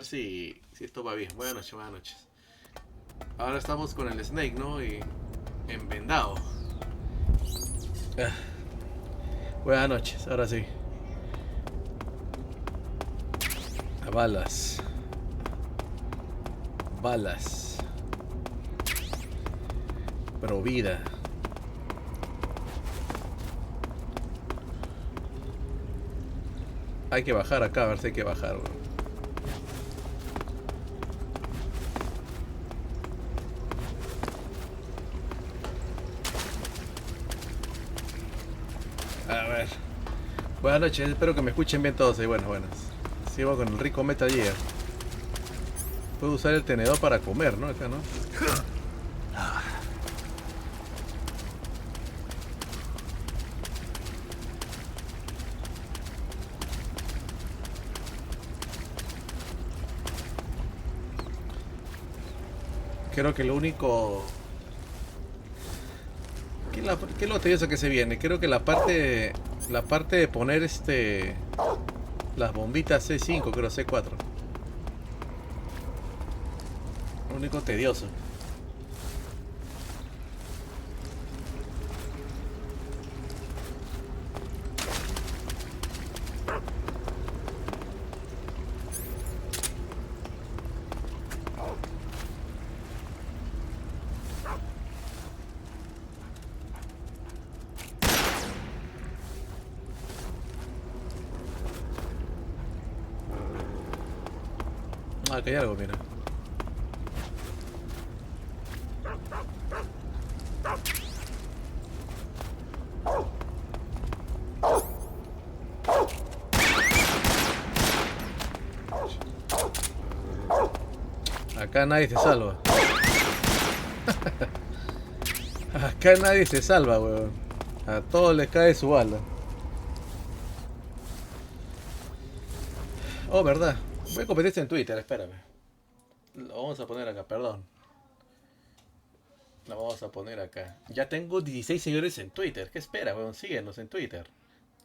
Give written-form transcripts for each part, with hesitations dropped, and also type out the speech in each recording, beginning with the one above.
ver si esto va bien. Buenas noches, buenas noches. Ahora estamos con el Snake, ¿no? Y envendado. Buenas noches, ahora sí. A balas. Balas. Pro vida. Hay que bajar acá, a ver si hay que bajar, bro. A ver. Buenas noches, espero que me escuchen bien todos. Y buenas. Sigo con el rico Metal Gear. Puedo usar el tenedor para comer, ¿no? Acá, ¿no? Creo que lo único... ¿Qué es lo tedioso que se viene? Creo que la parte de poner las bombitas C5, creo C4. Lo único tedioso. Ah, que hay algo, mira. Acá nadie se salva. Acá nadie se salva, weón. A todos les cae su bala. Oh, verdad. Voy a competir en Twitter, espérame. Lo vamos a poner acá, perdón. Lo vamos a poner acá. Ya tengo 16 seguidores en Twitter. ¿Qué espera, weón? Síguenos en Twitter.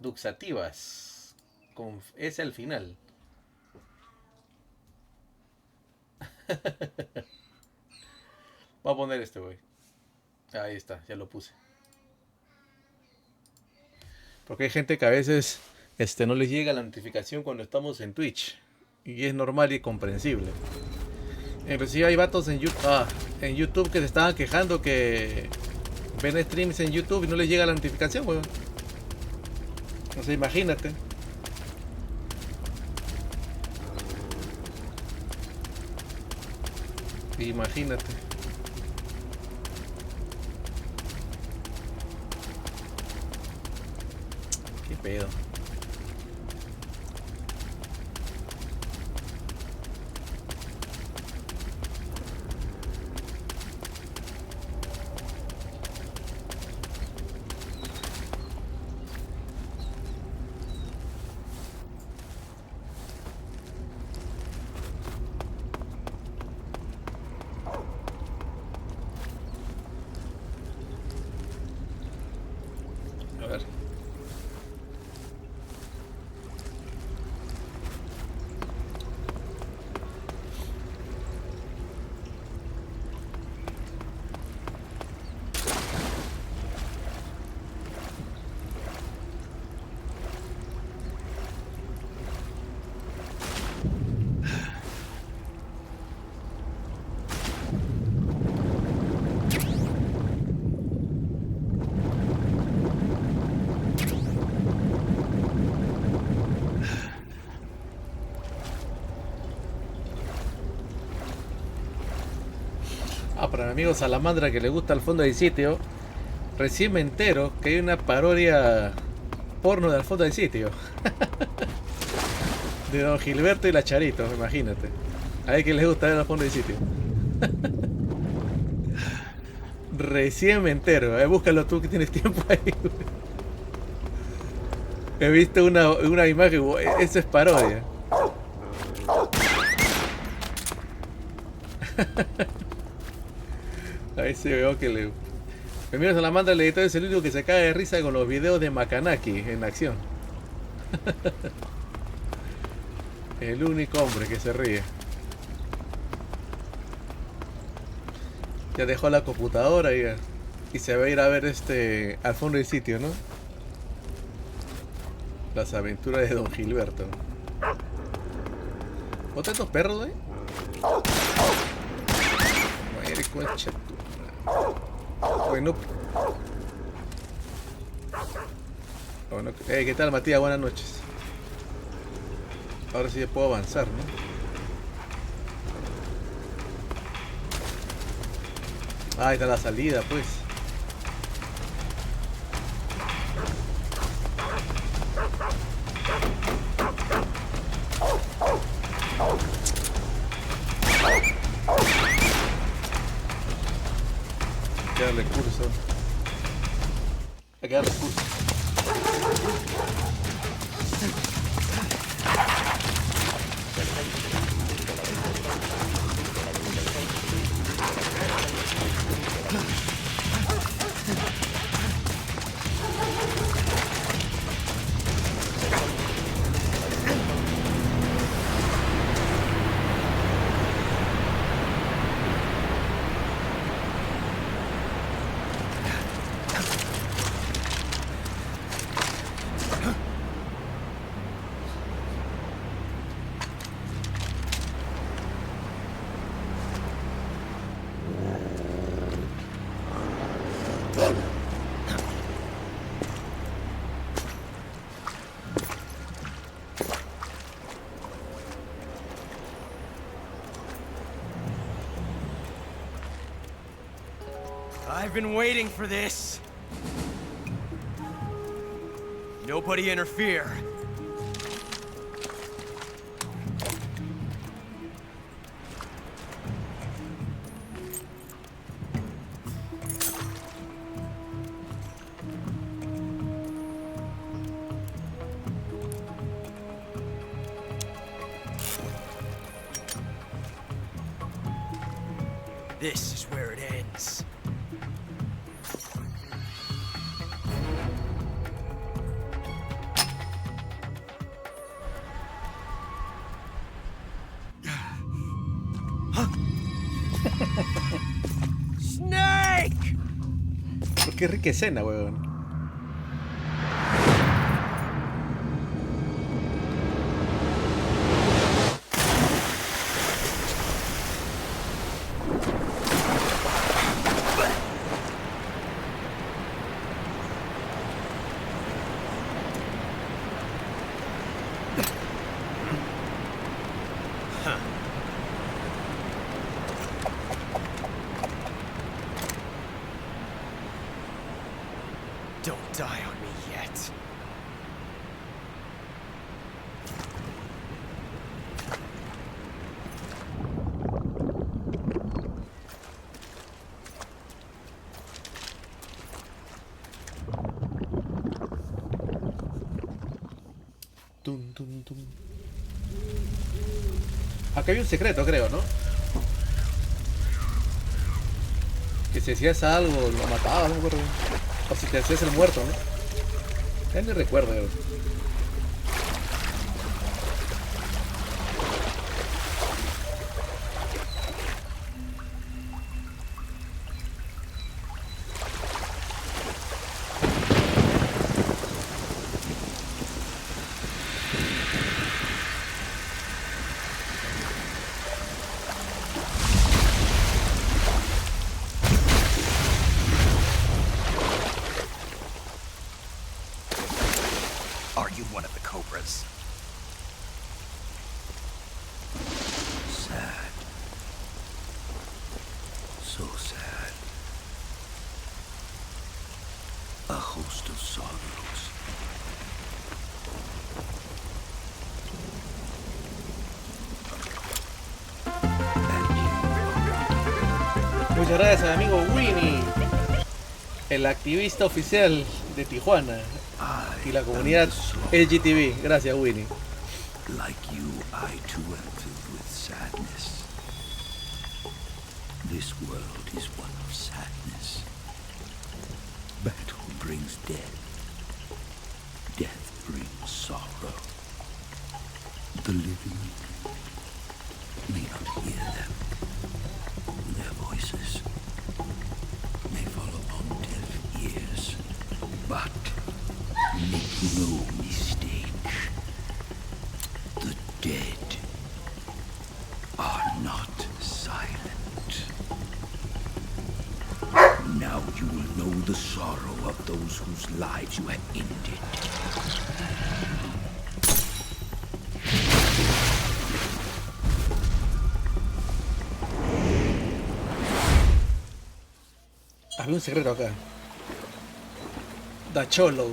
Duxativas. Con S al final. Voy a poner este, güey. Ahí está, ya lo puse. Porque hay gente que a veces no les llega la notificación cuando estamos en Twitch. Y es normal y comprensible. Inclusive hay vatos en YouTube que se estaban quejando que ven streams en YouTube y no les llega la notificación, weón. No sé, imagínate. Imagínate. Qué pedo. A ver. Para mi amigo Salamandra que le gusta el fondo del sitio, recién me entero que hay una parodia porno del fondo del sitio. De Don Gilberto y la Charito, imagínate. A ver que les gusta ver el fondo del sitio. Recién me entero, búscalo tú que tienes tiempo ahí. He visto una imagen, eso es parodia. Ahí se veo que le... Mi amigo Salamandra, el editor, es el único que se cae de risa con los videos de Makanaki en acción. El único hombre que se ríe. Ya dejó la computadora y se va a ir a ver al fondo del sitio, ¿no? Las aventuras de Don Gilberto. ¿Otra estos perros, güey? Madre concha tu... Bueno. Bueno, ¿qué tal, Matías? Buenas noches. Ahora sí puedo avanzar, ¿no? Ah, ahí está la salida, pues. Queda recurso. Queda recurso. I've been waiting for this. Nobody interfere. This is where it ends. Snake! Pero qué rica escena, weón. Don't die on me yet. Tum, tum, tum. Acá hay un secreto, creo, ¿no? Que si hacías algo, lo matabas, no me acuerdo. O si te hacías el muerto, ¿no? Ya ni recuerdo, creo. Are you one of the Cobras? Sad. So sad. A host of sorrows. Muchas gracias, amigo Winnie, el activista oficial de Tijuana y la comunidad LGTB. Gracias, Winnie. Like you, I too am filled with sadness. This world is one of sadness. Battle brings death. Death brings sorrow. The living may not hear them. Their voices the sorrow of those whose lives you have ended. Había un secreto acá. Da Cholo.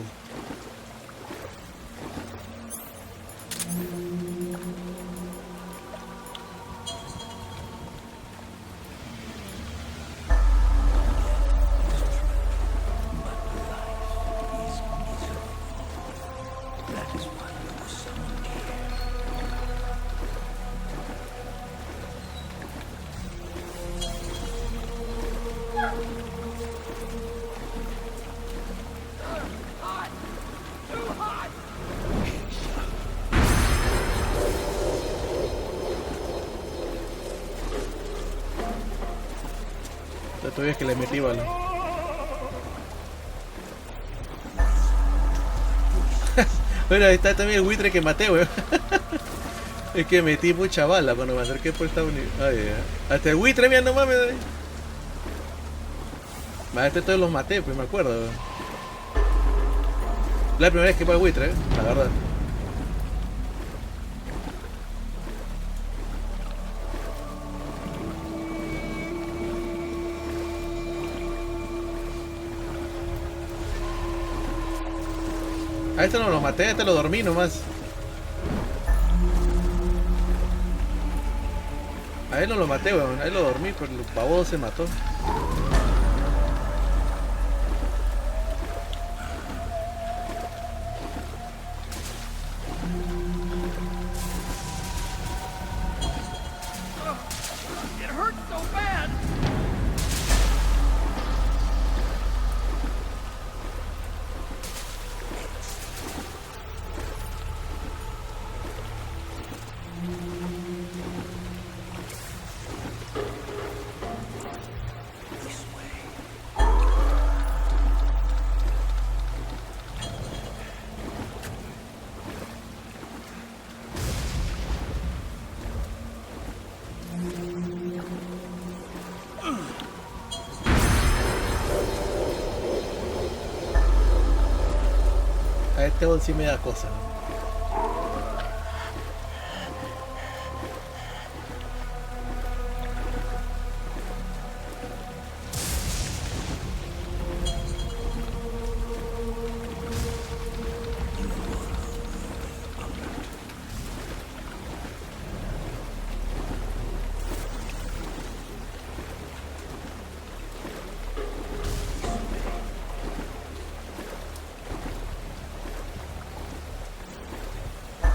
Todavía es que le metí bala. Bueno, ahí está también el buitre que maté, weón. Es que metí mucha bala cuando me acerqué por Estados Unidos. Ay, ya. Hasta el buitre, mira, no mames. Más este todos los maté, pues me acuerdo, weón. La primera vez que fue el buitre, la verdad. A este no lo maté, a este lo dormí nomás. A él no lo maté, weón. A él lo dormí, pero el pavo se mató. It hurts so bad. A este weón sí me da cosa.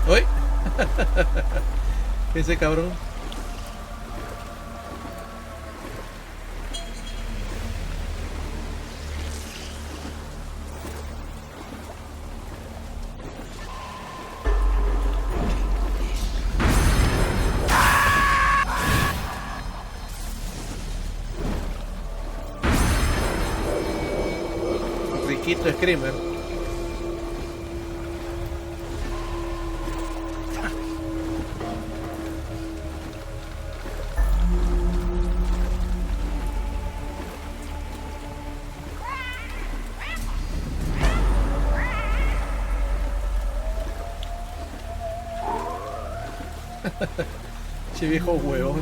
¡Uy! Ese cabrón. Riquito Screamer. Che viejo huevo.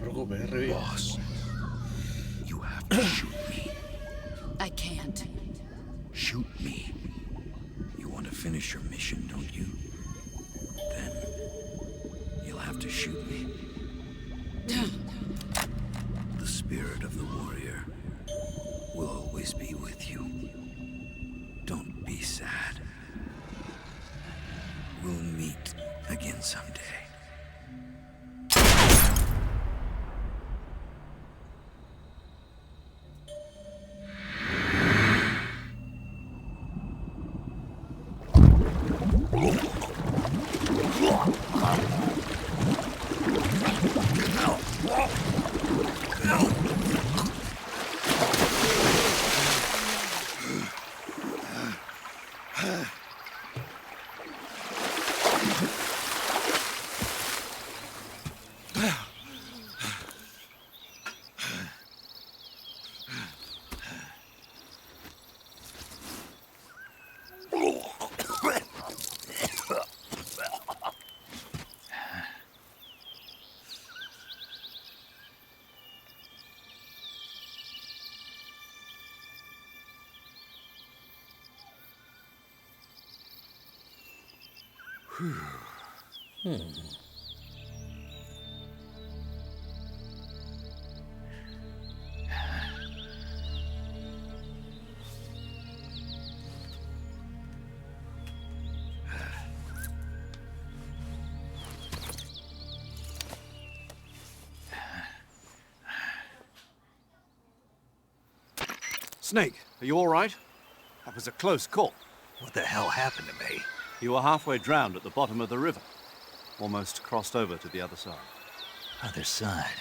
preocupes, es revivo. Boss, you have to shoot me. I can't. Shoot me. You want to finish your mission, don't you? Then you'll have to shoot me. The spirit of the warrior will always be with you. Don't be sad. We'll meet again someday. Snake, are you all right? That was a close call. What the hell happened to me? You were halfway drowned at the bottom of the river. Almost crossed over to the other side. Other side.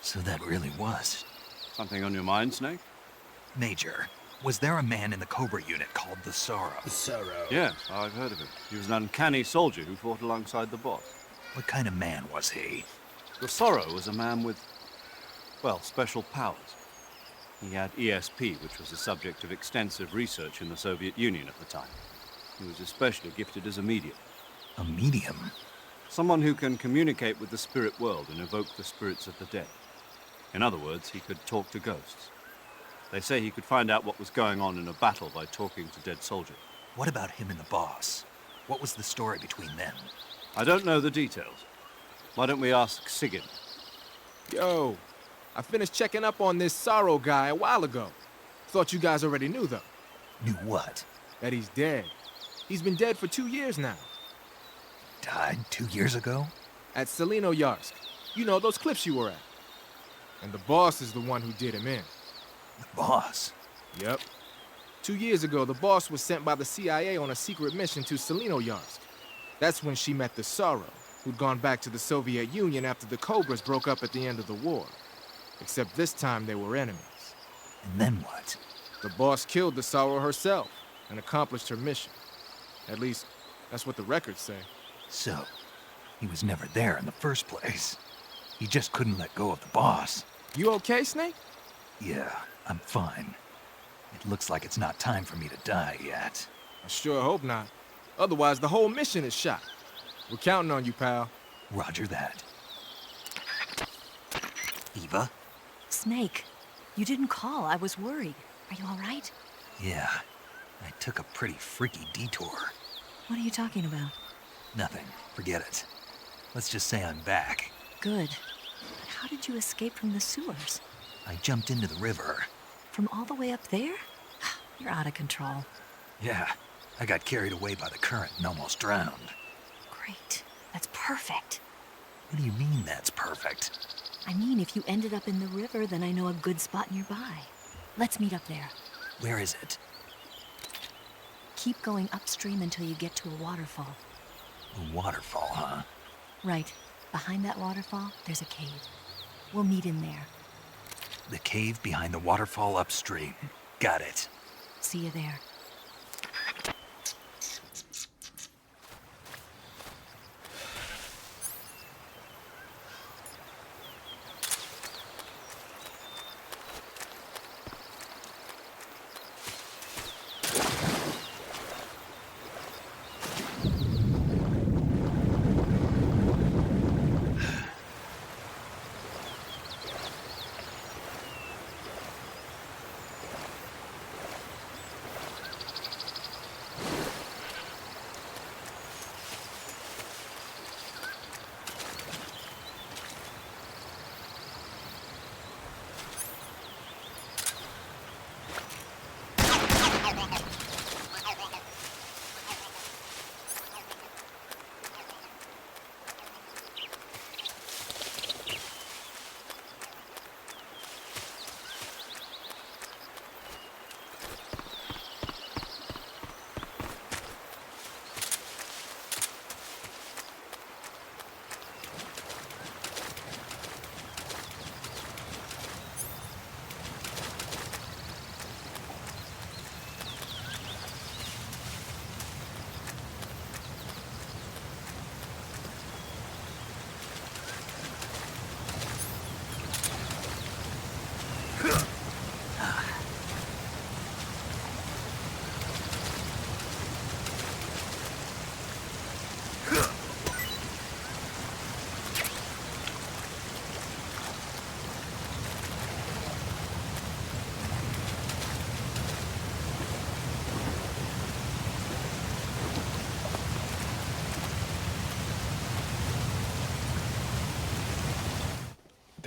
So that really was. Something on your mind, Snake? Major, was there a man in the Cobra unit called the Sorrow? Sorrow. Yes, I've heard of him. He was an uncanny soldier who fought alongside the boss. What kind of man was he? The Sorrow was a man with, well, special powers. He had ESP, which was the subject of extensive research in the Soviet Union at the time. He was especially gifted as a medium. A medium? Someone who can communicate with the spirit world and evoke the spirits of the dead. In other words, he could talk to ghosts. They say he could find out what was going on in a battle by talking to dead soldiers. What about him and the boss? What was the story between them? I don't know the details. Why don't we ask Sigurd? Yo, I finished checking up on this Sorrow guy a while ago. Thought you guys already knew, though. Knew what? That he's dead. He's been dead for 2 years now. Died 2 years ago? At Yarsk. You know, those cliffs you were at. And the boss is the one who did him in. The boss? Yep. 2 years ago, the boss was sent by the CIA on a secret mission to Yarsk. That's when she met the Sorrow, who'd gone back to the Soviet Union after the Cobras broke up at the end of the war. Except this time they were enemies. And then what? The boss killed the Sorrow herself and accomplished her mission. At least, that's what the records say. So, he was never there in the first place. He just couldn't let go of the boss. You okay, Snake? Yeah, I'm fine. It looks like it's not time for me to die yet. I sure hope not. Otherwise, the whole mission is shot. We're counting on you, pal. Roger that. Eva? Snake, you didn't call. I was worried. Are you all right? Yeah, I took a pretty freaky detour. What are you talking about? Nothing. Forget it. Let's just say I'm back. Good. But how did you escape from the sewers? I jumped into the river. From all the way up there? You're out of control. Yeah, I got carried away by the current and almost drowned. Great. That's perfect. What do you mean that's perfect? I mean, if you ended up in the river, then I know a good spot nearby. Let's meet up there. Where is it? Keep going upstream until you get to a waterfall. A waterfall, huh? Right. Behind that waterfall, there's a cave. We'll meet in there. The cave behind the waterfall upstream. Got it. See you there.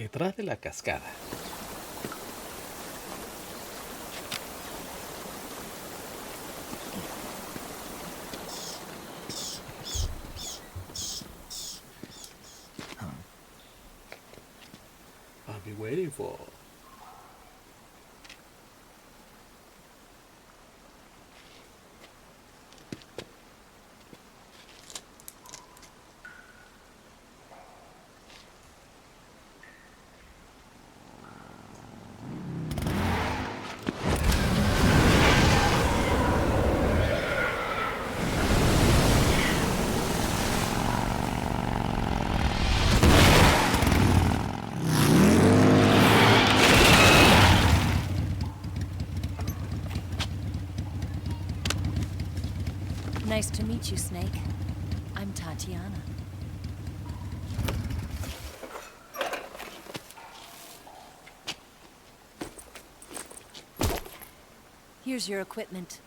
Detrás de la cascada. I'll be waiting for. Nice to meet you, Snake. I'm Tatiana. Here's your equipment.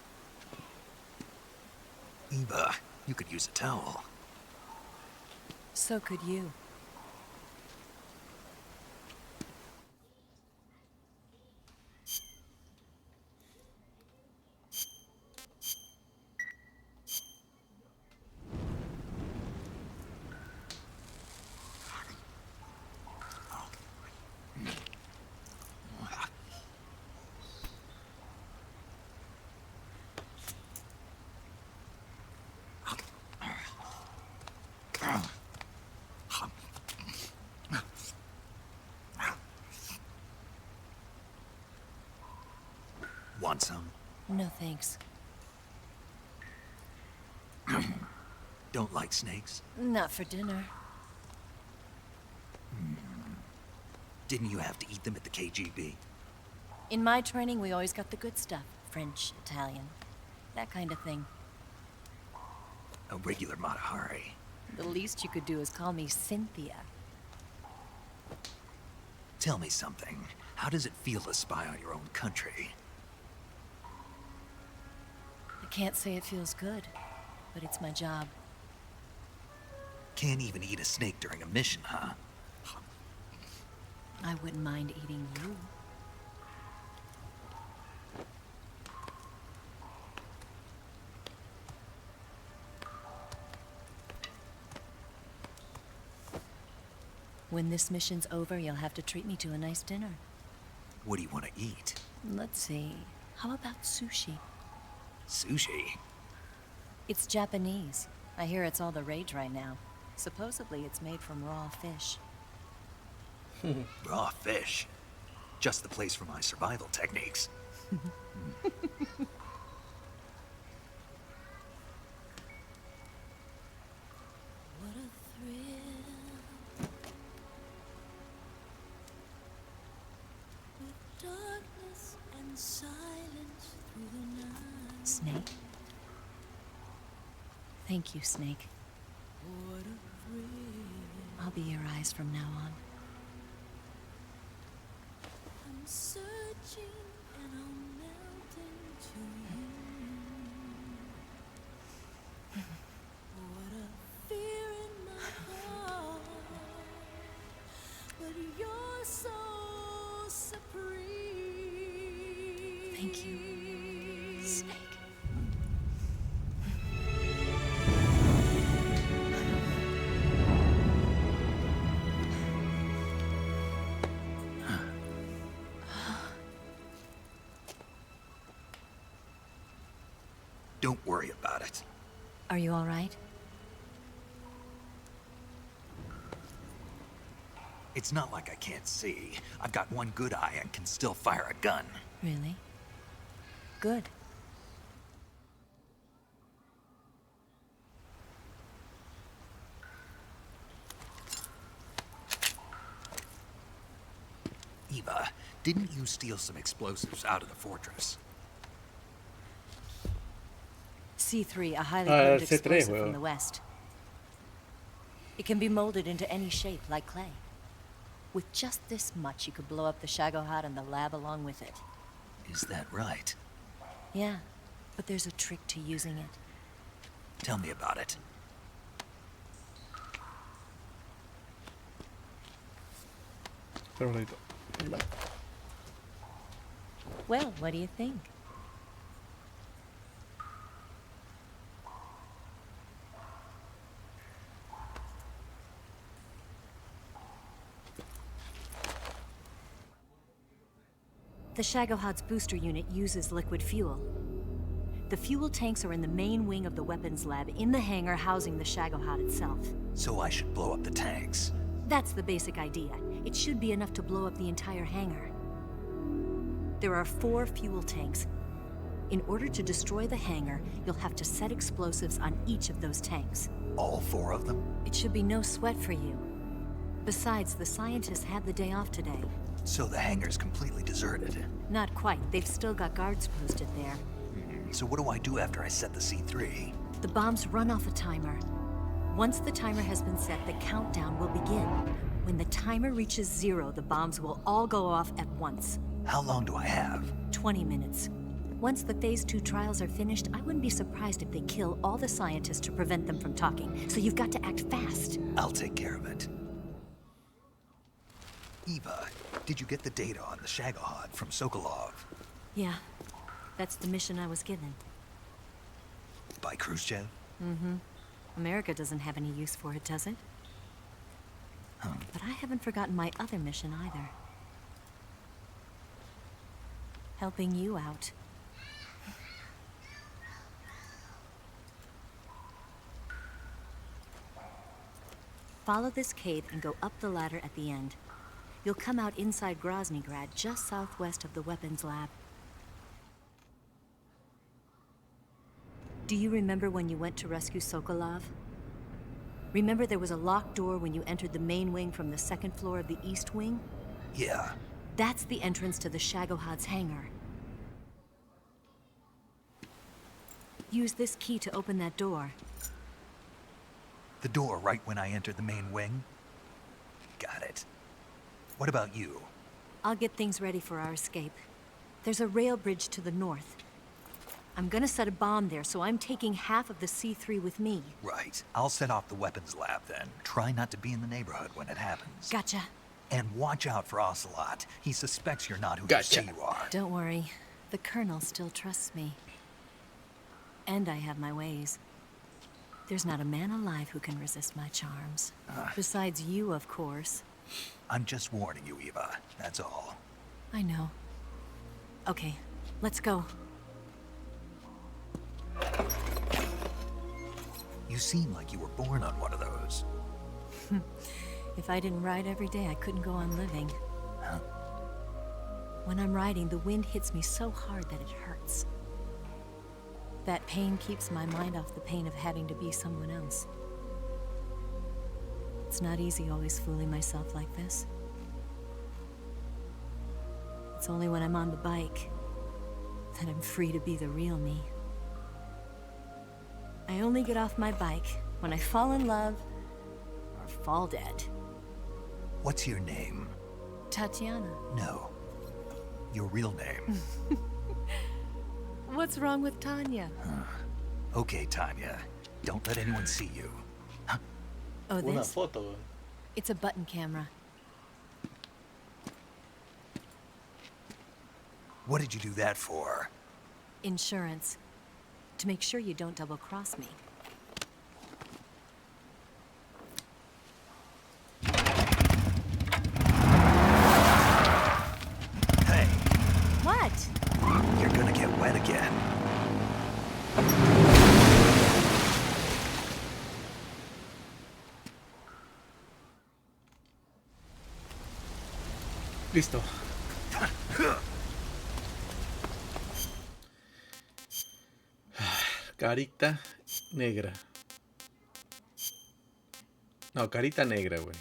Eva, you could use a towel. So could you. Want some? No thanks. Don't like snakes? Not for dinner. Didn't you have to eat them at the KGB? In my training, we always got the good stuff. French, Italian, that kind of thing. A regular Matahari. The least you could do is call me Cynthia. Tell me something. How does it feel to spy on your own country? I can't say it feels good, but it's my job. Can't even eat a snake during a mission, huh? I wouldn't mind eating you. When this mission's over, you'll have to treat me to a nice dinner. What do you want to eat? Let's see. How about sushi? Sushi? It's Japanese. I hear it's all the rage right now. Supposedly it's made from raw fish. Raw fish. Just the place for my survival techniques. What a thrill. With darkness and silence through the night. Snake? Thank you, Snake. What a thrill. I'll be your eyes from now on. I'm searching and I'm melting to you. What a fear in my heart, but you're so supreme. Thank you, Snake. Don't worry about it. Are you all right? It's not like I can't see. I've got one good eye and can still fire a gun. Really? Good. Eva, didn't you steal some explosives out of the fortress? C3, a highly Ah, potent C3, explosive weón. from the west. It can be molded into any shape, like clay. With just this much, you could blow up the Shagohod and the lab along with it. Is that right? Yeah, but there's a trick to using it. Tell me about it. Espera un ratito. Well, what do you think? The Shagohod's booster unit uses liquid fuel. The fuel tanks are in the main wing of the weapons lab in the hangar housing the Shagohod itself. So I should blow up the tanks. That's the basic idea. It should be enough to blow up the entire hangar. There are 4 fuel tanks. In order to destroy the hangar, you'll have to set explosives on each of those tanks. All 4 of them? It should be no sweat for you. Besides, the scientists had the day off today. So the hangar's completely deserted. Not quite. They've still got guards posted there. So what do I do after I set the C3? The bombs run off a timer. Once the timer has been set, the countdown will begin. When the timer reaches 0, the bombs will all go off at once. How long do I have? 20 minutes. Once the Phase 2 trials are finished, I wouldn't be surprised if they kill all the scientists to prevent them from talking. So you've got to act fast. I'll take care of it. Eva, did you get the data on the Shagohod from Sokolov? Yeah, that's the mission I was given. By Khrushchev? Mm-hmm. America doesn't have any use for it, does it? But I haven't forgotten my other mission either. Helping you out. Follow this cave and go up the ladder at the end. You'll come out inside Groznygrad, just southwest of the weapons lab. Do you remember when you went to rescue Sokolov? Remember there was a locked door when you entered the main wing from the 2nd floor of the east wing? Yeah. That's the entrance to the Shagohod's hangar. Use this key to open that door. The door right when I entered the main wing? Got it. What about you? I'll get things ready for our escape. There's a rail bridge to the north. I'm gonna set a bomb there, so I'm taking half of the C3 with me. Right. I'll set off the weapons lab then. Try not to be in the neighborhood when it happens. Gotcha. And watch out for Ocelot. He suspects you're not who Gotcha. you say you are. Don't worry. The Colonel still trusts me. And I have my ways. There's not a man alive who can resist my charms. Besides you, of course. I'm just warning you, Eva. That's all. I know. Okay, let's go. You seem like you were born on one of those. If I didn't ride every day, I couldn't go on living. Huh? When I'm riding, the wind hits me so hard that it hurts. That pain keeps my mind off the pain of having to be someone else. It's not easy always fooling myself like this. It's only when I'm on the bike that I'm free to be the real me. I only get off my bike when I fall in love or fall dead. What's your name? Tatiana. No. Your real name. What's wrong with Tanya? Okay, Tanya. Don't let anyone see you. Oh, Una this? foto. It's a button camera. What did you do that for? Insurance. To make sure you don't double-cross me. Hey, What? you're gonna get wet again. Listo. Carita negra. No, carita negra, güey.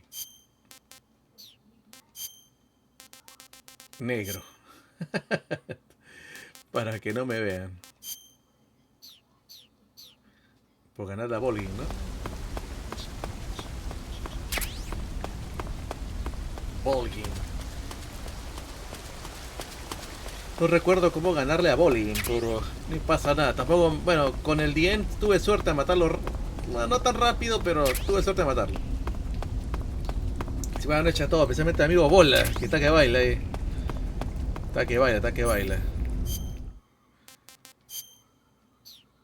Negro. Para que no me vean. Por ganar la bowling, ¿no? Bowling. No recuerdo cómo ganarle a bowling, pero no pasa nada. Tampoco, bueno, con el Dien tuve suerte de matarlo. No tan rápido, pero tuve suerte de matarlo. Se van a echar todo, especialmente amigo Bola, que está que baila ahí. Está que baila, está que baila.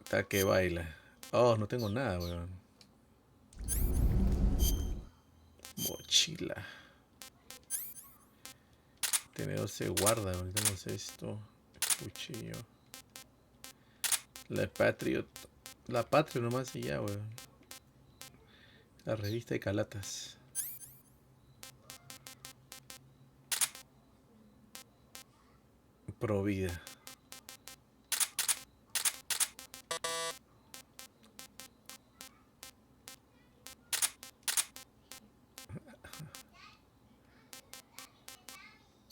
Está que baila. Oh, no tengo nada, weón. Mochila. Tenedor se guarda, necesitamos esto. Cuchillo. La Patriot. La Patriot nomás y ya, weón. La revista de calatas. Provida.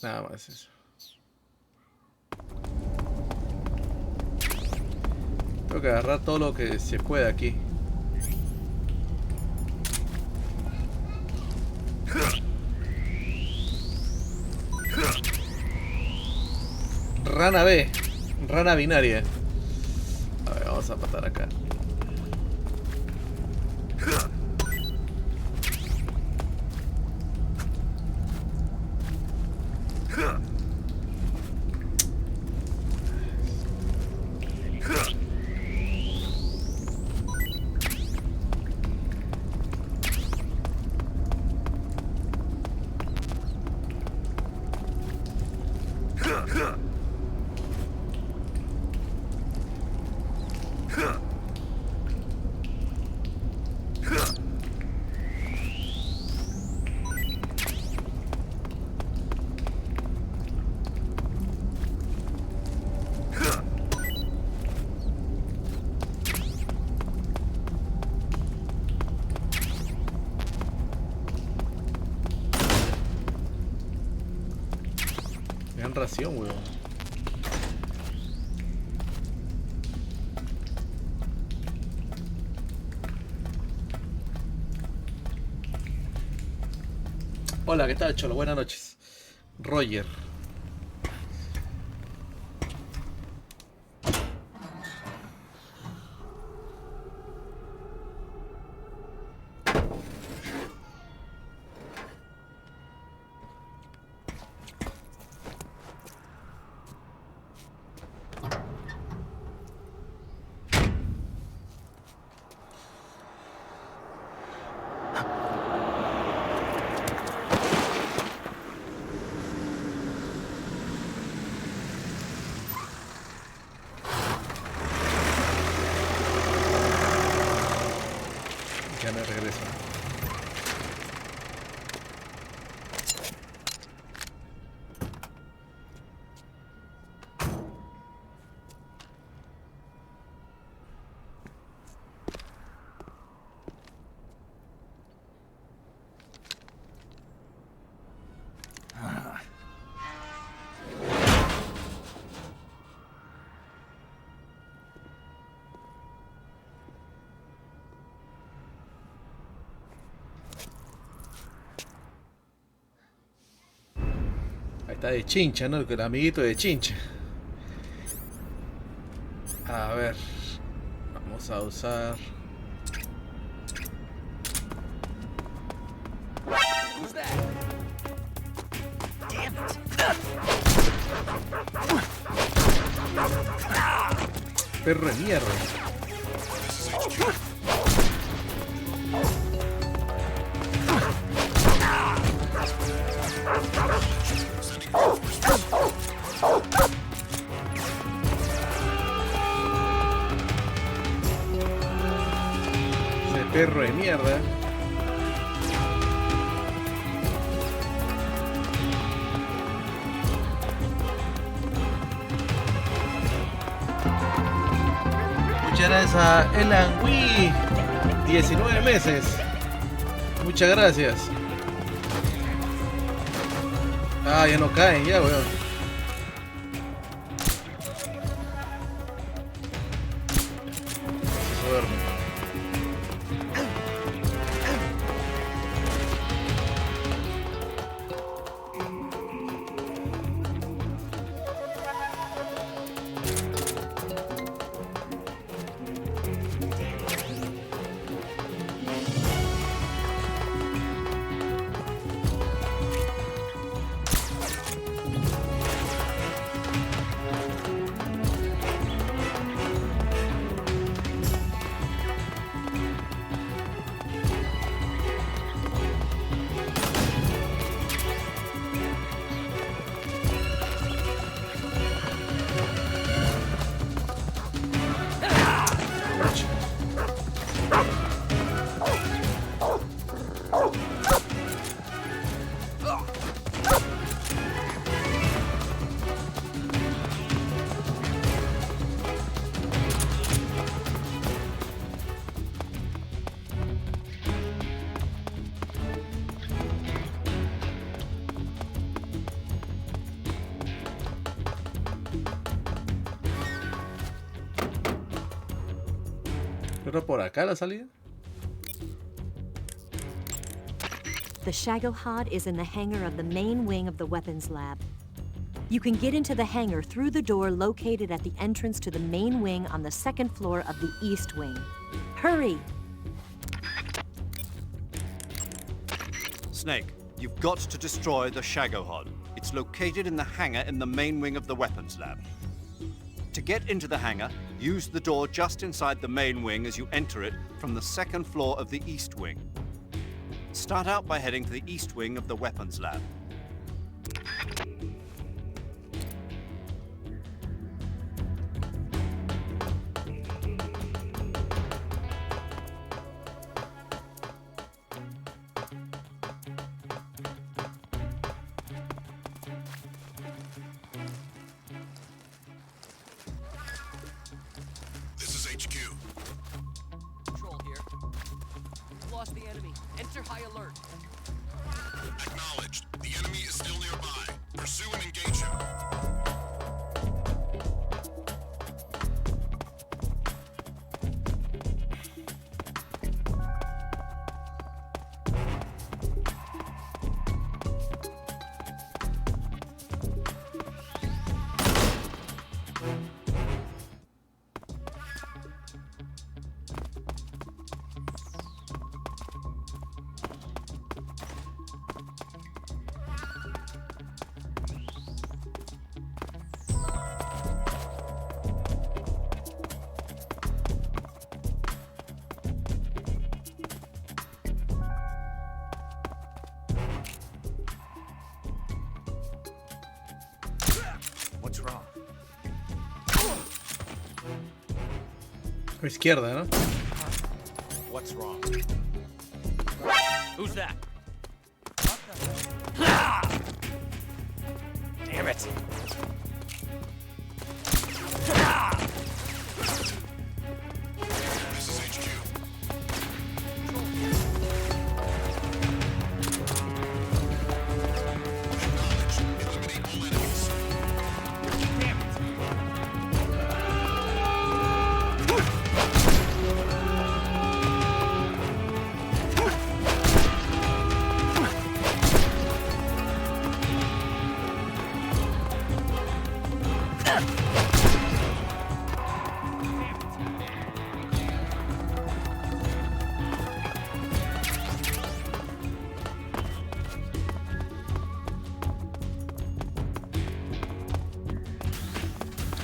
Nada más eso. Tengo que agarrar todo lo que se pueda aquí. Rana B. Rana binaria. A ver, vamos a matar acá. Gran ración, weón. Hola, ¿qué tal, Cholo? Buenas noches. Roger. Ya me regreso. Ahí está de Chincha, ¿no? El amiguito de Chincha. A ver. Vamos a usar... Who's that? Damn it. Perro de mierda. Ese perro de mierda. Muchas gracias a Elan Wii, 19 meses. Muchas gracias. Ah, ya no caen, ya, weón. Duerme. ¿Era por acá la salida? The Shagohod is in the hangar of the main wing of the weapons lab. You can get into the hangar through the door located at the entrance to the main wing on the second floor of the east wing. Hurry! Snake, you've got to destroy the Shagohod. It's located in the hangar in the main wing of the weapons lab. To get into the hangar, use the door just inside the main wing as you enter it from the second floor of the east wing. Start out by heading to the east wing of the weapons lab. This is HQ. Control here. Lost the enemy. Enter high alert. Acknowledged. The enemy is still nearby. Pursue and engage him. What's wrong? A izquierda, ¿no? What's wrong? Who's that? Damn it! This is HQ. Acknowledged. Eliminate all enemies. Damn it!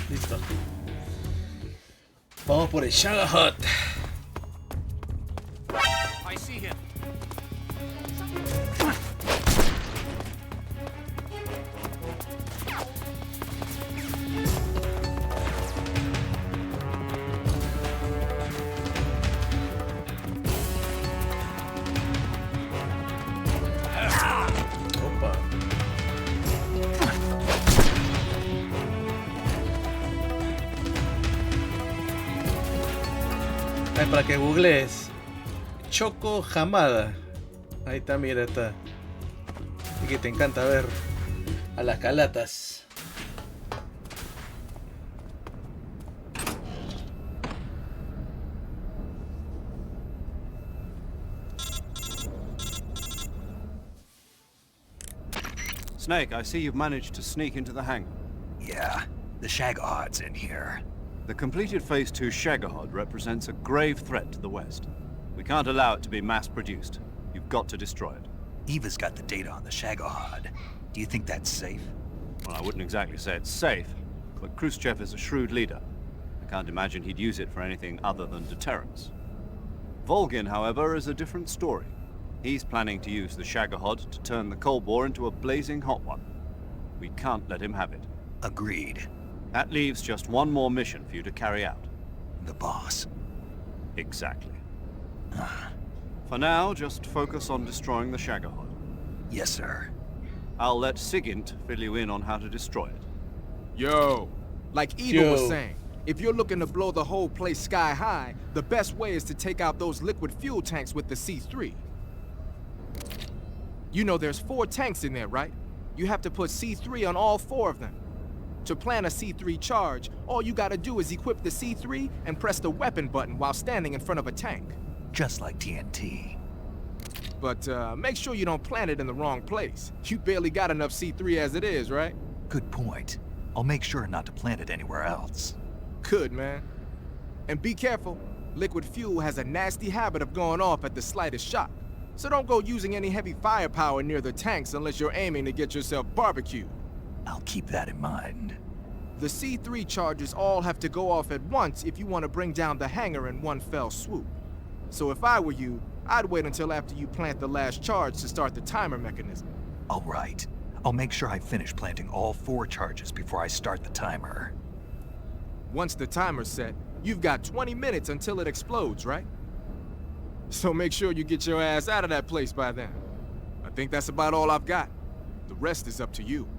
Listo. Vamos por el Shagohod. I see him. Opa. Ay, para que googlees. Choco Hamada. Ahí está, mira, está. Y que te encanta ver a las calatas. Snake, I see you've managed to sneak into the hangar. Yeah, the Shagohod's in here. The completed Phase 2 Shagohod represents a grave threat to the West. We can't allow it to be mass-produced. You've got to destroy it. Eva's got the data on the Shagohod. Do you think that's safe? Well, I wouldn't exactly say it's safe, but Khrushchev is a shrewd leader. I can't imagine he'd use it for anything other than deterrence. Volgin, however, is a different story. He's planning to use the Shagohod to turn the Cold War into a blazing hot one. We can't let him have it. Agreed. That leaves just one more mission for you to carry out. The boss. Exactly. For now, just focus on destroying the Shagohod. Yes, sir. I'll let Sigint fill you in on how to destroy it. Yo, like Eva was Yo. saying, if you're looking to blow the whole place sky high, the best way is to take out those liquid fuel tanks with the C3. You know there's 4 tanks in there, right? You have to put C3 on all 4 of them. To plant a C3 charge, all you gotta do is equip the C3 and press the weapon button while standing in front of a tank. Just like TNT. But make sure you don't plant it in the wrong place. You barely got enough C3 as it is, right? Good point. I'll make sure not to plant it anywhere else. Good, man. And be careful. Liquid fuel has a nasty habit of going off at the slightest shock. So don't go using any heavy firepower near the tanks unless you're aiming to get yourself barbecued. I'll keep that in mind. The C3 charges all have to go off at once if you want to bring down the hangar in one fell swoop. So if I were you, I'd wait until after you plant the last charge to start the timer mechanism. All right. I'll make sure I finish planting all 4 charges before I start the timer. Once the timer's set, you've got 20 minutes until it explodes, right? So make sure you get your ass out of that place by then. I think that's about all I've got. The rest is up to you.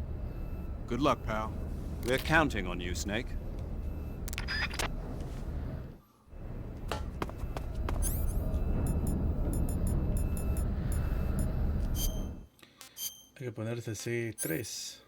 Good luck, pal. We're counting on you, Snake. Hay que ponerse C3.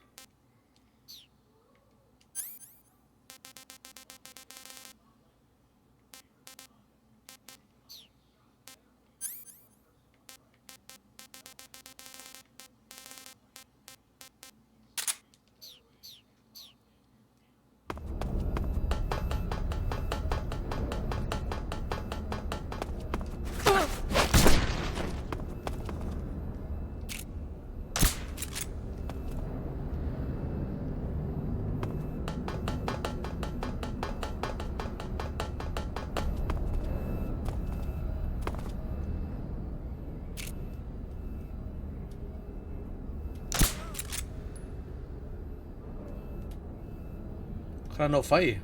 Ojalá no falle.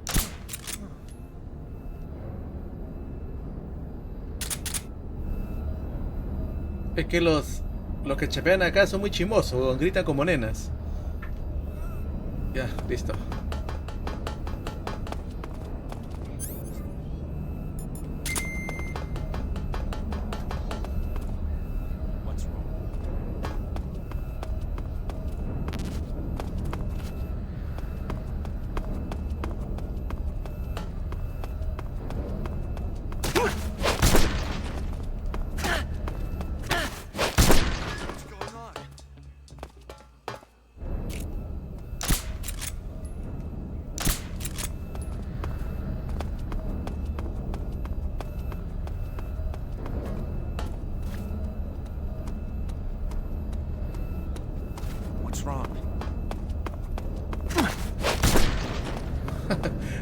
Es que los que chapean acá son muy chimosos, gritan como nenas. Ya, listo.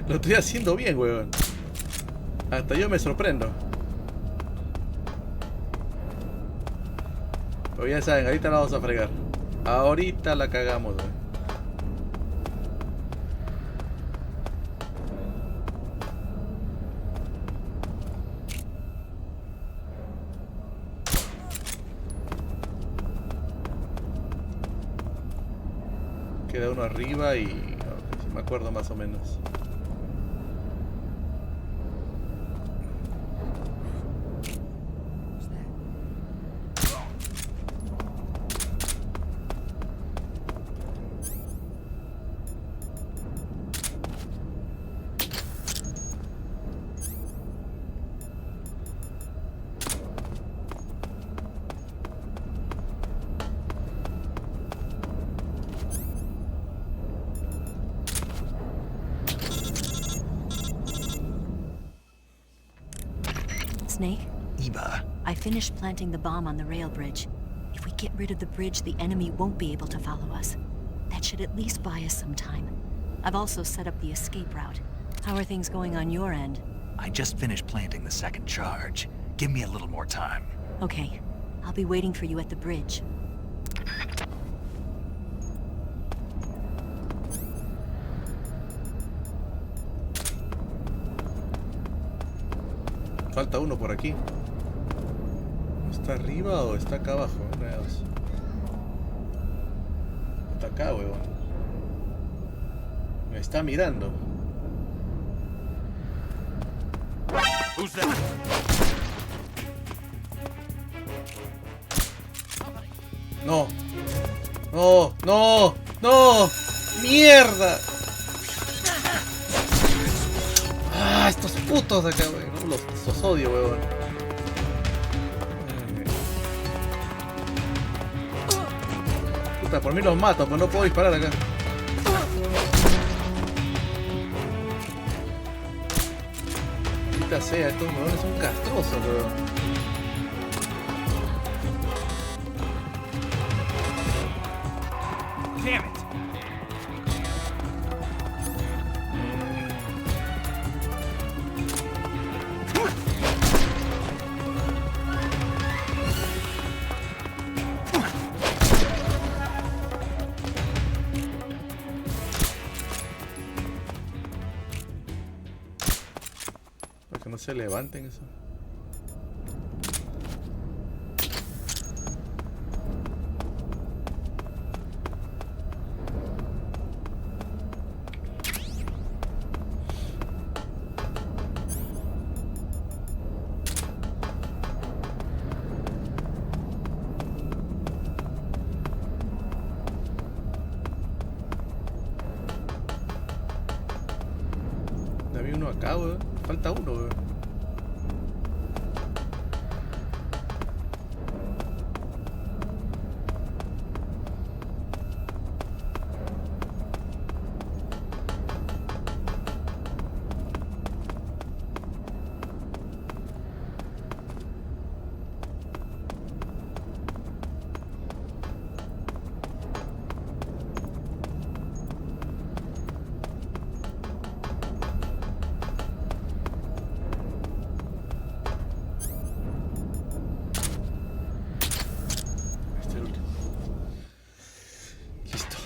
Lo estoy haciendo bien, weón. Hasta yo me sorprendo. Pero ya saben, ahorita la vamos a fregar. Ahorita la cagamos, weón. Queda uno arriba y... si me acuerdo más o menos. Snake? Eva. I finished planting the bomb on the rail bridge. If we get rid of the bridge, the enemy won't be able to follow us. That should at least buy us some time. I've also set up the escape route. How are things going on your end? I just finished planting the second charge. Give me a little more time. Okay. I'll be waiting for you at the bridge. Falta uno por aquí. ¿Está arriba o está acá abajo? Una de dos. Está acá, huevón. Me está mirando. Who's that? No. No, no, no. Mierda. estos putos de acá, weón. No, los odio, weón. Puta, por mí los mato, pero no puedo disparar acá. Maldita sea, estos weones son castrosos, weón. Damn it! Para que no se levanten eso. Había uno acá, weón. Falta uno, weón. Listo.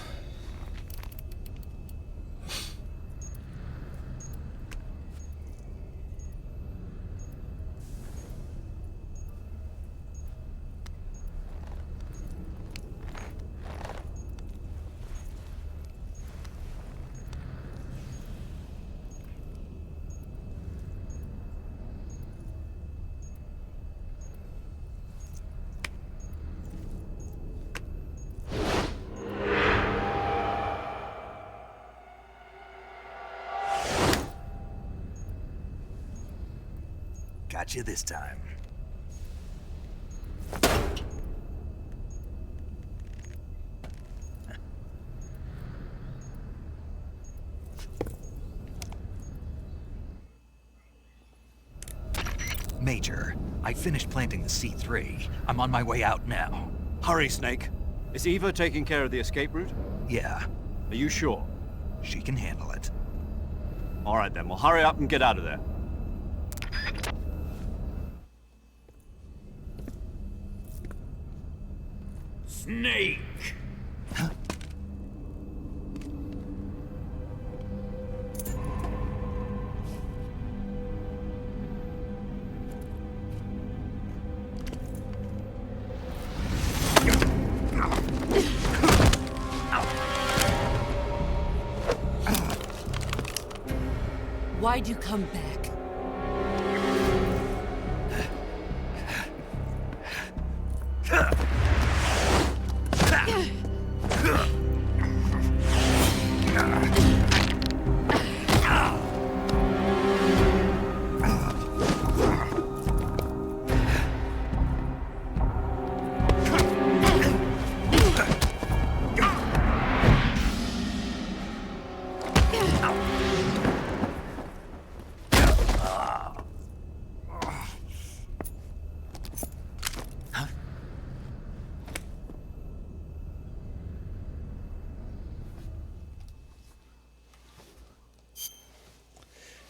Got you this time. Major, I finished planting the C3. I'm on my way out now. Hurry, Snake. Is Eva taking care of the escape route? Yeah, Are you sure? she can handle it. All right then, well hurry up and get out of there. Snake! Why'd you come back?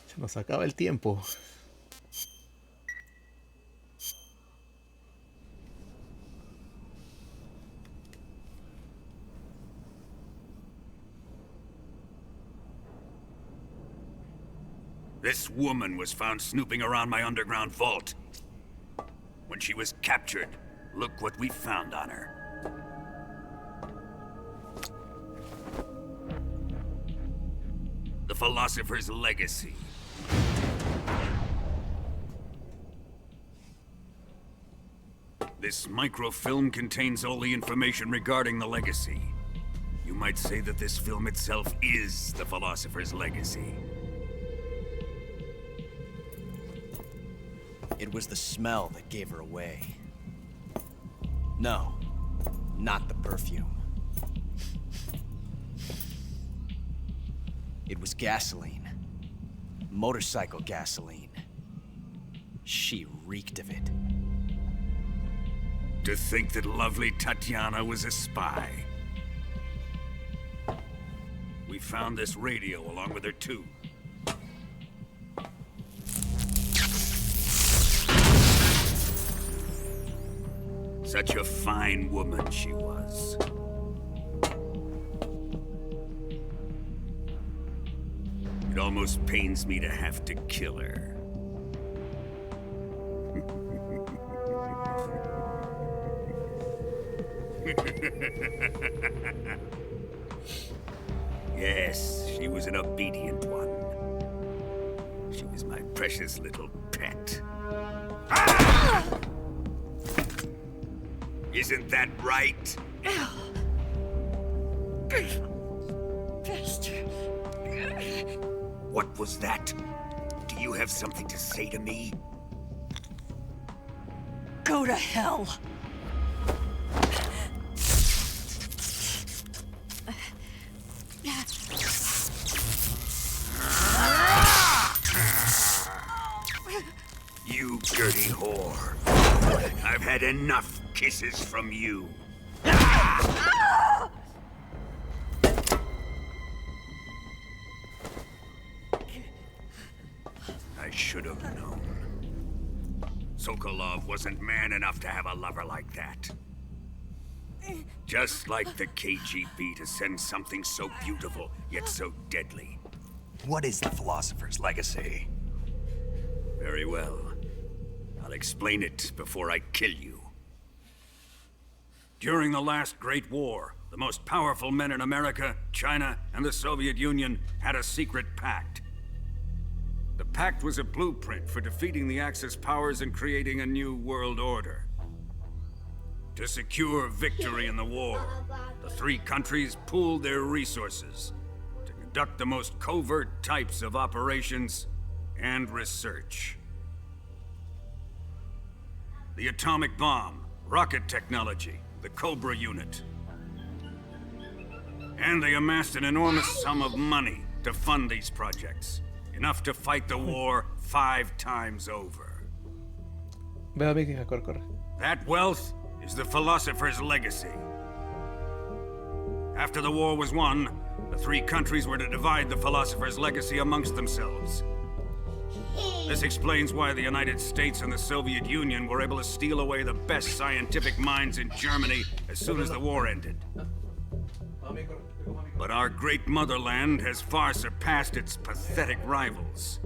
Se nos acaba el tiempo. This woman was found snooping around my underground vault. When she was captured, look what we found on her. The Philosopher's Legacy. This microfilm contains all the information regarding the Legacy. You might say that this film itself is the Philosopher's Legacy. It was the smell that gave her away. No, not the perfume. It was gasoline. Motorcycle gasoline. She reeked of it. To think that lovely Tatiana was a spy. We found this radio along with her too. Such a fine woman she was. It almost pains me to have to kill her. Yes, she was an obedient one. She was my precious little pet. Ah! Isn't that right? Bastard. What was that? Do you have something to say to me? Go to hell. You dirty whore. I've had enough kisses from you. I should have known. Sokolov wasn't man enough to have a lover like that. Just like the KGB to send something so beautiful, yet so deadly. What is the Philosopher's Legacy? Very well. I'll explain it before I kill you. During the last Great War, the most powerful men in America, China, and the Soviet Union had a secret pact. The pact was a blueprint for defeating the Axis powers and creating a new world order. To secure victory in the war, the three countries pooled their resources to conduct the most covert types of operations and research. The atomic bomb, rocket technology, the Cobra unit. And they amassed an enormous sum of money to fund these projects. Enough to fight the war 5 times over. That wealth is the Philosopher's Legacy. After the war was won, the three countries were to divide the Philosopher's Legacy amongst themselves. This explains why the United States and the Soviet Union were able to steal away the best scientific minds in Germany as soon as the war ended. But our great motherland has far surpassed its pathetic rivals.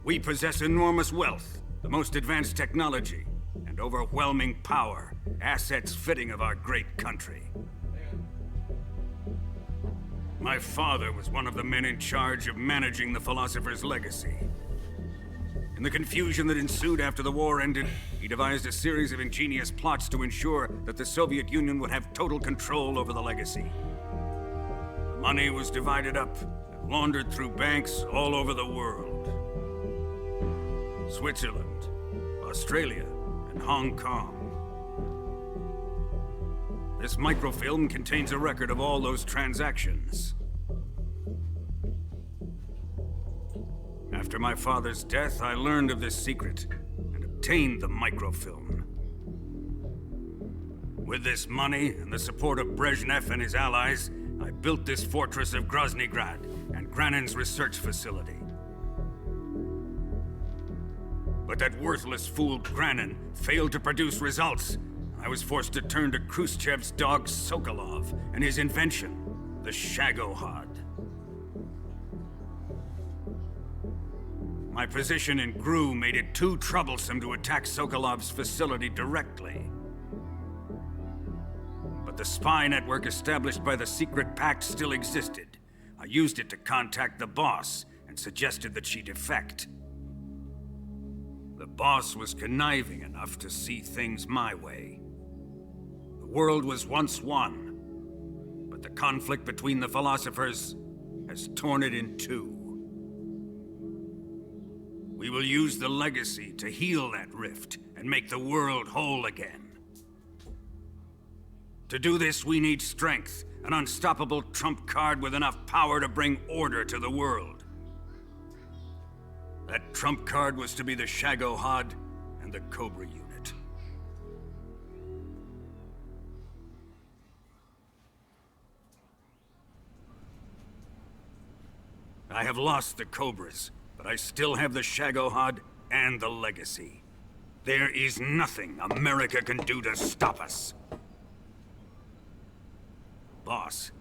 We possess enormous wealth, the most advanced technology, and overwhelming power, assets fitting of our great country. My father was one of the men in charge of managing the Philosopher's Legacy. In the confusion that ensued after the war ended, he devised a series of ingenious plots to ensure that the Soviet Union would have total control over the legacy. The money was divided up and laundered through banks all over the world. Switzerland, Australia, and Hong Kong. This microfilm contains a record of all those transactions. After my father's death, I learned of this secret and obtained the microfilm. With this money and the support of Brezhnev and his allies, I built this fortress of Groznygrad and Granin's research facility. But that worthless fool Granin failed to produce results. I was forced to turn to Khrushchev's dog Sokolov and his invention, the Shagohod. My position in GRU made it too troublesome to attack Sokolov's facility directly. But the spy network established by the secret pact still existed. I used it to contact the boss and suggested that she defect. The boss was conniving enough to see things my way. The world was once one, but the conflict between the philosophers has torn it in two. We will use the legacy to heal that rift and make the world whole again. To do this, we need strength, an unstoppable trump card with enough power to bring order to the world. That trump card was to be the Shagohod and the Cobra unit. I have lost the Cobras, but I still have the Shagohod and the legacy. There is nothing America can do to stop us. Boss,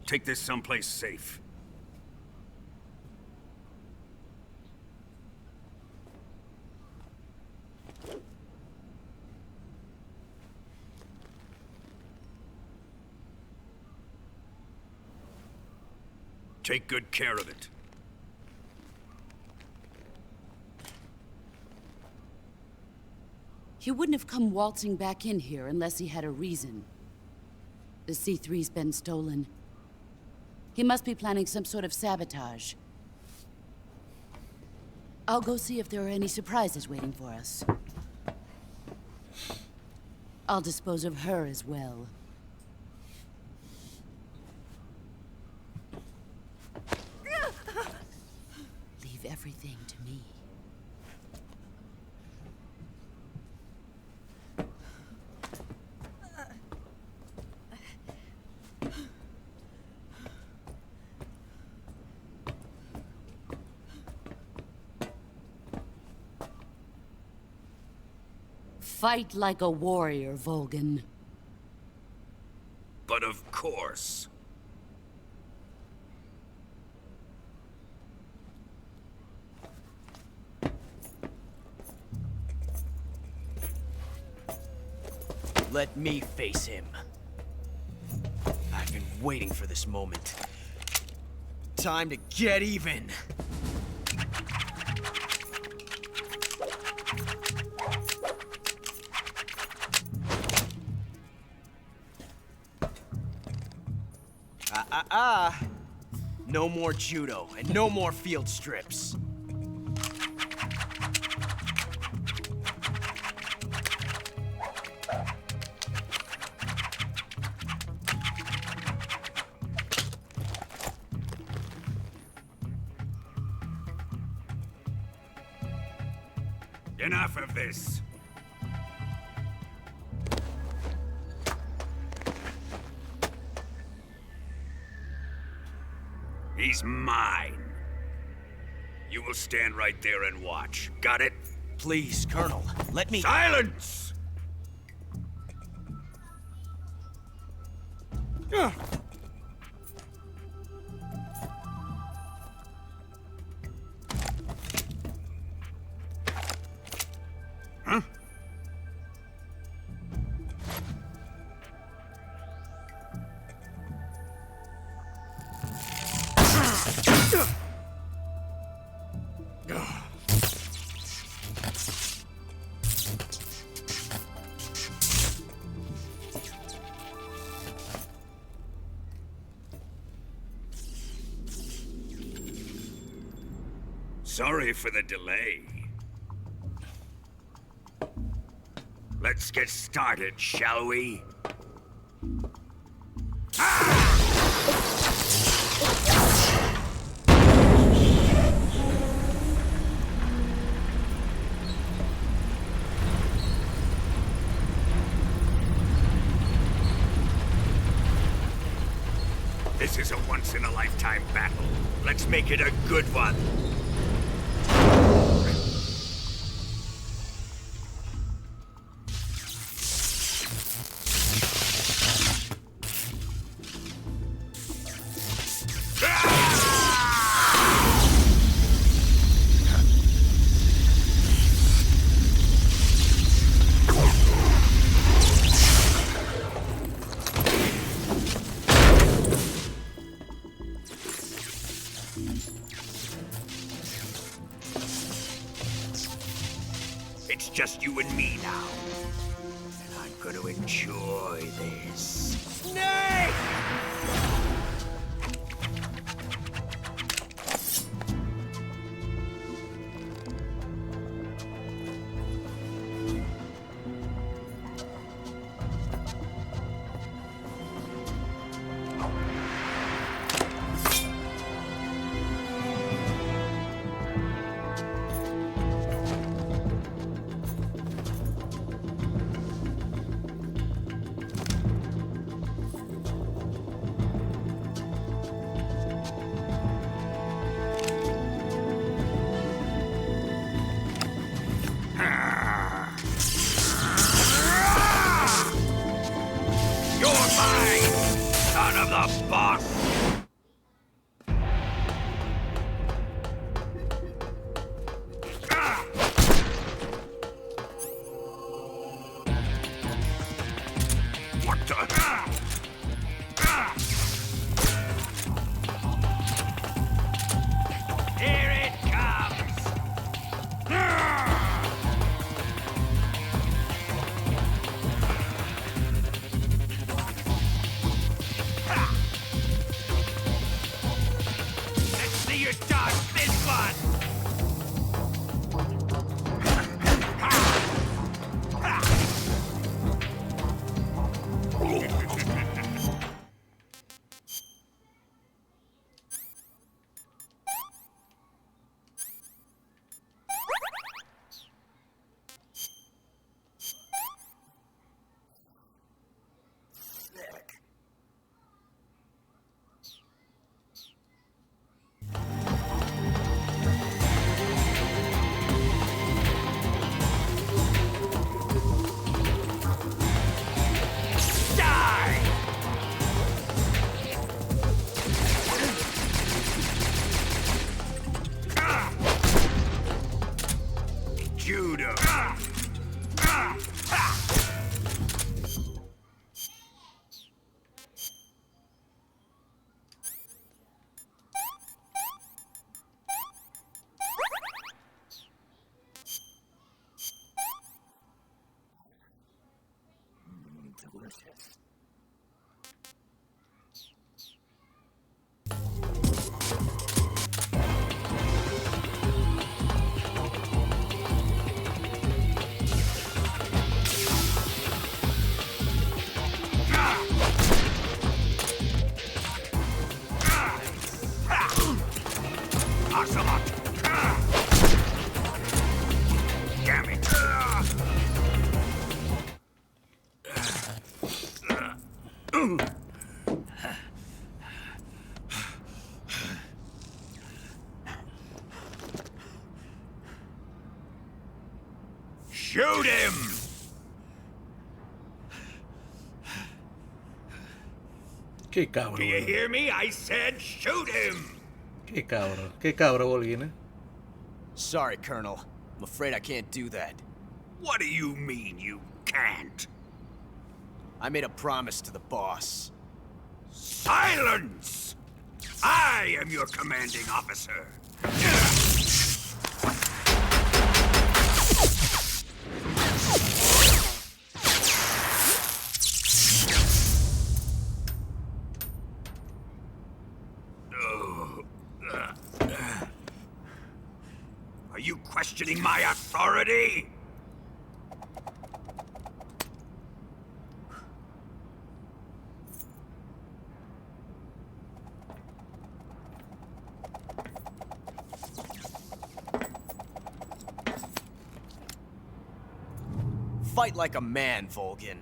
take this someplace safe. Take good care of it. He wouldn't have come waltzing back in here unless he had a reason. The C3's been stolen. He must be planning some sort of sabotage. I'll go see if there are any surprises waiting for us. I'll dispose of her as well. Leave everything to me. Fight like a warrior, Volgan. But of course. Let me face him. I've been waiting for this moment. Time to get even. No more judo, and no more field strips. Enough of this. He's mine. You will stand right there and watch. Got it? Please, Colonel, let me— Silence! Huh? Sorry for the delay. Let's get started, shall we? This is a once-in-a-lifetime battle. Let's make it a good one. It's just you and me now. And I'm gonna enjoy this. Snake! of the boss! What the? Here it comes! Let's see you dodge this one! Judo. Delicious. Ocelot! Damn it! Shoot him! Qué cabrón. Do you hear me? I said shoot him! Qué cabrón. Qué cabrón, Volgin, eh. Sorry, Colonel. I'm afraid I can't do that. What do you mean you can't? I made a promise to the boss. Silence! I am your commanding officer. Are you questioning my authority? Fight like a man, Volgin.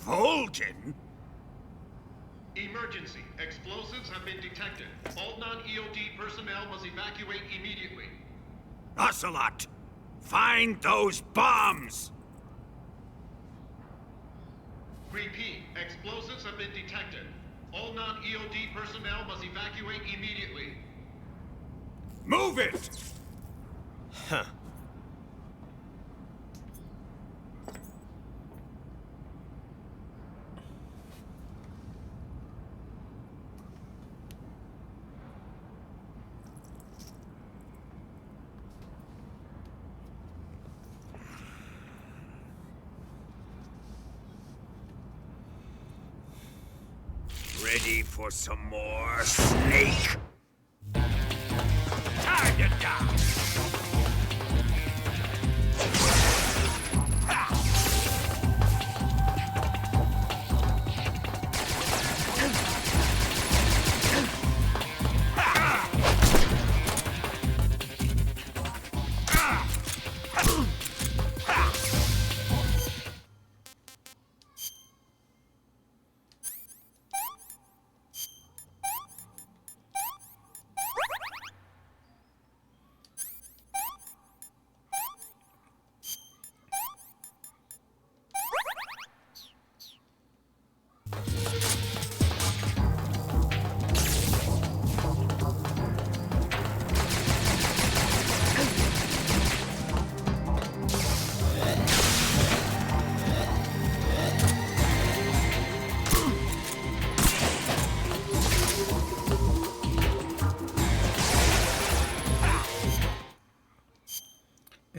Volgin? Emergency. Explosives have been detected. All non-EOD personnel must evacuate immediately. Ocelot! Find those bombs! Repeat. Explosives have been detected. All non-EOD personnel must evacuate immediately. Move it! Huh. Ready for some more, Snake? Time to die!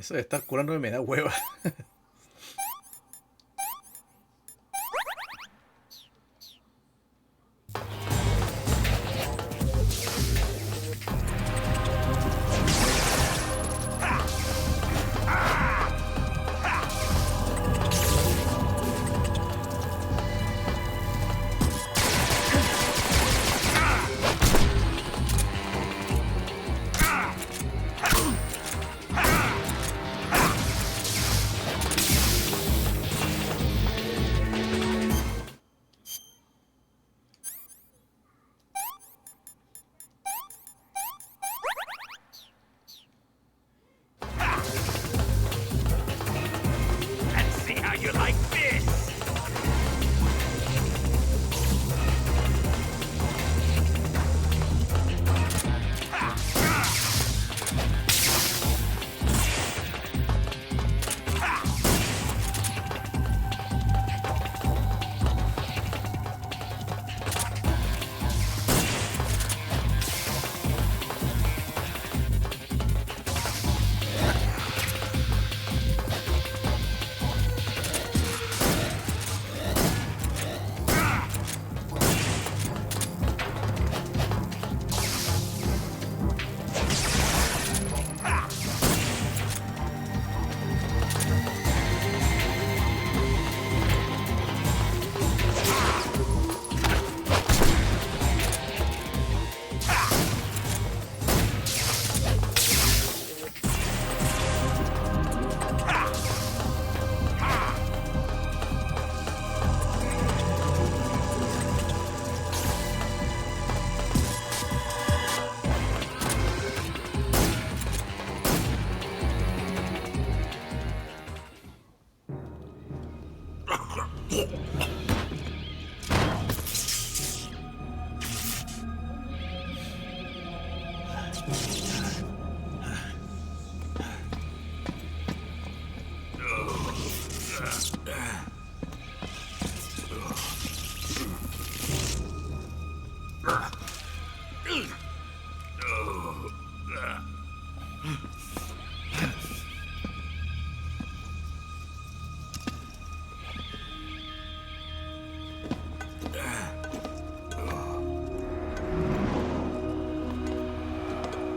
Eso de estar curándome me da hueva.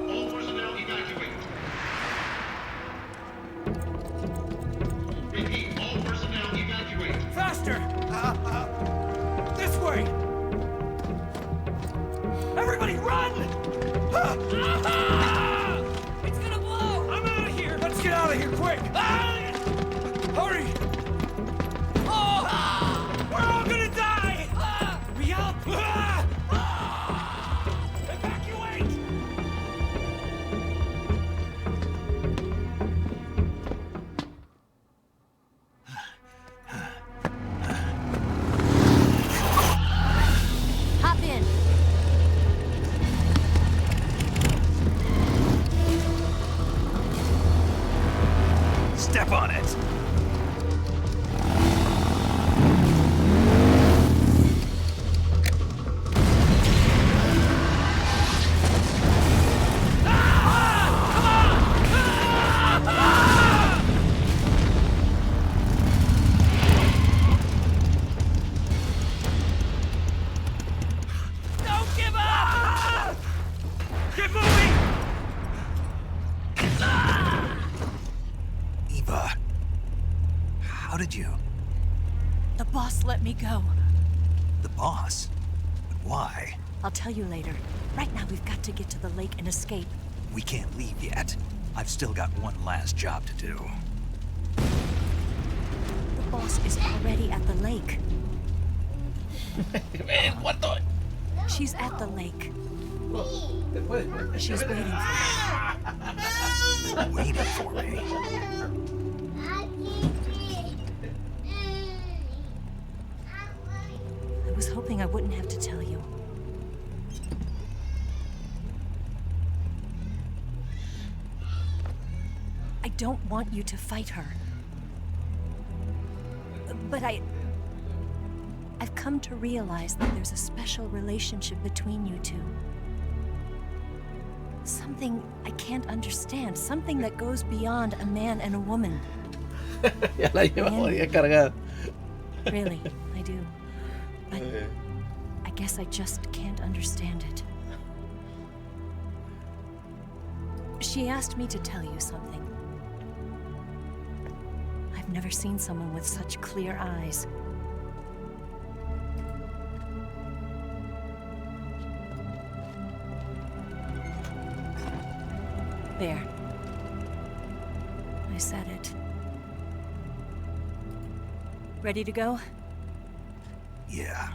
All personnel evacuate. Repeat, all personnel evacuate. Faster! This way! Everybody run! It's gonna blow! I'm out of here! Let's get out of here quick! Hurry! We're all gonna die! Hurry up! Evacuate! Hop in. Step on it. Don't give up! Get moving! Eva, how did you? The boss let me go. The boss? But why? I'll tell you later. Right now, we've got to get to the lake and escape. We can't leave yet. I've still got one last job to do. The boss is already at the lake. What the? She's at the lake. She's waiting for me. Waiting for me. I was hoping I wouldn't have to tell you. I don't want you to fight her. But I've come to realize that there's a special relationship between you two. Something I can't understand. Something that goes beyond a man and a woman. Ya la llevamos ya cargada. Really, I do. But I guess I just can't understand it. She asked me to tell you something. I've never seen someone with such clear eyes. There. I said it. Ready to go? Yeah.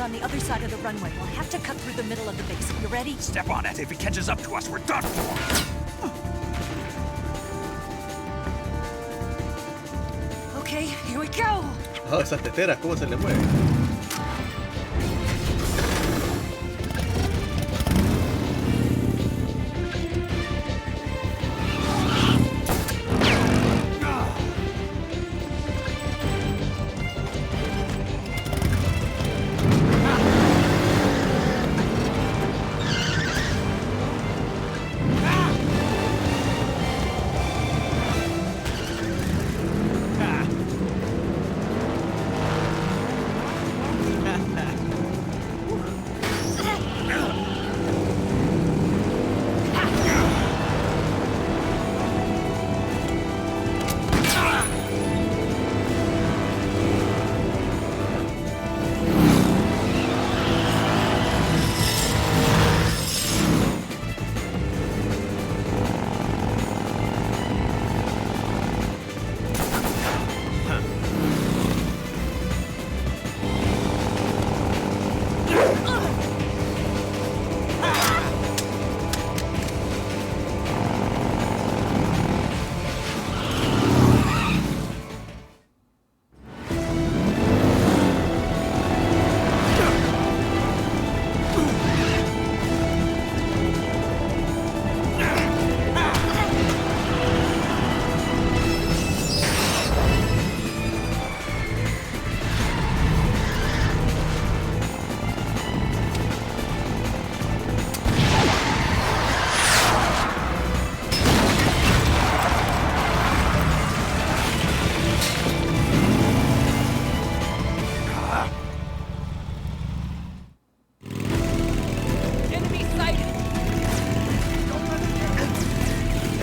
On the other side of the runway. We'll have to cut through the middle of the base. You ready? Step on it. If he catches up to us, we're done for. Okay, here we go. Oh, esas teteras, ¿cómo se le mueve?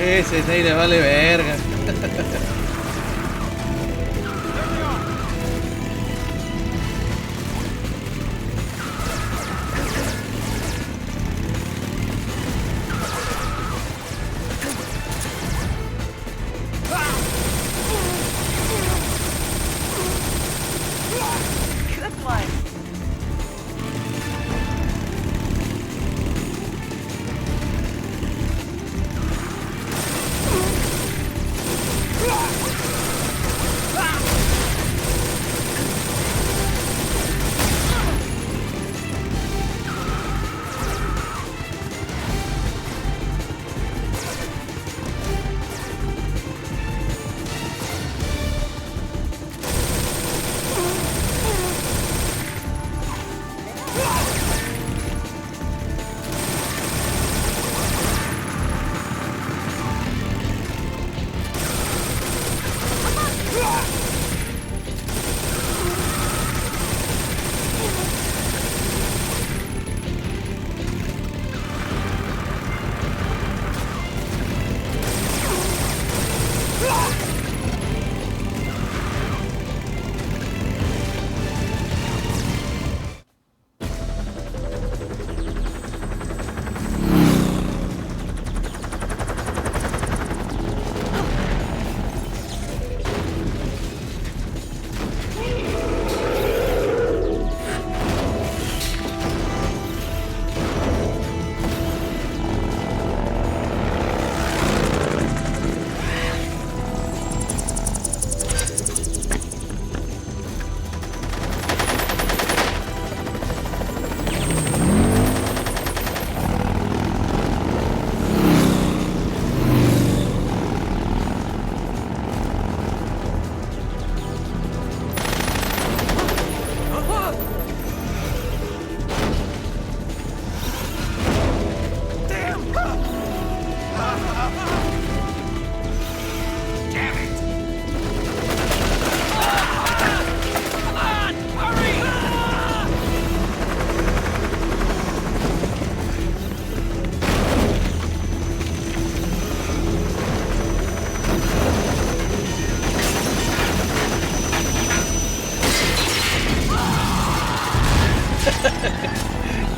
Ese Snake le vale verga. Good one.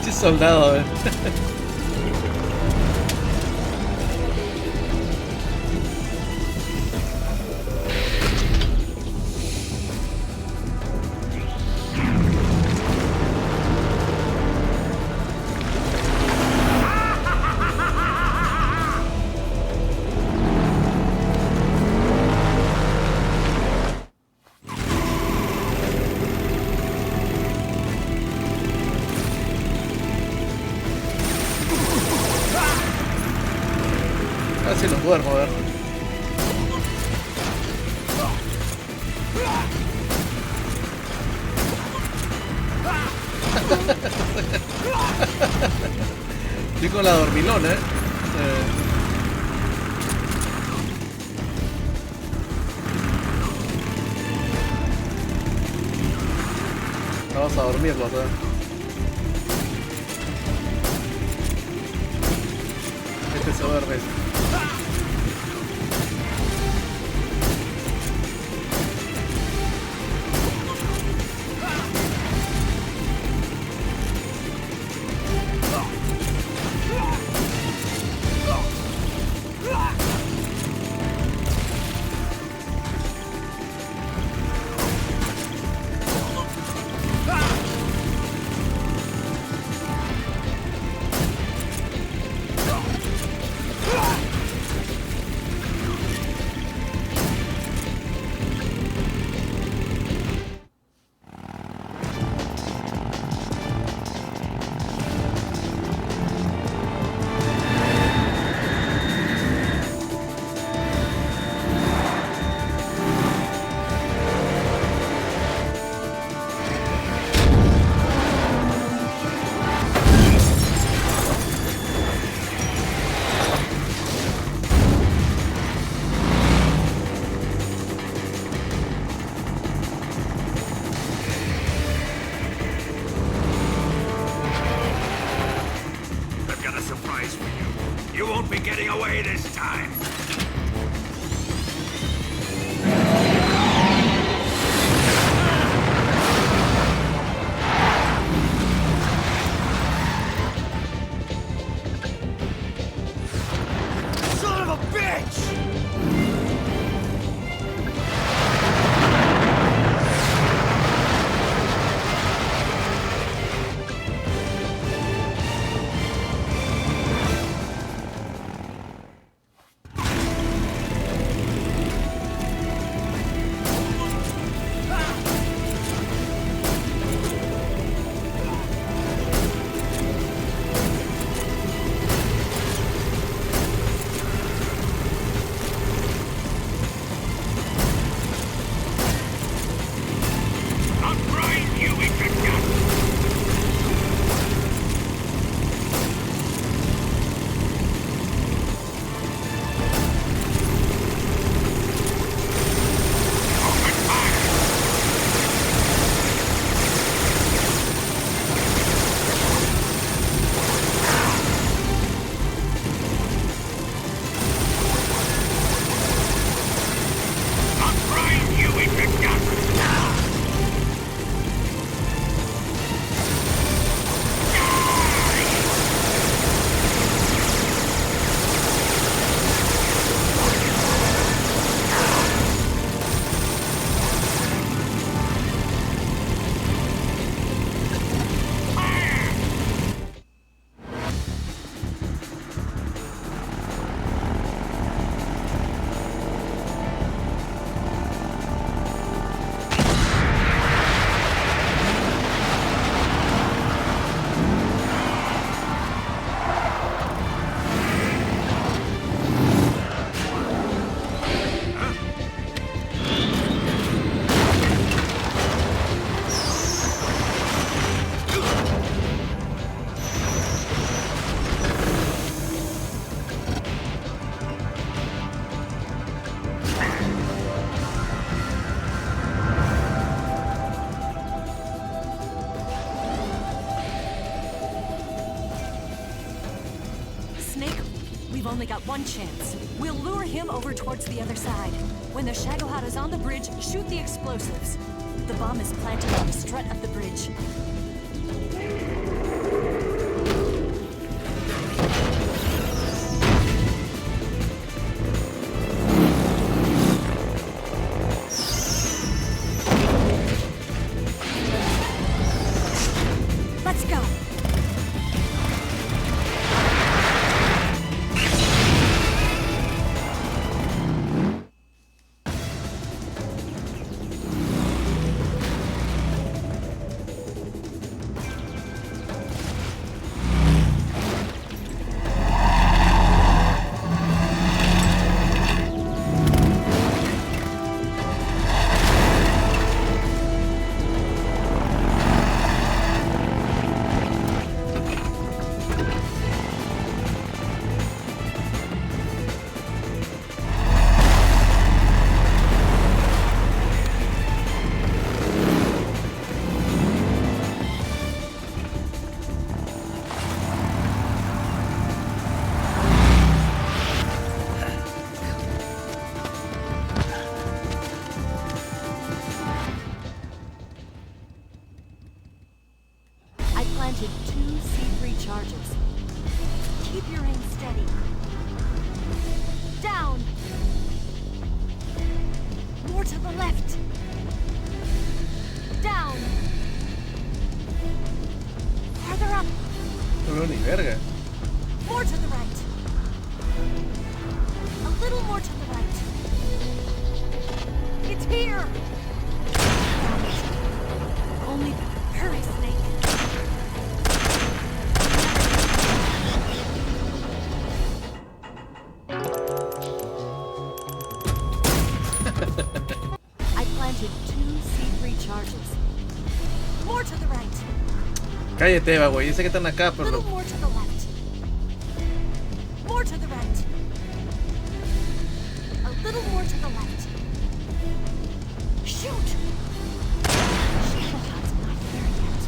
Che soldado, Casi los duermo, a ver. Estoy con la dormilona, Vamos a dormirlos, Este se duerme. getting away this time. Son of a bitch! We've only got one chance. We'll lure him over towards the other side. When the Shagohod is on the bridge, shoot the explosives. The bomb is planted on the strut of the bridge. Let's go. Planted 2 C3 charges. Keep your aim steady. Down. More to the left. Down. Farther up. No veo ni verga. More to the right. A little more to the right. It's here. Only hurry, Snake. I planted 2 C3 charges. More to the right. Cállate, va, güey. Yo sé que están acá, A pero... little more to the left. More to the right. A little more to the left. Shoot! Shagohod's not there yet.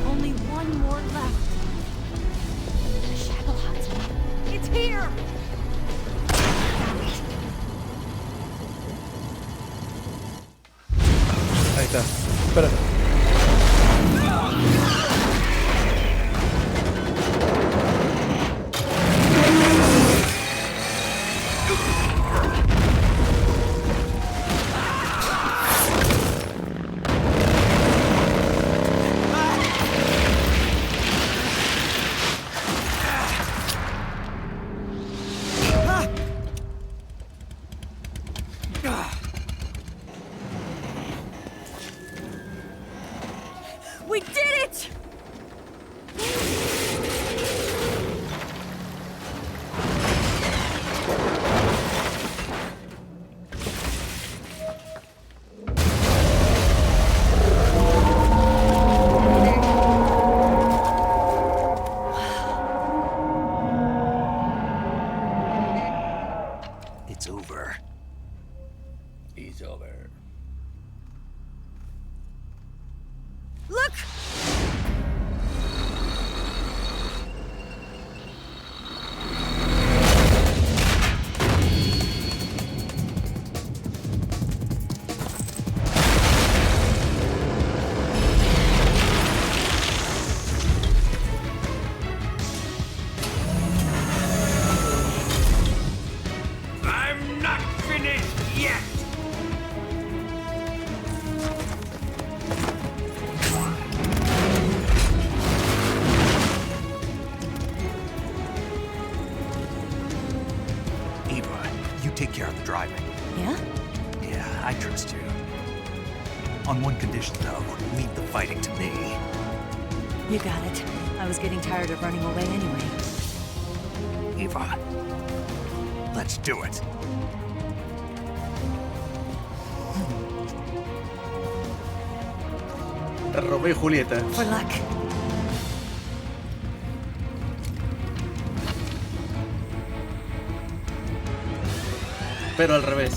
Only one more left. The Shagohod's not. It's It's here! Ahí está. Espérate. We did it! It's over. It's over. Look! I'm not finished yet! Eva, you take care of the driving. Yeah? Yeah, I trust you. On one condition, though, leave the fighting to me. You got it. I was getting tired of running away anyway. Eva, let's do it. Romeo y Julieta. For luck. Pero al revés.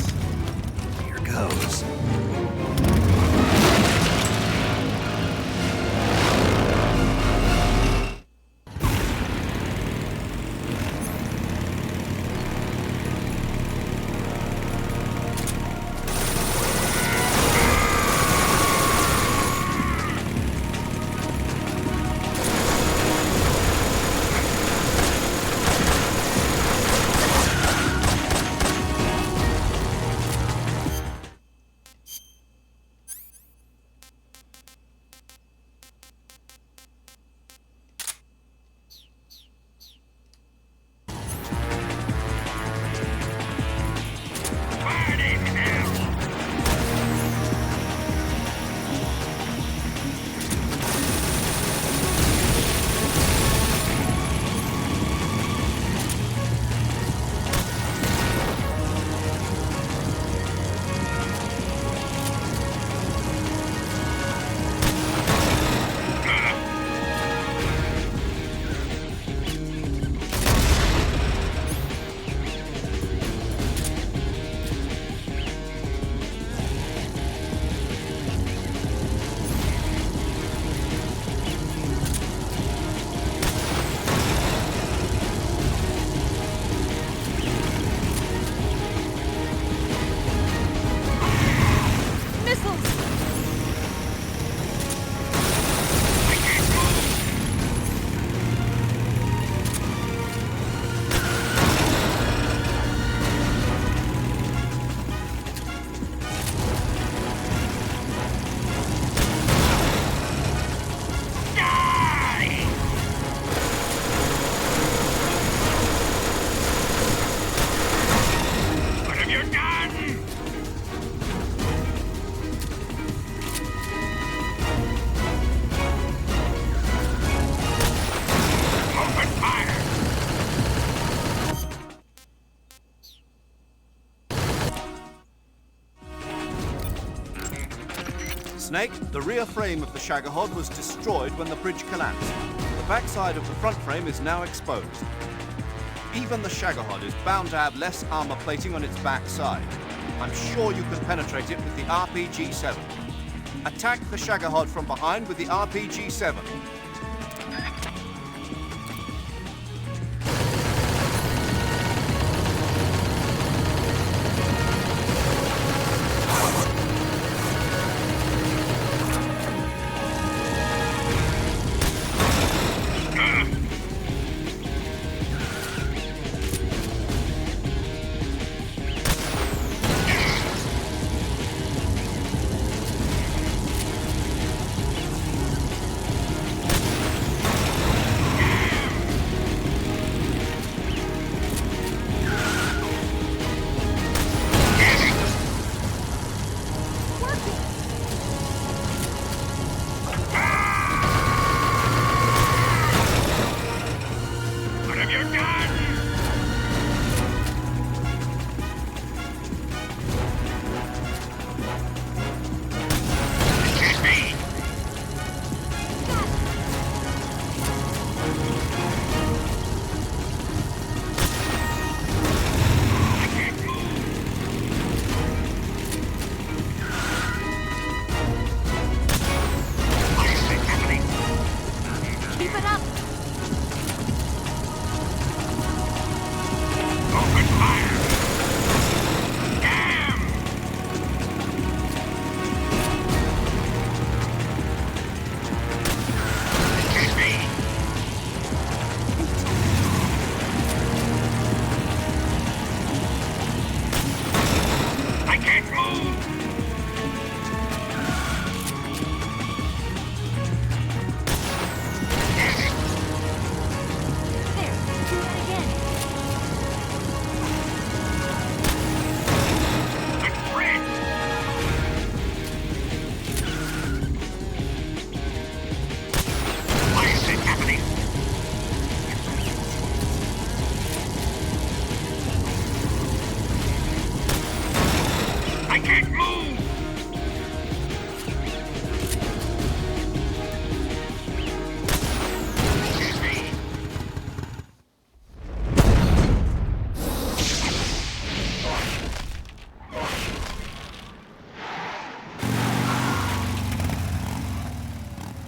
Here goes. Snake, the rear frame of the Shagohod was destroyed when the bridge collapsed. The backside of the front frame is now exposed. Even the Shagohod is bound to have less armor plating on its backside. I'm sure you can penetrate it with the RPG-7. Attack the Shagohod from behind with the RPG-7.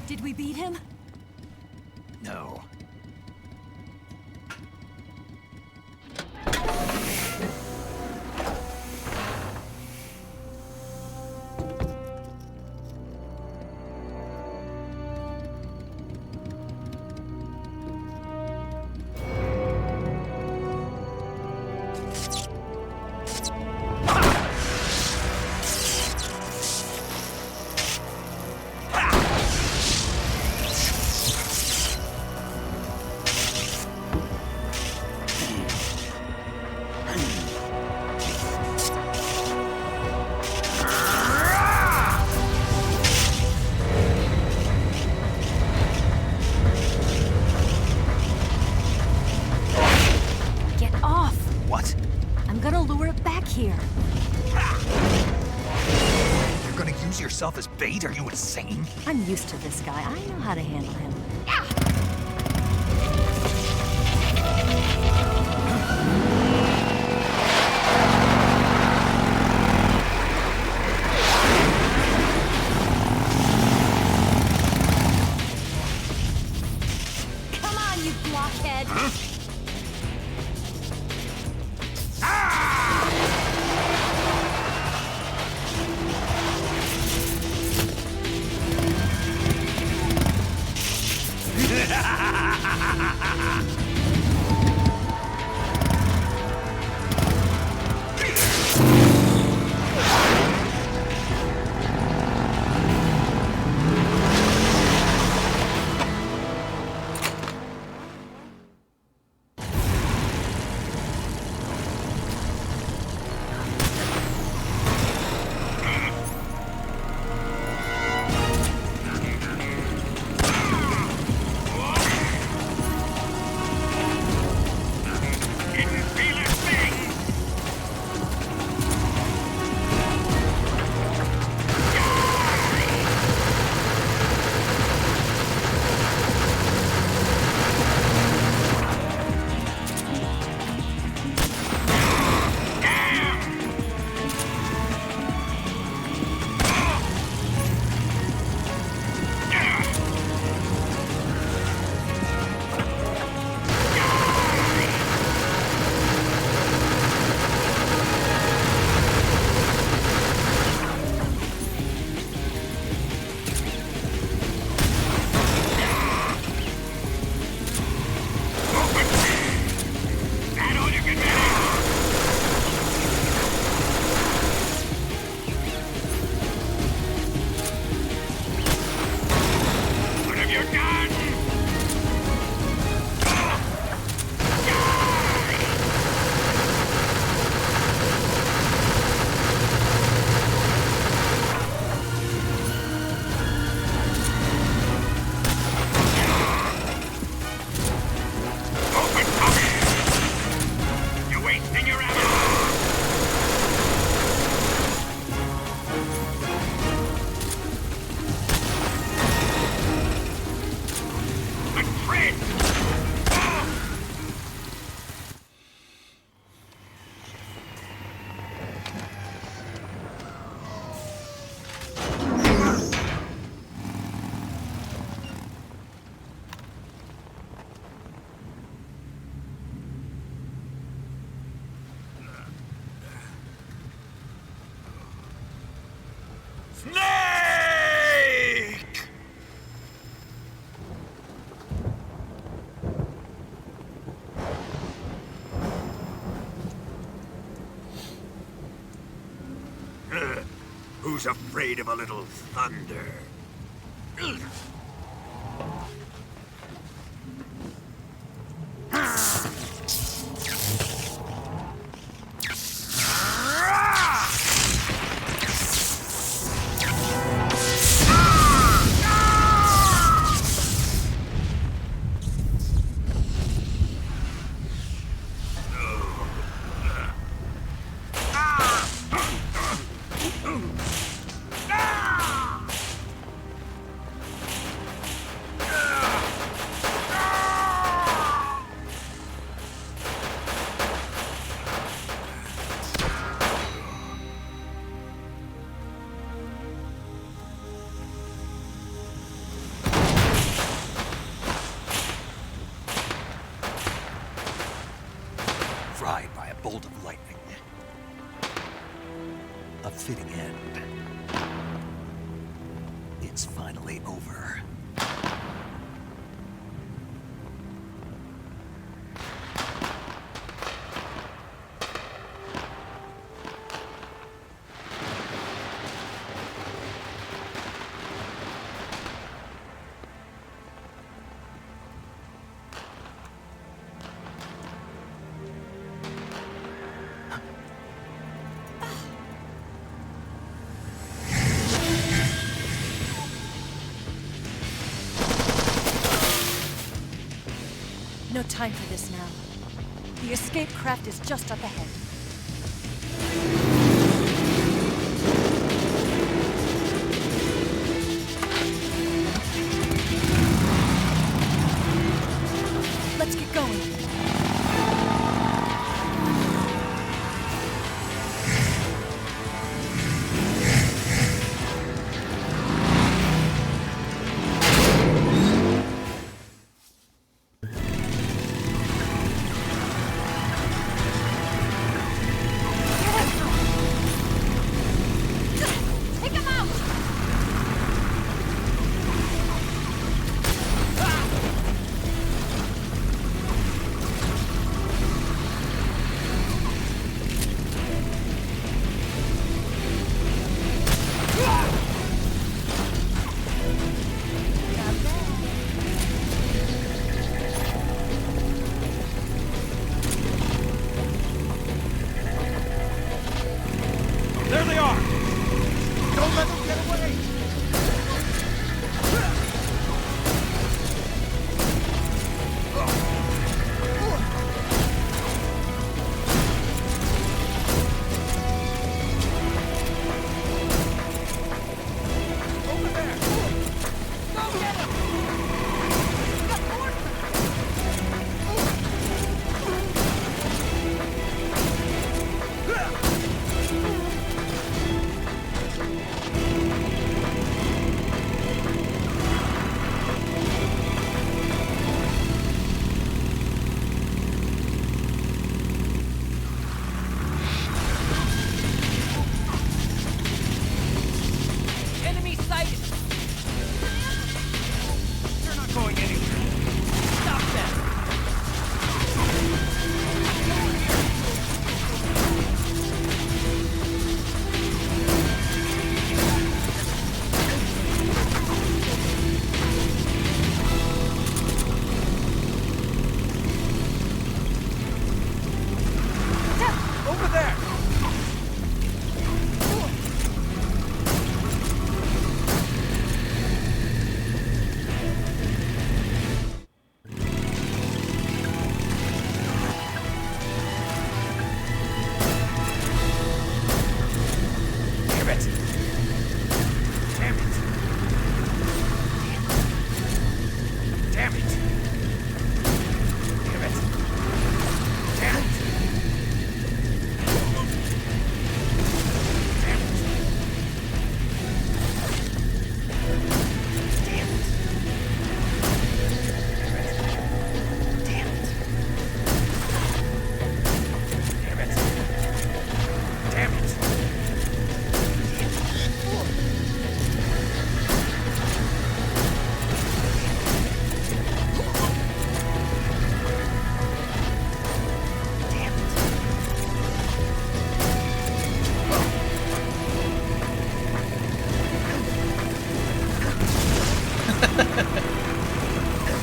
Did we beat him? No. Get off! What? I'm gonna lure it back here. You're gonna use yourself as bait? Are you insane? I'm used to this guy. I know how to handle him. Come on, you blockhead! Who's afraid of a little thunder? Fried by a bolt of lightning. A fitting end. It's finally over. No time for this now. The escape craft is just up ahead. Let's get going.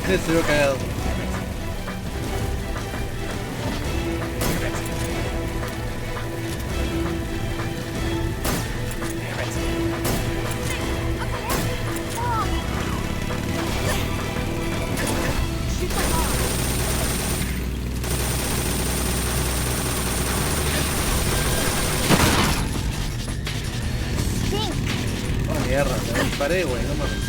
Estoy cagado. Oh, mierda, me disparé, güey, no mames.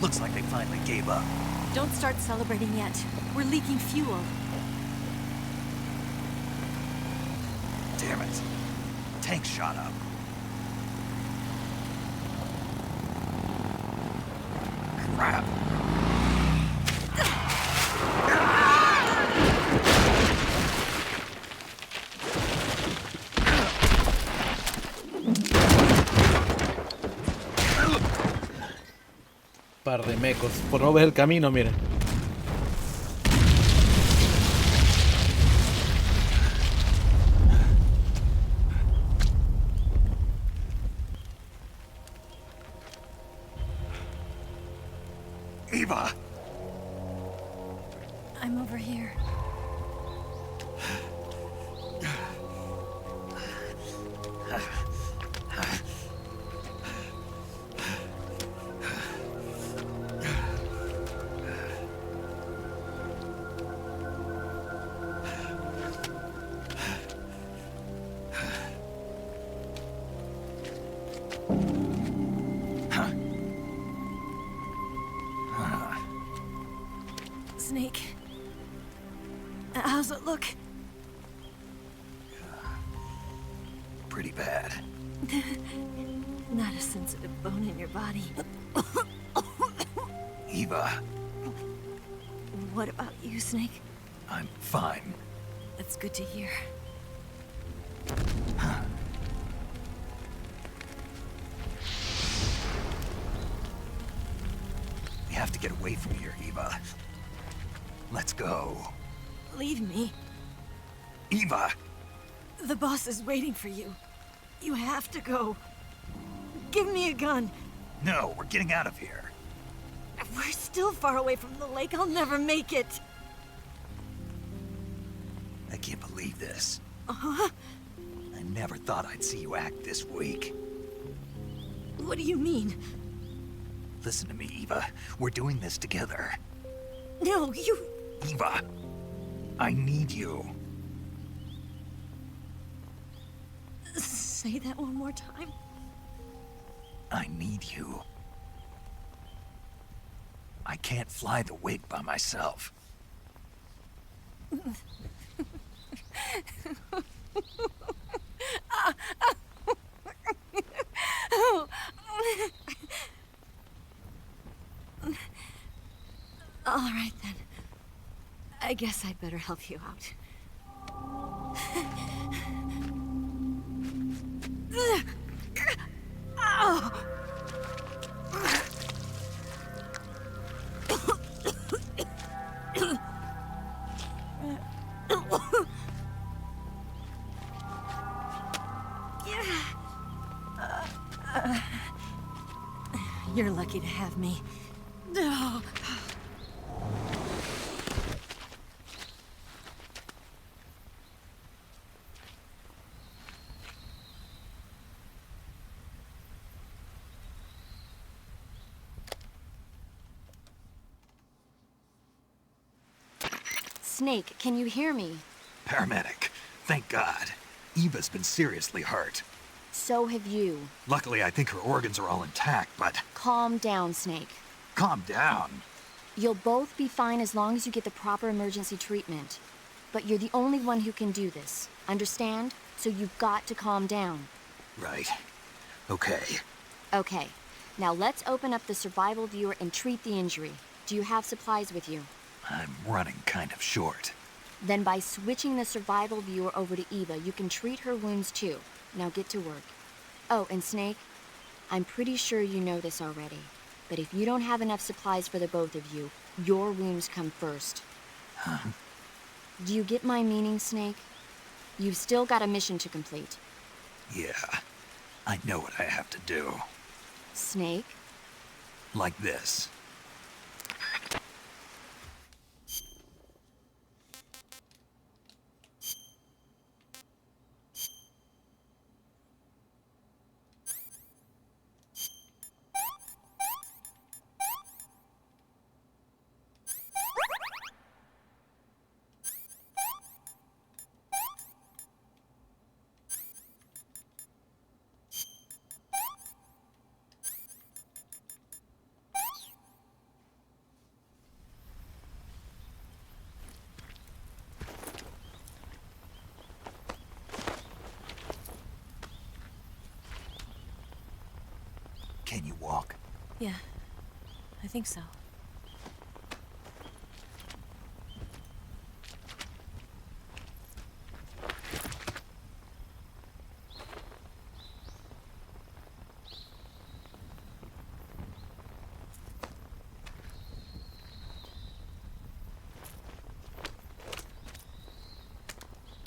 Looks like they finally gave up. Don't start celebrating yet. We're leaking fuel. Damn it. Tank shot up. Crap. Par de mecos. Por no ver el camino, miren. Eva! I'm over here. Snake, how's it look? Pretty bad. Not a sensitive bone in your body. Eva, What about you, Snake? I'm fine. That's good to hear. We have to get away from here, Eva. Let's go. Leave me. Eva! The boss is waiting for you. You have to go. Give me a gun. No, we're getting out of here. We're still far away from the lake. I'll never make it. I can't believe this. Uh-huh. I never thought I'd see you act this weak. What do you mean? Listen to me, Eva. We're doing this together. No, you... Eva, I need you. Say that one more time. I need you. I can't fly the wig by myself. All right, then. I guess I'd better help you out. You're lucky to have me. Snake, can you hear me? Paramedic. Thank God. Eva's been seriously hurt. So have you. Luckily, I think her organs are all intact, but... Calm down, Snake. Calm down. You'll both be fine as long as you get the proper emergency treatment. But you're the only one who can do this. Understand? So you've got to calm down. Right. Okay. Okay. Now let's open up the survival viewer and treat the injury. Do you have supplies with you? I'm running kind of short. Then by switching the survival viewer over to Eva, you can treat her wounds too. Now get to work. Oh, and Snake, I'm pretty sure you know this already, but if you don't have enough supplies for the both of you, your wounds come first. Huh? Do you get my meaning, Snake? You've still got a mission to complete. Yeah. I know what I have to do. Snake? Like this. Can you walk? Yeah, I think so.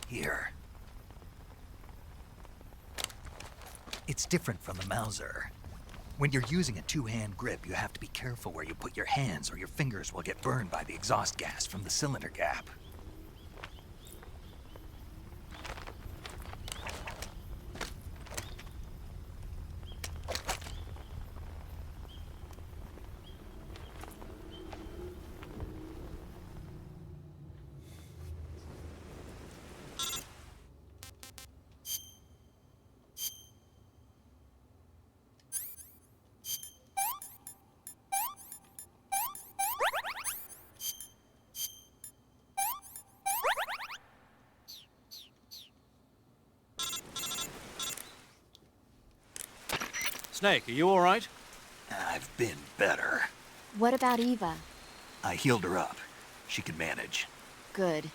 Here. It's different from the Mauser. When you're using a two-hand grip, you have to be careful where you put your hands or your fingers will get burned by the exhaust gas from the cylinder gap. Snake, are you all right? I've been better. What about Eva? I healed her up. She can manage. Good.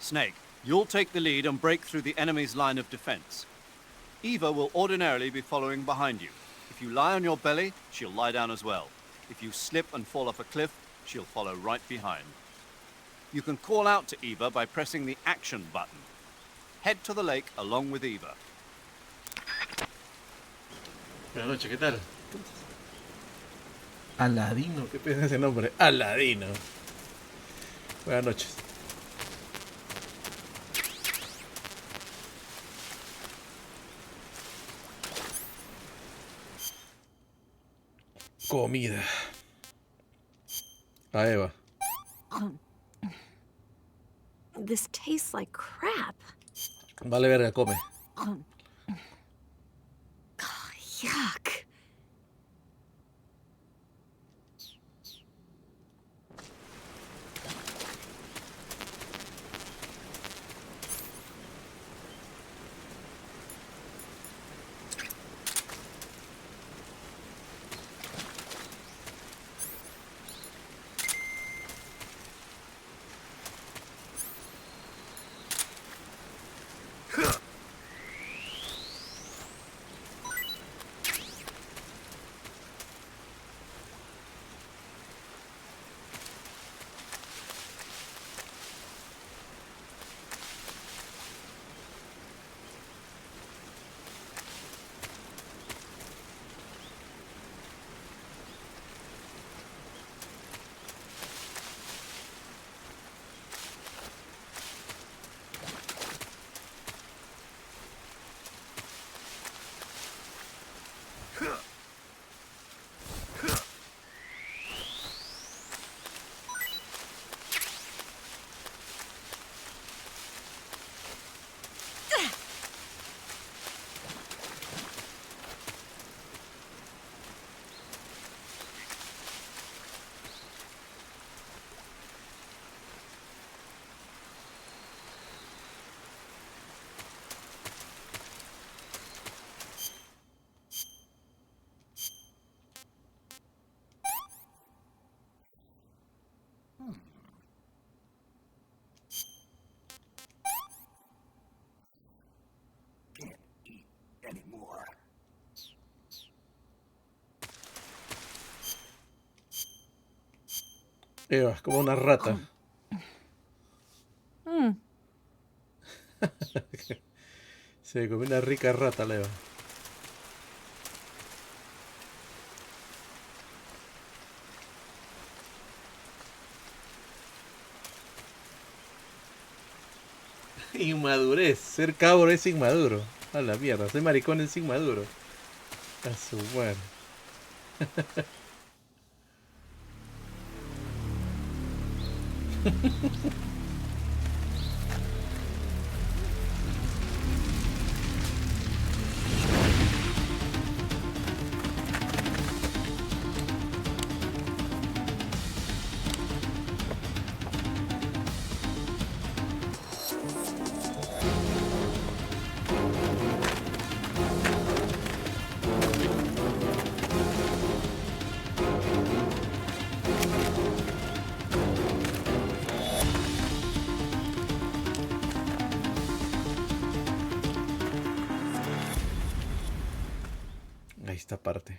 Snake, you'll take the lead and break through the enemy's line of defense. Eva will ordinarily be following behind you. If you lie on your belly, she'll lie down as well. If you slip and fall off a cliff, she'll follow right behind. You can call out to Eva by pressing the action button. Head to the lake along with Eva. Buenas noches, ¿qué tal? Aladino, ¿qué piensa ese nombre? Aladino. Buenas noches. Comida. A Eva. This tastes like crap. Vale verga, come. Yuck. Eva, como una rata. Se come una rica rata, la Eva. Inmadurez. Ser cabro es inmaduro. A la mierda. Ser maricón es inmaduro. A su madre. Ahí está parte.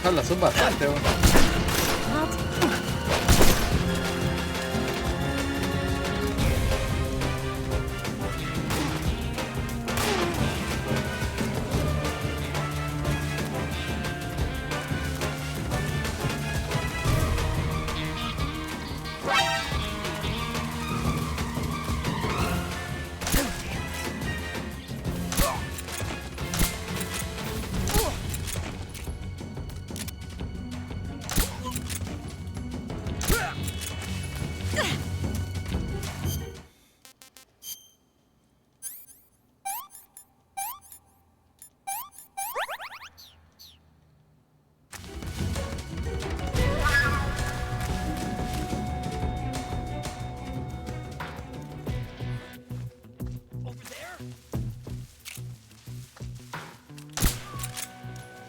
Hala, son bastante, weón.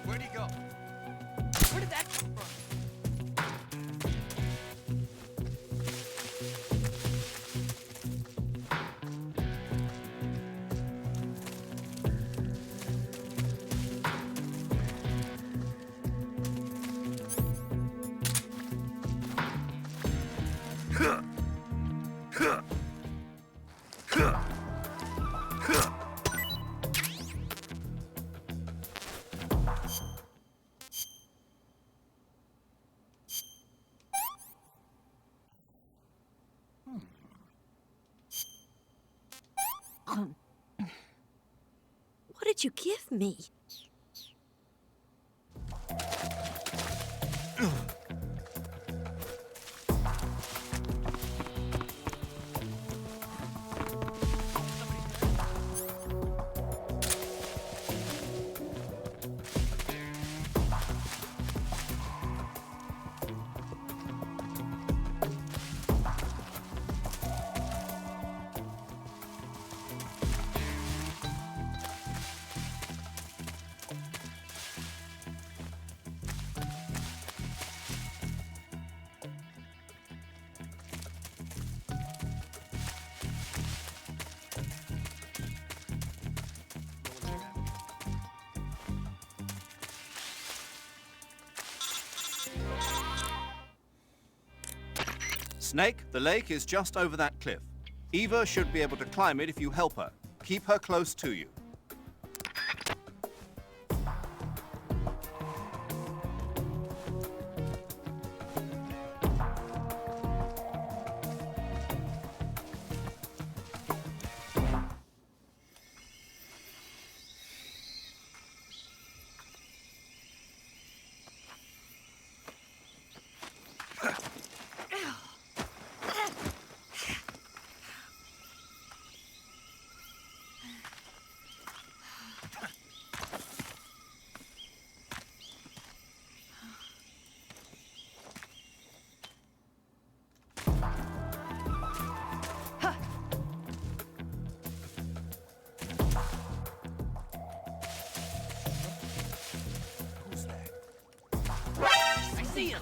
Where'd he go? Where did that come from? What did you give me? Snake, the lake is just over that cliff. Eva should be able to climb it if you help her. Keep her close to you. I see him.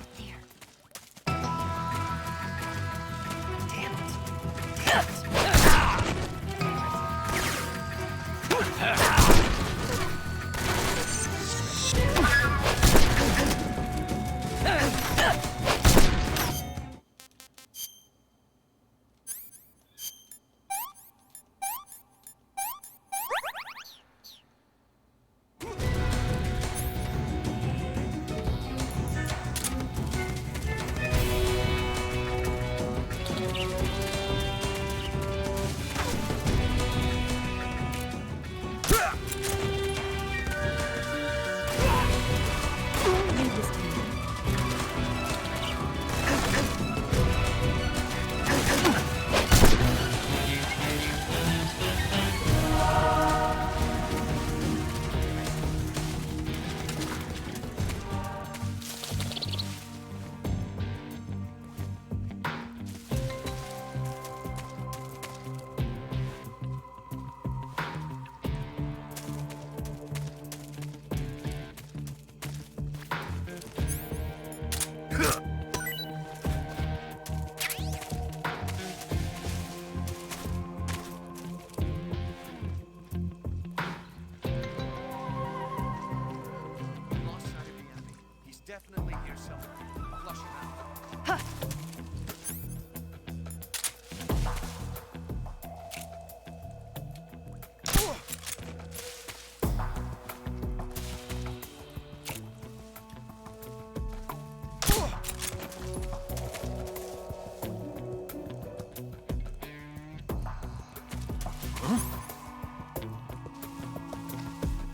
Definitely here somewhere. Flush him out.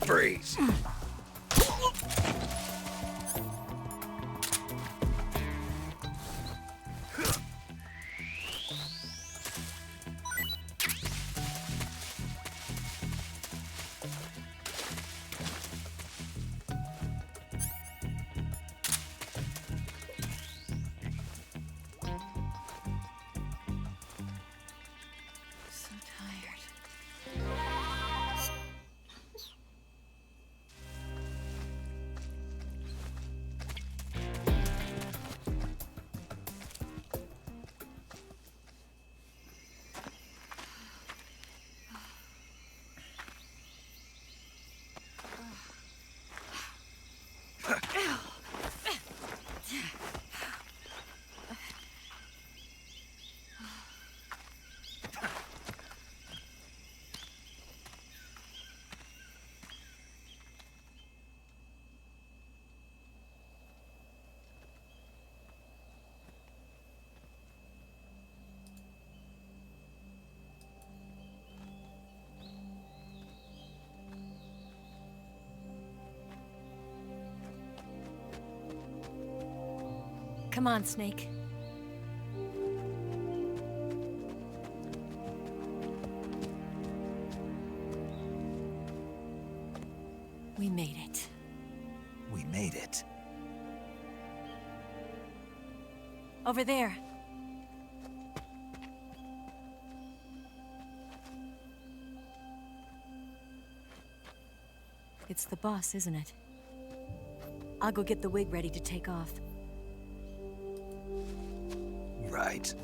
Freeze. So tired. Come on, Snake. We made it. We made it. Over there. It's the boss, isn't it? I'll go get the wig ready to take off. Right.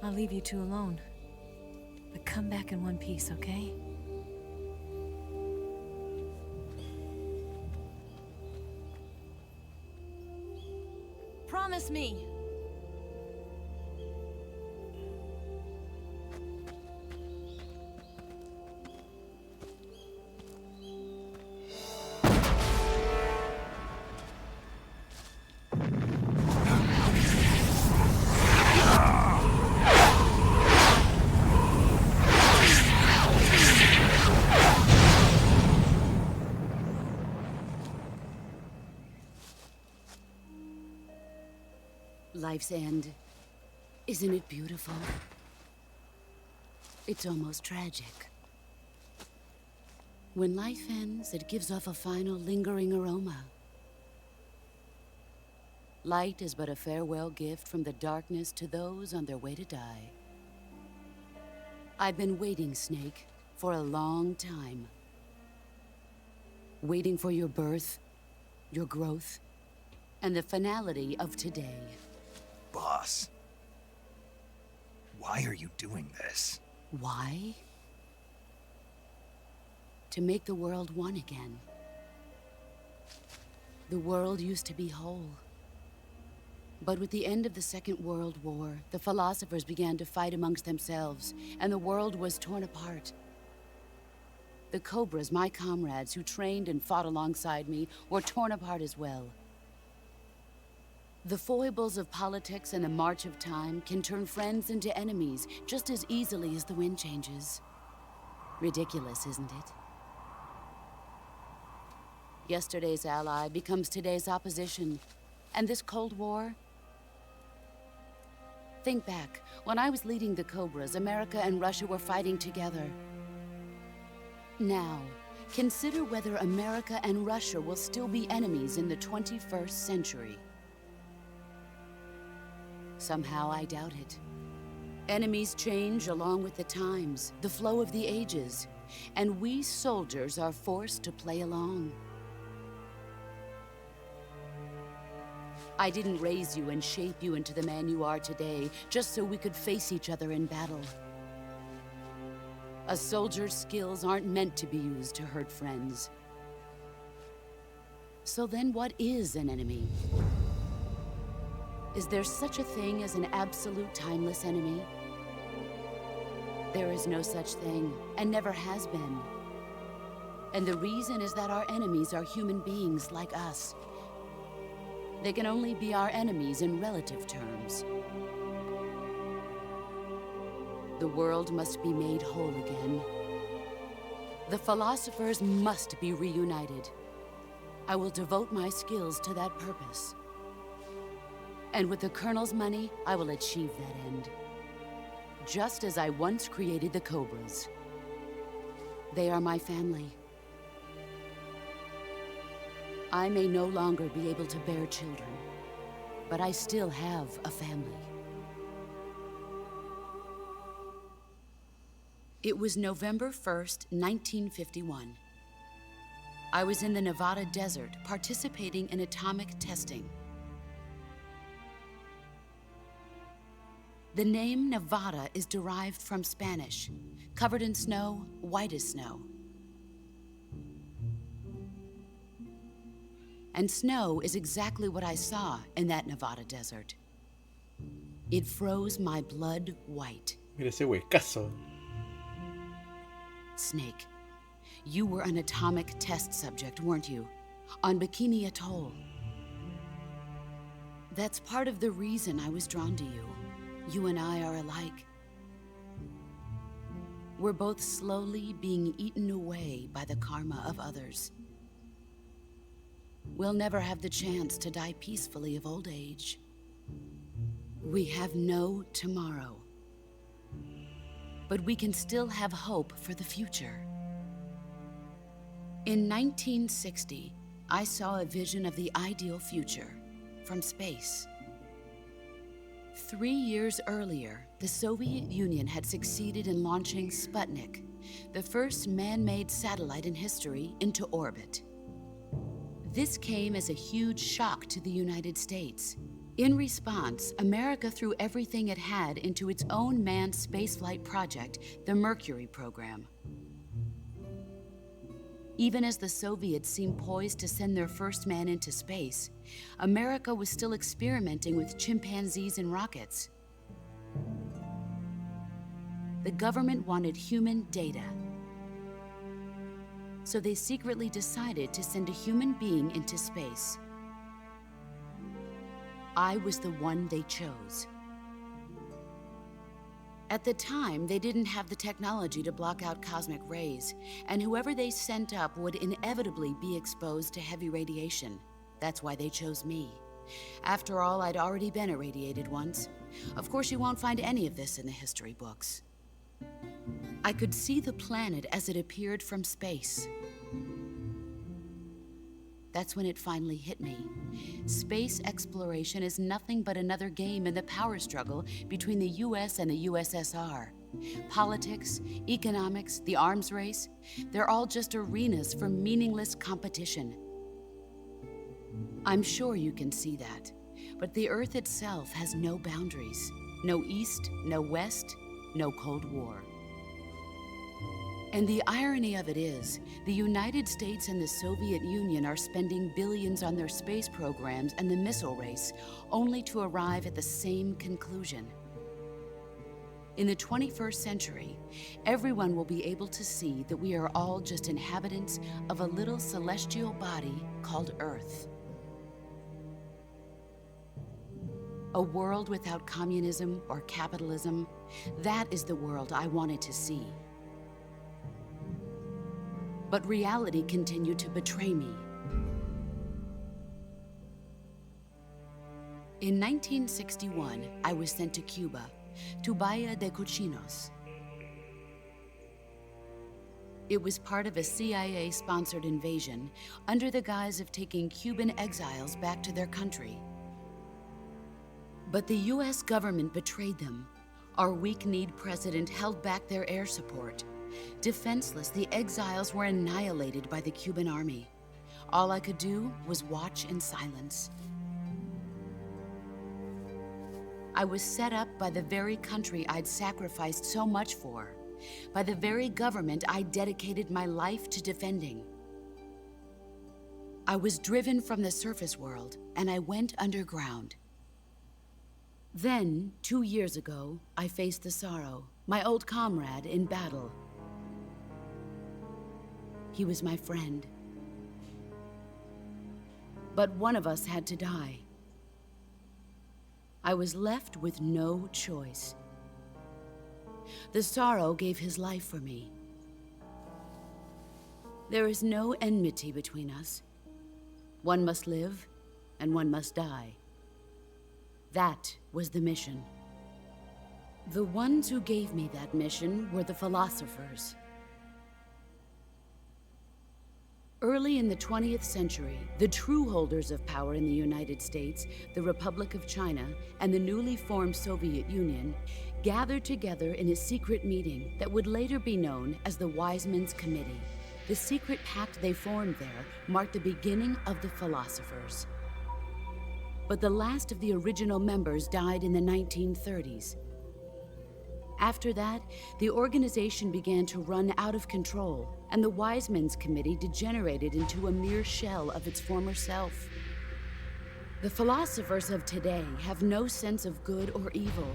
I'll leave you two alone. But come back in one piece, okay? Promise me. life's end. Isn't it beautiful? It's almost tragic. When life ends, it gives off a final lingering aroma. Light is but a farewell gift from the darkness to those on their way to die. I've been waiting, Snake, for a long time. Waiting for your birth, your growth, and the finality of today. Boss, why are you doing this? Why? To make the world one again. The world used to be whole. But with the end of the Second World War, the philosophers began to fight amongst themselves, and the world was torn apart. The Cobras, my comrades who trained and fought alongside me, were torn apart as well. The foibles of politics and the march of time can turn friends into enemies just as easily as the wind changes. Ridiculous, isn't it? Yesterday's ally becomes today's opposition. And this Cold War? Think back. When I was leading the Cobras, America and Russia were fighting together. Now, consider whether America and Russia will still be enemies in the 21st century. Somehow I doubt it. Enemies change along with the times, the flow of the ages, and we soldiers are forced to play along. I didn't raise you and shape you into the man you are today just so we could face each other in battle. A soldier's skills aren't meant to be used to hurt friends. So then what is an enemy? Is there such a thing as an absolute timeless enemy? There is no such thing, and never has been. And the reason is that our enemies are human beings like us. They can only be our enemies in relative terms. The world must be made whole again. The philosophers must be reunited. I will devote my skills to that purpose. And with the Colonel's money, I will achieve that end. Just as I once created the Cobras. They are my family. I may no longer be able to bear children, but I still have a family. It was November 1st, 1951. I was in the Nevada desert participating in atomic testing. The name Nevada is derived from Spanish, covered in snow, white as snow. And snow is exactly what I saw in that Nevada desert. It froze my blood white. Mira ese huecazo. Snake, you were an atomic test subject, weren't you? On Bikini Atoll. That's part of the reason I was drawn to you. You and I are alike. We're both slowly being eaten away by the karma of others. We'll never have the chance to die peacefully of old age. We have no tomorrow. But we can still have hope for the future. In 1960, I saw a vision of the ideal future from space. 3 years earlier, the Soviet Union had succeeded in launching Sputnik, the first man-made satellite in history, into orbit. This came as a huge shock to the United States. In response, America threw everything it had into its own manned spaceflight project, the Mercury program. Even as the Soviets seemed poised to send their first man into space, America was still experimenting with chimpanzees and rockets. The government wanted human data. So they secretly decided to send a human being into space. I was the one they chose. At the time, they didn't have the technology to block out cosmic rays, and whoever they sent up would inevitably be exposed to heavy radiation. That's why they chose me. After all, I'd already been irradiated once. Of course, you won't find any of this in the history books. I could see the planet as it appeared from space. That's when it finally hit me. Space exploration is nothing but another game in the power struggle between the US and the USSR. Politics, economics, the arms race, they're all just arenas for meaningless competition. I'm sure you can see that, but the Earth itself has no boundaries. No East, no West, no Cold War. And the irony of it is, the United States and the Soviet Union are spending billions on their space programs and the missile race, only to arrive at the same conclusion. In the 21st century, everyone will be able to see that we are all just inhabitants of a little celestial body called Earth. A world without communism or capitalism, that is the world I wanted to see. But reality continued to betray me. In 1961, I was sent to Cuba, to Bahia de Cochinos. It was part of a CIA-sponsored invasion under the guise of taking Cuban exiles back to their country. But the US government betrayed them. Our weak-kneed president held back their air support. Defenseless, the exiles were annihilated by the Cuban army. All I could do was watch in silence. I was set up by the very country I'd sacrificed so much for, by the very government I dedicated my life to defending. I was driven from the surface world, and I went underground. Then, 2 years ago, I faced the Sorrow, my old comrade in battle. He was my friend. But one of us had to die. I was left with no choice. The Sorrow gave his life for me. There is no enmity between us. One must live, and one must die. That was the mission. The ones who gave me that mission were the philosophers. Early in the 20th century, the true holders of power in the United States, the Republic of China, and the newly formed Soviet Union gathered together in a secret meeting that would later be known as the Wise Men's Committee. The secret pact they formed there marked the beginning of the philosophers. But the last of the original members died in the 1930s. After that, the organization began to run out of control, and the Wise Men's Committee degenerated into a mere shell of its former self. The philosophers of today have no sense of good or evil.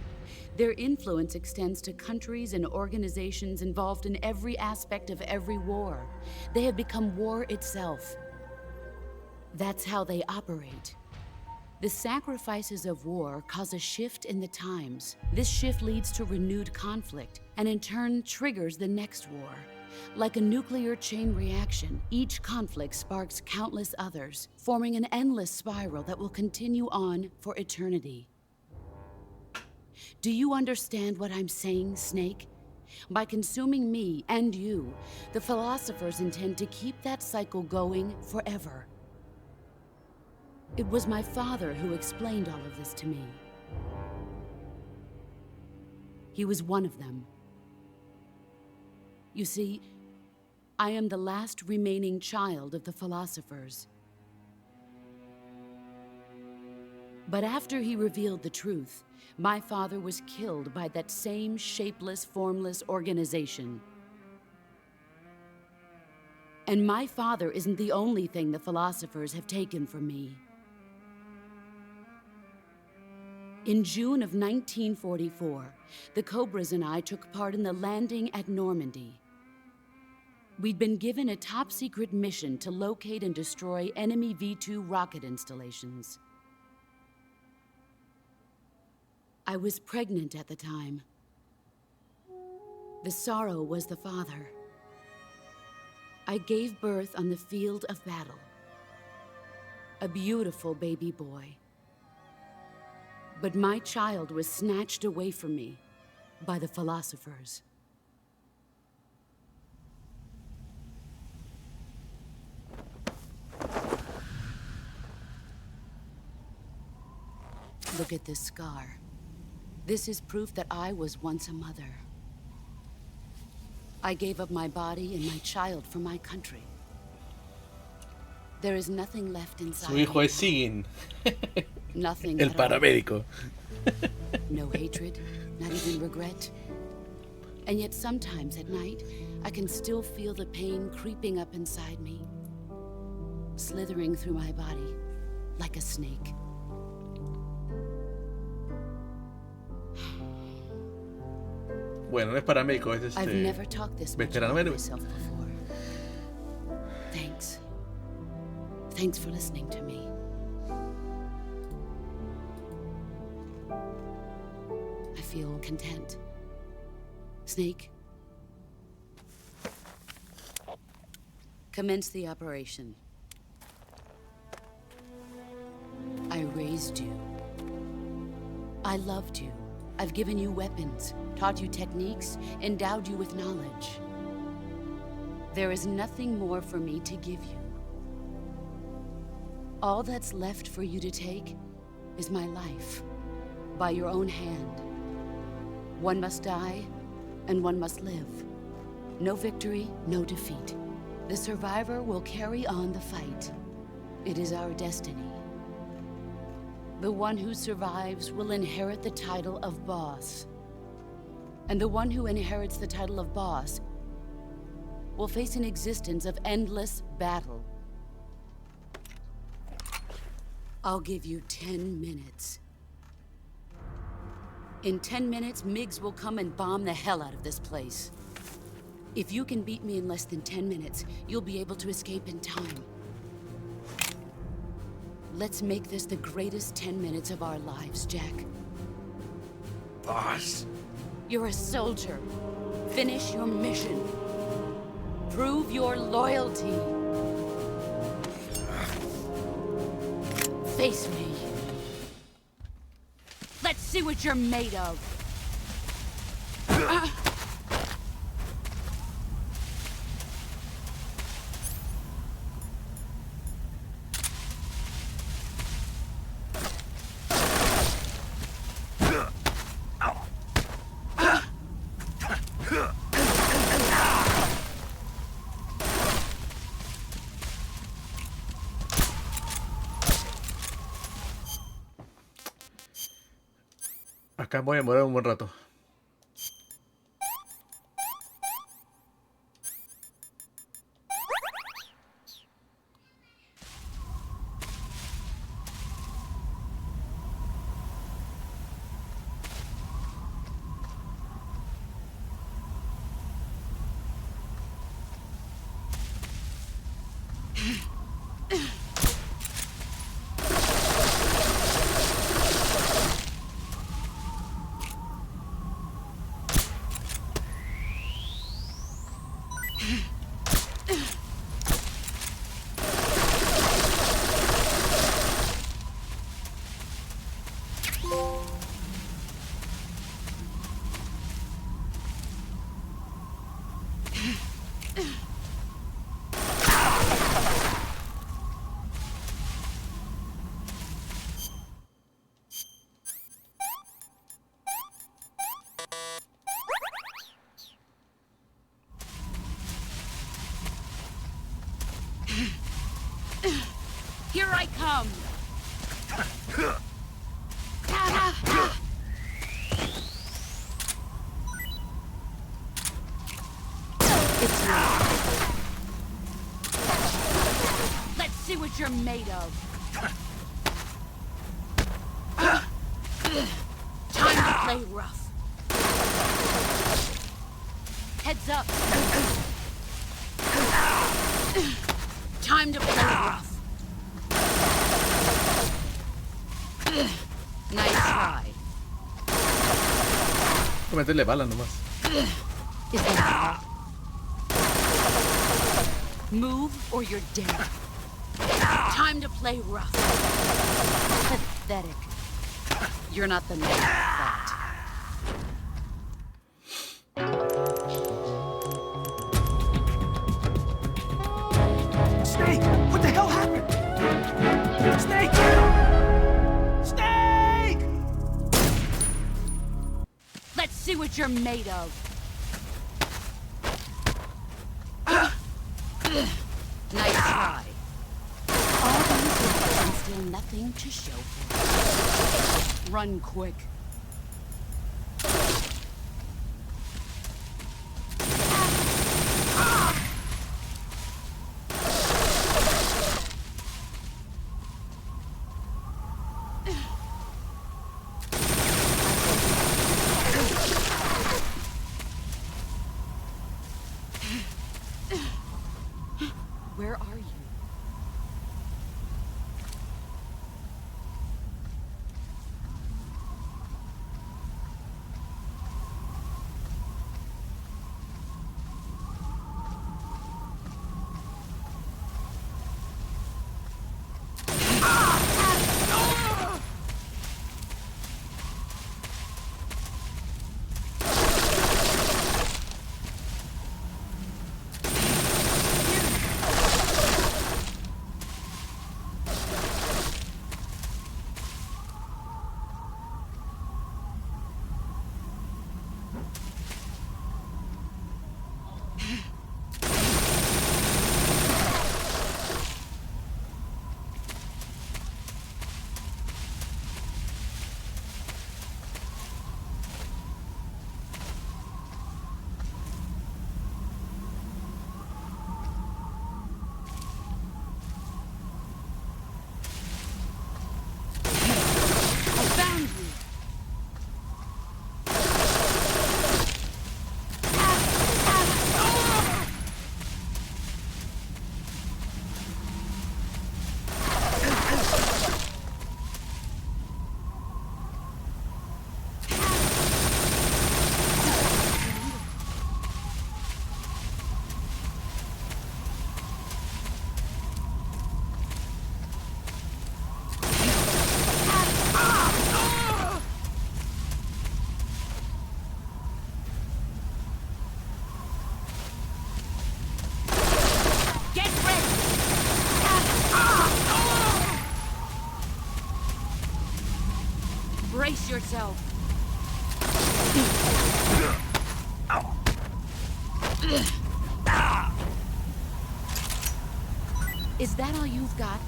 Their influence extends to countries and organizations involved in every aspect of every war. They have become war itself. That's how they operate. The sacrifices of war cause a shift in the times. This shift leads to renewed conflict, and in turn triggers the next war. Like a nuclear chain reaction, each conflict sparks countless others, forming an endless spiral that will continue on for eternity. Do you understand what I'm saying, Snake? By consuming me and you, the philosophers intend to keep that cycle going forever. It was my father who explained all of this to me. He was one of them. You see, I am the last remaining child of the philosophers. But after he revealed the truth, my father was killed by that same shapeless, formless organization. And my father isn't the only thing the philosophers have taken from me. In June of 1944, the Cobras and I took part in the landing at Normandy. We'd been given a top-secret mission to locate and destroy enemy V-2 rocket installations. I was pregnant at the time. The Sorrow was the father. I gave birth on the field of battle. A beautiful baby boy. But my child was snatched away from me by the philosophers. Look at this scar. This is proof that I was once a mother. I gave up my body and my child for my country. There is nothing left inside. Su hijo es Sigin. Nothing. El paramédico. No hatred, not even regret. And yet sometimes at night, I can still feel the pain creeping up inside me, slithering through my body like a snake. Bueno, no es paramédico, es I've never talked this much veterano about médico. myself before. Thanks. Thanks for listening to me. I feel content. Snake, commence the operation. I raised you. I loved you. I've given you weapons, taught you techniques, endowed you with knowledge. There is nothing more for me to give you. All that's left for you to take is my life, by your own hand. One must die, and one must live. No victory, no defeat. The survivor will carry on the fight. It is our destiny. The one who survives will inherit the title of boss. And the one who inherits the title of boss will face an existence of endless battle. I'll give you 10 minutes. In 10 minutes, MiGs will come and bomb the hell out of this place. If you can beat me in less than 10 minutes, you'll be able to escape in time. Let's make this the greatest 10 minutes of our lives, Jack. Boss? You're a soldier. Finish your mission. Prove your loyalty. Face me. Let's see what you're made of. Acá voy a demorar un buen rato. Here I come! It's yours. Let's see what you're made of. Time to play rough. Heads up. Time to play rough. Nice try. Voy a meterle balas nomás. Is that all? Move or you're dead. Time to play rough. Pathetic. You're not the man I thought. Snake! What the hell happened? Snake! Snake! Let's see what you're made of. Nice try. All these years and still nothing to show for it. Run quick. Where are you? Brace yourself. Is that all you've got?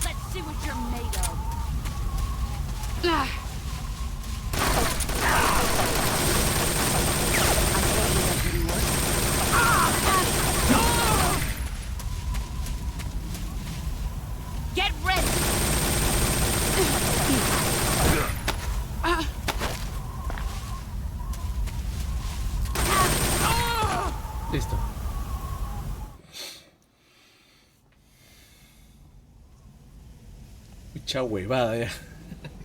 Let's see what you're made of. Get ready! Listo. Mucha huevada ya.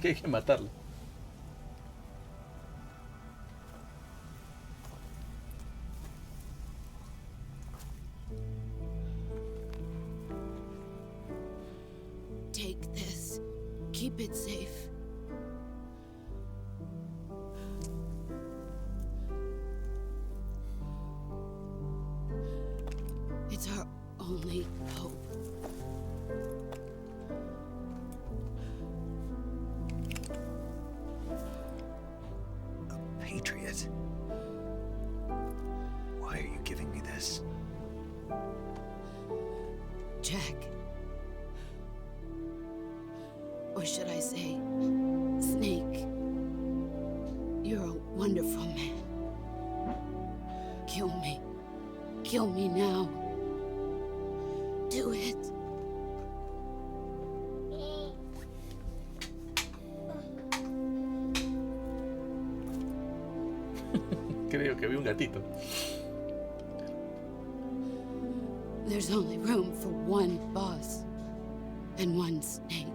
Que hay que matarlo. Take this. Keep it safe. It's our only hope. A patriot? Why are you giving me this? Jack. Or should I say, Snake? You're a wonderful man. Kill me. Kill me now. Do it. Creo que vi un gatito. There's only room for one boss and one snake.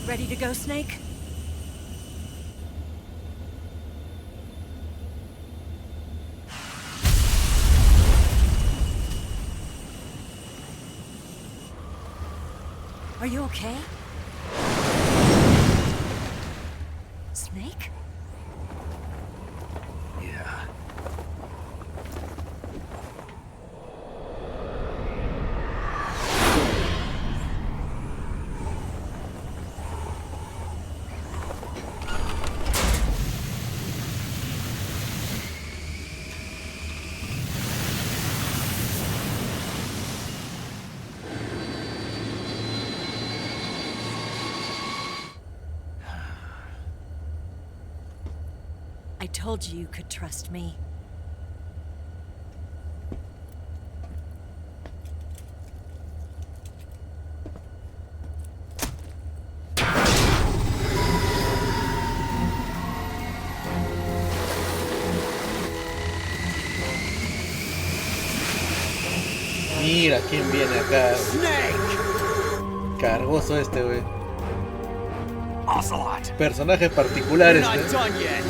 Ready to go, Snake? Are you okay? Snake? Yeah. I told you you could trust me. Mira quién viene acá. Cargoso este, güey. Ocelot. Personajes particulares, Not ¿eh? done yet.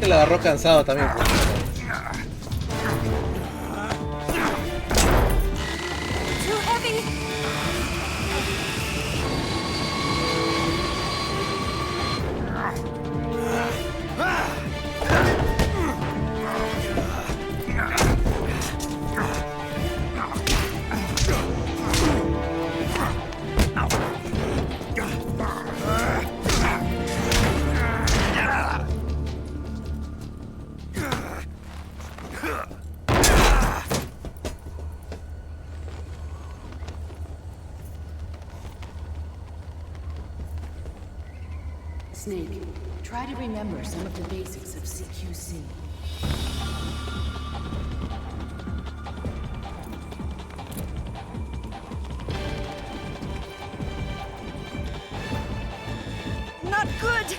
le agarró cansado también. Pues. Too heavy! Snake, try to remember some of the basics of CQC. Not good!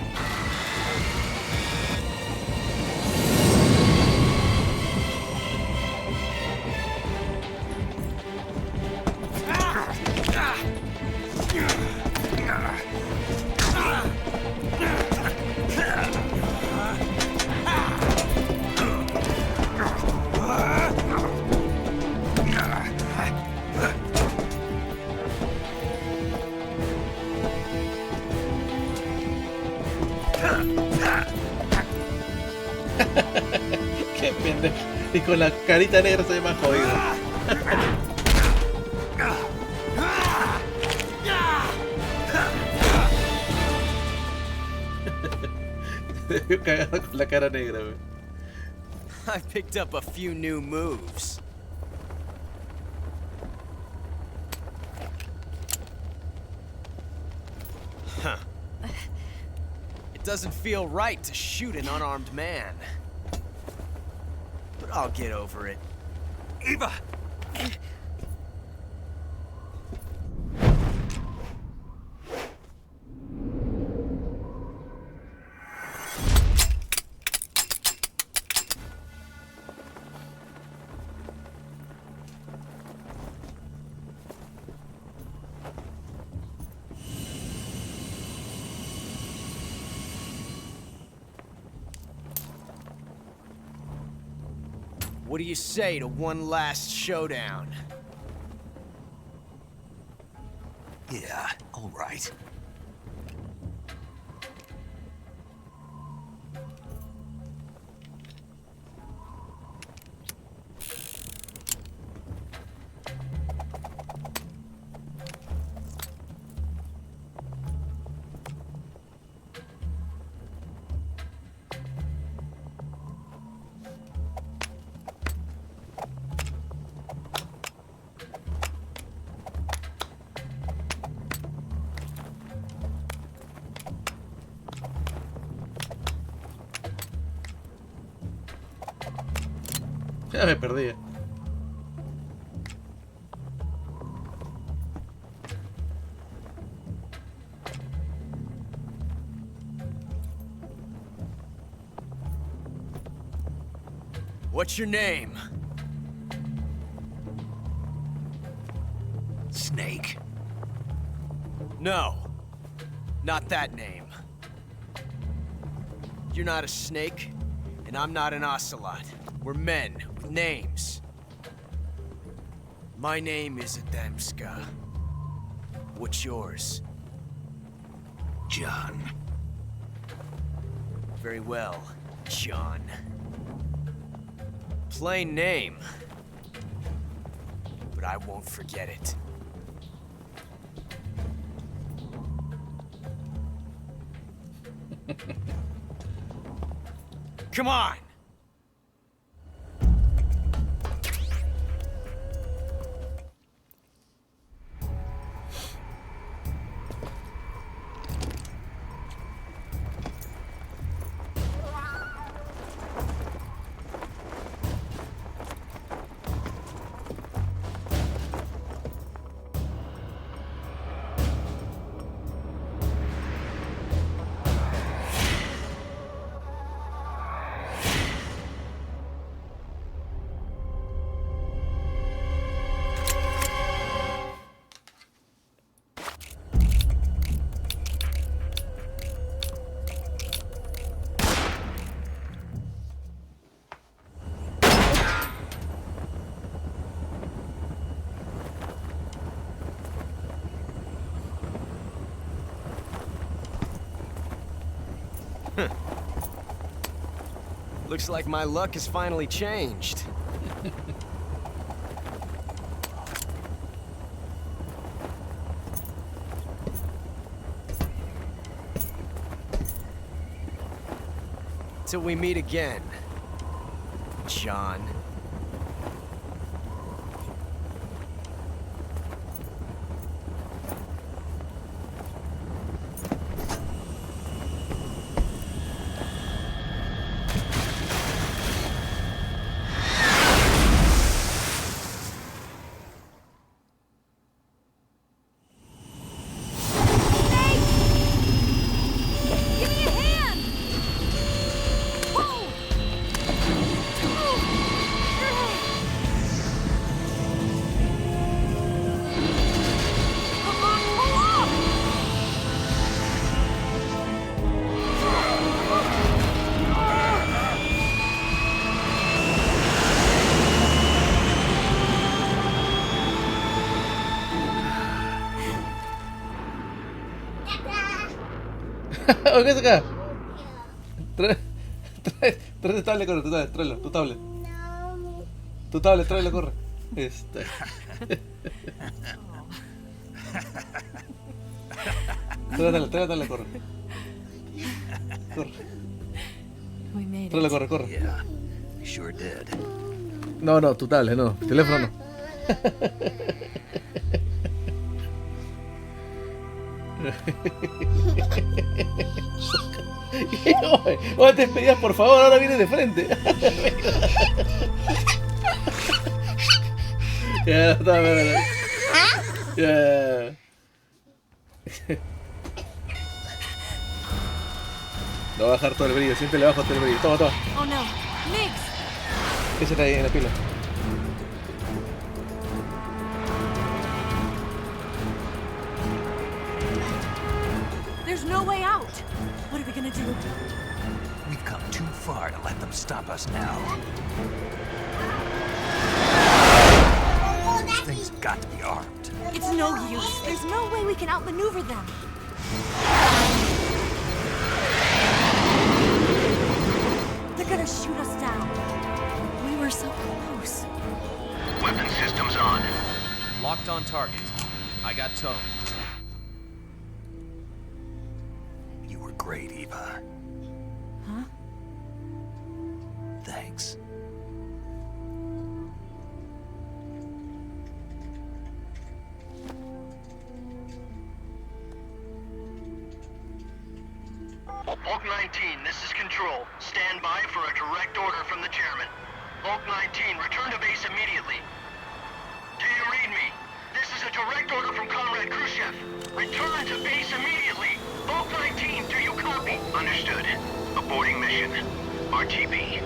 Qué pendejo. Y con la carita negra se ve más jodido. Se vio cagado con la cara negra, wey. I picked up a few new moves. Huh. It doesn't feel right to shoot an unarmed man. But I'll get over it. Eva! What do you say to one last showdown? Yeah, all right. Ya me perdí. What's your name? Snake. No, not that name. You're not a snake, and I'm not an ocelot. We're men with names. My name is Adamska. What's yours? John. Very well, John. Plain name. But I won't forget it. Come on! Looks like my luck has finally changed. Till we meet again, John. ¿Qué es acá? Trae tu tablet, corre, tráelo, tu tablet. Tu tablet, tráelo, corre. Tráelo, corre. Corre. We made it. Tráelo, corre. Yeah, we sure did. No, tu tablet, no. Teléfono no. Oye, te pedías por favor, ahora viene de frente. Ya, está bien. Ya. Lo va a bajar todo el brillo, siempre le bajo todo el brillo. Toma. Oh no, Migs! Ese está ahí en la pila. There's no way out. What are we gonna do? We've come too far to let them stop us now. These things have got to be armed. It's no use. There's no way we can outmaneuver them. They're gonna shoot us down. We were so close. Weapon systems on. Locked on target. I got towed. You were great, Eva. Huh? Thanks. Hulk 19, this is Control. Stand by for a direct order from the chairman. Hulk 19, return to base immediately. Do you read me? This is a direct order from Comrade Khrushchev. Return to base immediately. Hulk 19, do you copy? Understood. Aborting mission. RTB.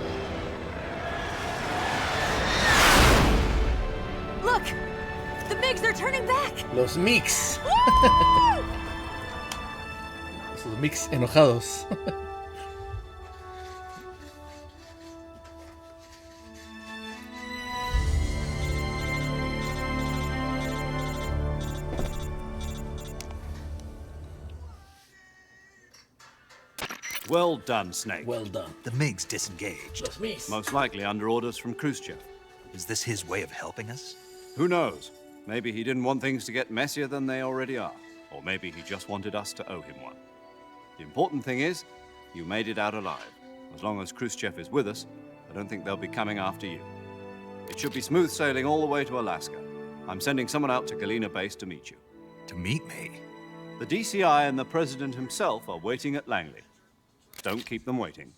Look! The MiGs, they're turning back! Los mix. Woo! Esos mix enojados. Well done, Snake. Well done. The MiGs disengaged. Los mix. Most likely under orders from Khrushchev. Is this his way of helping us? Who knows? Maybe he didn't want things to get messier than they already are. Or maybe he just wanted us to owe him one. The important thing is, you made it out alive. As long as Khrushchev is with us, I don't think they'll be coming after you. It should be smooth sailing all the way to Alaska. I'm sending someone out to Galena Base to meet you. To meet me? The DCI and the President himself are waiting at Langley. Don't keep them waiting.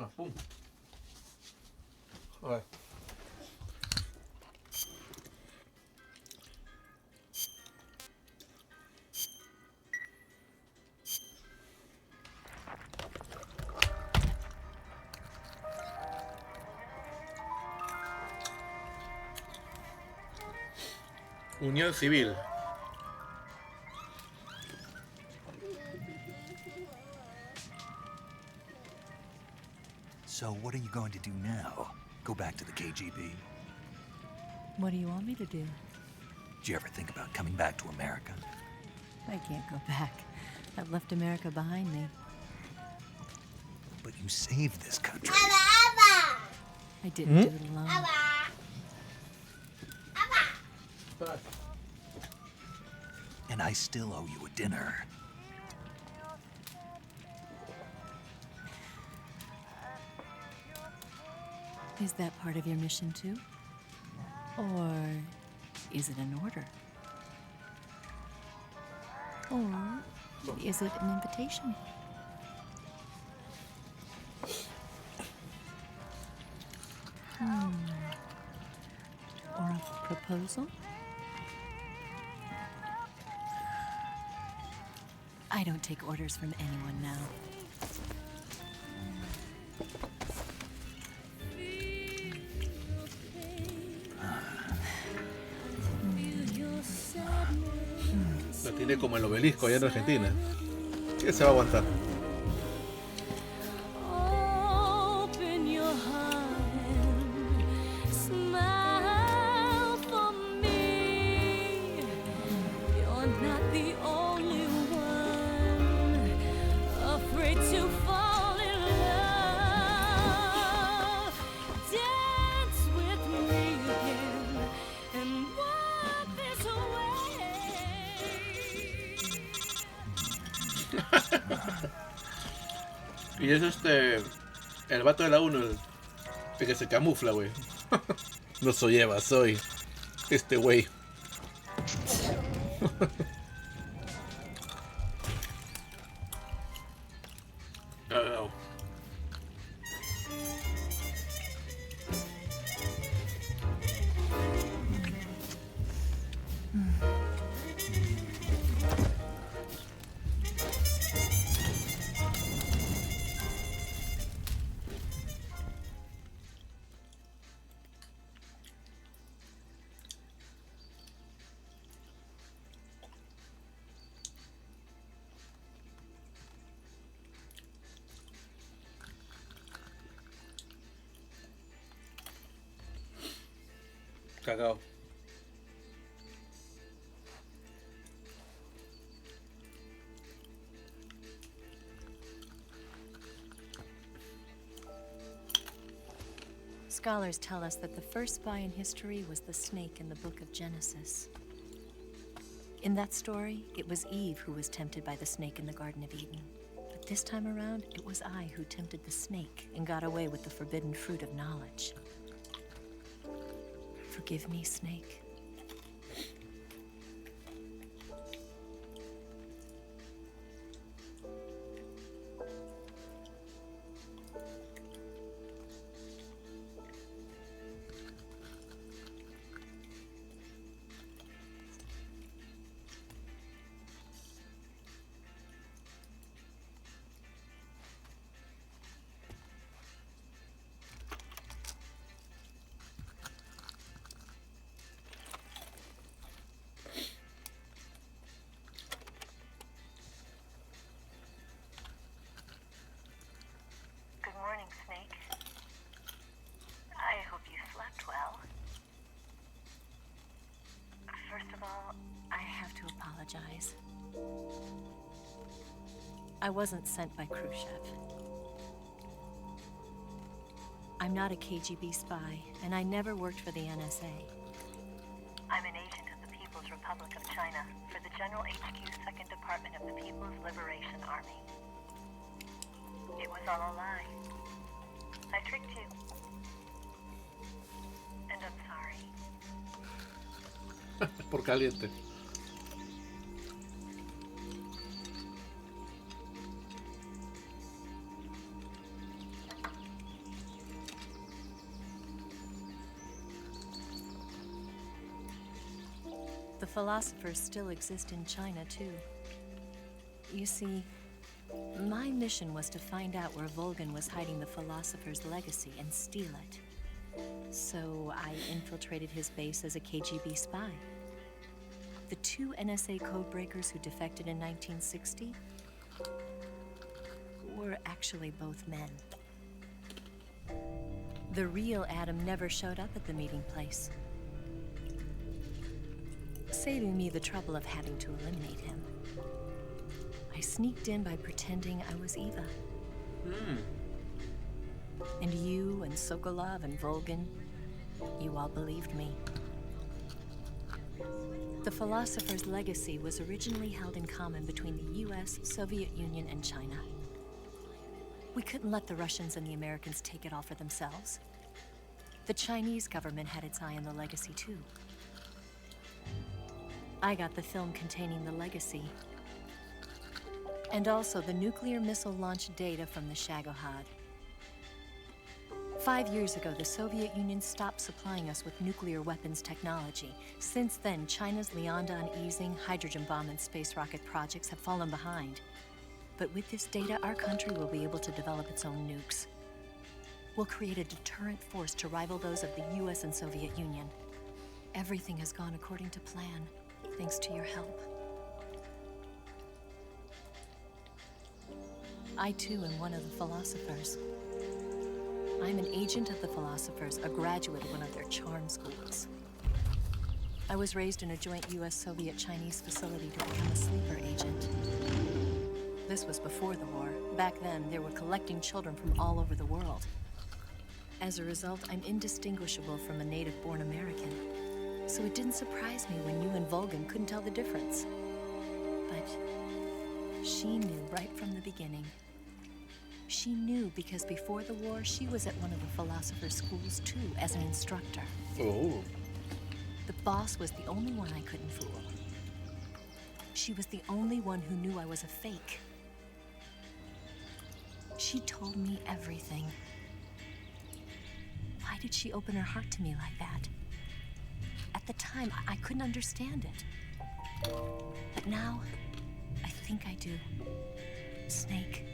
Ah, pum. A ver. Unión civil. So what are you going to do now? Go back to the KGB? What do you want me to do? Did you ever think about coming back to America? I can't go back. I've left America behind me. But you saved this country. I didn't do it alone. And I still owe you a dinner. Is that part of your mission too? Or is it an order? Or is it an invitation? Or a proposal? I don't take orders from anyone now. La tiene como el obelisco allá en Argentina. ¿Qué se va a aguantar? Open your heart and smile for me. You're not the only one afraid to fall in love. Dance with me again and walk this way. Y es el vato de la 1, el que se camufla, güey. No soy Eva, soy este güey. Oh. Cagao. Scholars tell us that the first spy in history was the snake in the book of Genesis. In that story, it was Eve who was tempted by the snake in the Garden of Eden. But this time around, it was I who tempted the snake and got away with the forbidden fruit of knowledge. Forgive me, Snake. I wasn't sent by Khrushchev. I'm not a KGB spy, and I never worked for the NSA. I'm an agent of the People's Republic of China for the General HQ 2nd Department of the People's Liberation Army. It was all a lie. I tricked you. And I'm sorry. Por caliente. philosophers still exist in China, too. You see, my mission was to find out where Volgan was hiding the philosopher's legacy and steal it. So I infiltrated his base as a KGB spy. The 2 NSA codebreakers who defected in 1960 were actually both men. The real Adam never showed up at the meeting place, saving me the trouble of having to eliminate him. I sneaked in by pretending I was Eva. And you and Sokolov and Volgan, you all believed me. The philosopher's legacy was originally held in common between the US, Soviet Union, and China. We couldn't let the Russians and the Americans take it all for themselves. The Chinese government had its eye on the legacy, too. I got the film containing the legacy, and also the nuclear missile launch data from the Shagohod. 5 years ago, the Soviet Union stopped supplying us with nuclear weapons technology. Since then, China's Liaodong easing, hydrogen bomb, and space rocket projects have fallen behind. But with this data, our country will be able to develop its own nukes. We'll create a deterrent force to rival those of the US and Soviet Union. Everything has gone according to plan, thanks to your help. I, too, am one of the philosophers. I'm an agent of the philosophers, a graduate of one of their charm schools. I was raised in a joint US-Soviet-Chinese facility to become a sleeper agent. This was before the war. Back then, they were collecting children from all over the world. As a result, I'm indistinguishable from a native-born American. So it didn't surprise me when you and Volgan couldn't tell the difference. But she knew right from the beginning. She knew because before the war, she was at one of the philosopher's schools too, as an instructor. Oh. The boss was the only one I couldn't fool. She was the only one who knew I was a fake. She told me everything. Why did she open her heart to me like that? At the time, I couldn't understand it. But now, I think I do. Snake.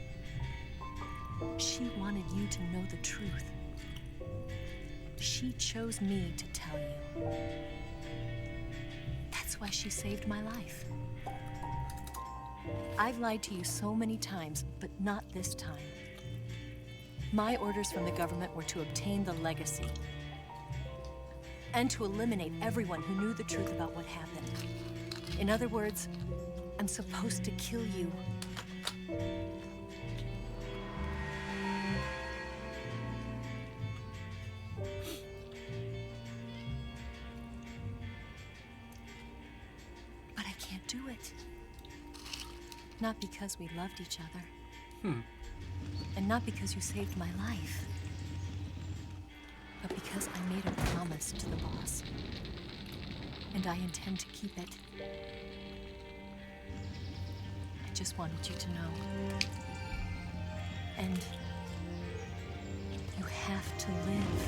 She wanted you to know the truth. She chose me to tell you. That's why she saved my life. I've lied to you so many times, but not this time. My orders from the government were to obtain the legacy and to eliminate everyone who knew the truth about what happened. In other words, I'm supposed to kill you. But I can't do it. Not because we loved each other. And not because you saved my life. But because I made a promise to the boss. And I intend to keep it. I just wanted you to know. And you have to live.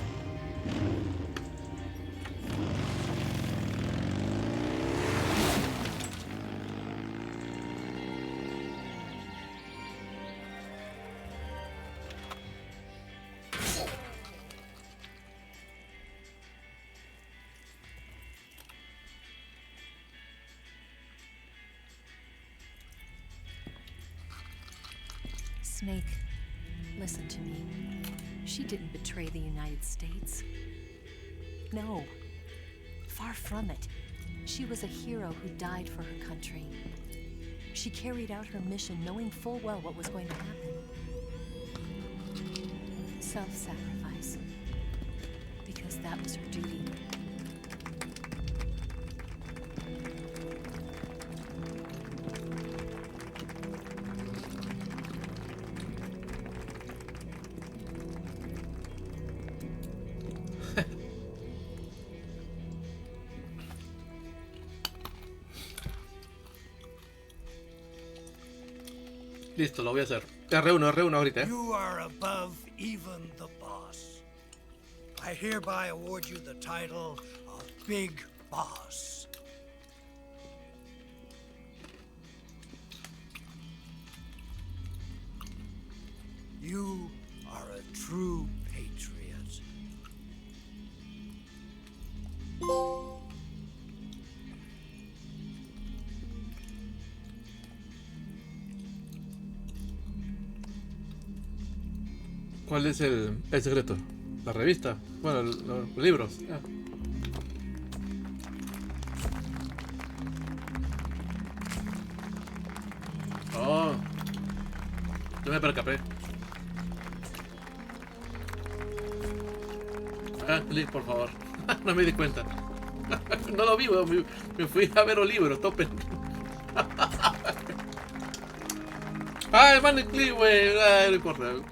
Snake, listen to me. She didn't betray the United States. No, far from it. She was a hero who died for her country. She carried out her mission knowing full well what was going to happen. Self-sacrifice. Because that was her duty. Listo, lo voy a hacer. R1 ahorita, You are above even the boss. I hereby award you the title of Big Boss. You are a true patriot. ¿Cuál es el secreto? La revista. Bueno, los libros. Ah. Oh. Yo me percapé. Ah, clic, por favor. No me di cuenta. No lo vi, weón. Me fui a ver los libros, tope. Ah, el man de clic, wey. No importa.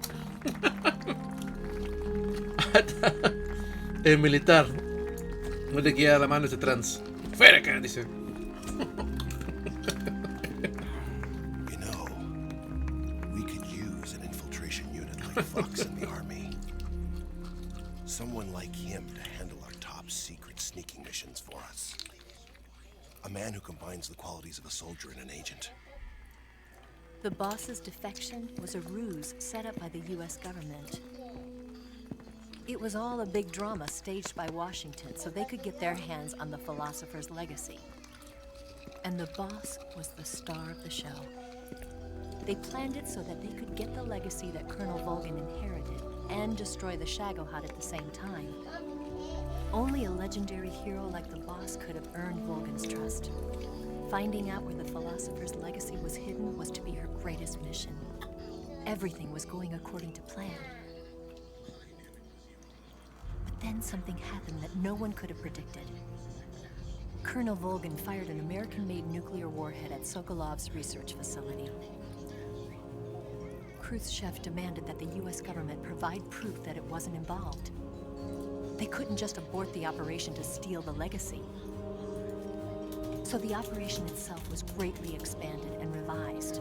El militar. No le queda la mano ese trans. ¡Fuera acá! Dice. You know, we could use an infiltration unit like Fox in the army. Someone like him to handle our top secret sneaking missions for us. A man who combines the qualities of a soldier and an agent. The boss's defection was a ruse set up by the US government. It was all a big drama staged by Washington so they could get their hands on the philosopher's legacy. And the boss was the star of the show. They planned it so that they could get the legacy that Colonel Volgan inherited and destroy the Shagohod at the same time. Only a legendary hero like the boss could have earned Volgan's trust. Finding out where the philosopher's legacy was hidden was to be her greatest mission. Everything was going according to plan. But then something happened that no one could have predicted. Colonel Volgan fired an American-made nuclear warhead at Sokolov's research facility. Khrushchev demanded that the US government provide proof that it wasn't involved. They couldn't just abort the operation to steal the legacy. So the operation itself was greatly expanded and revised.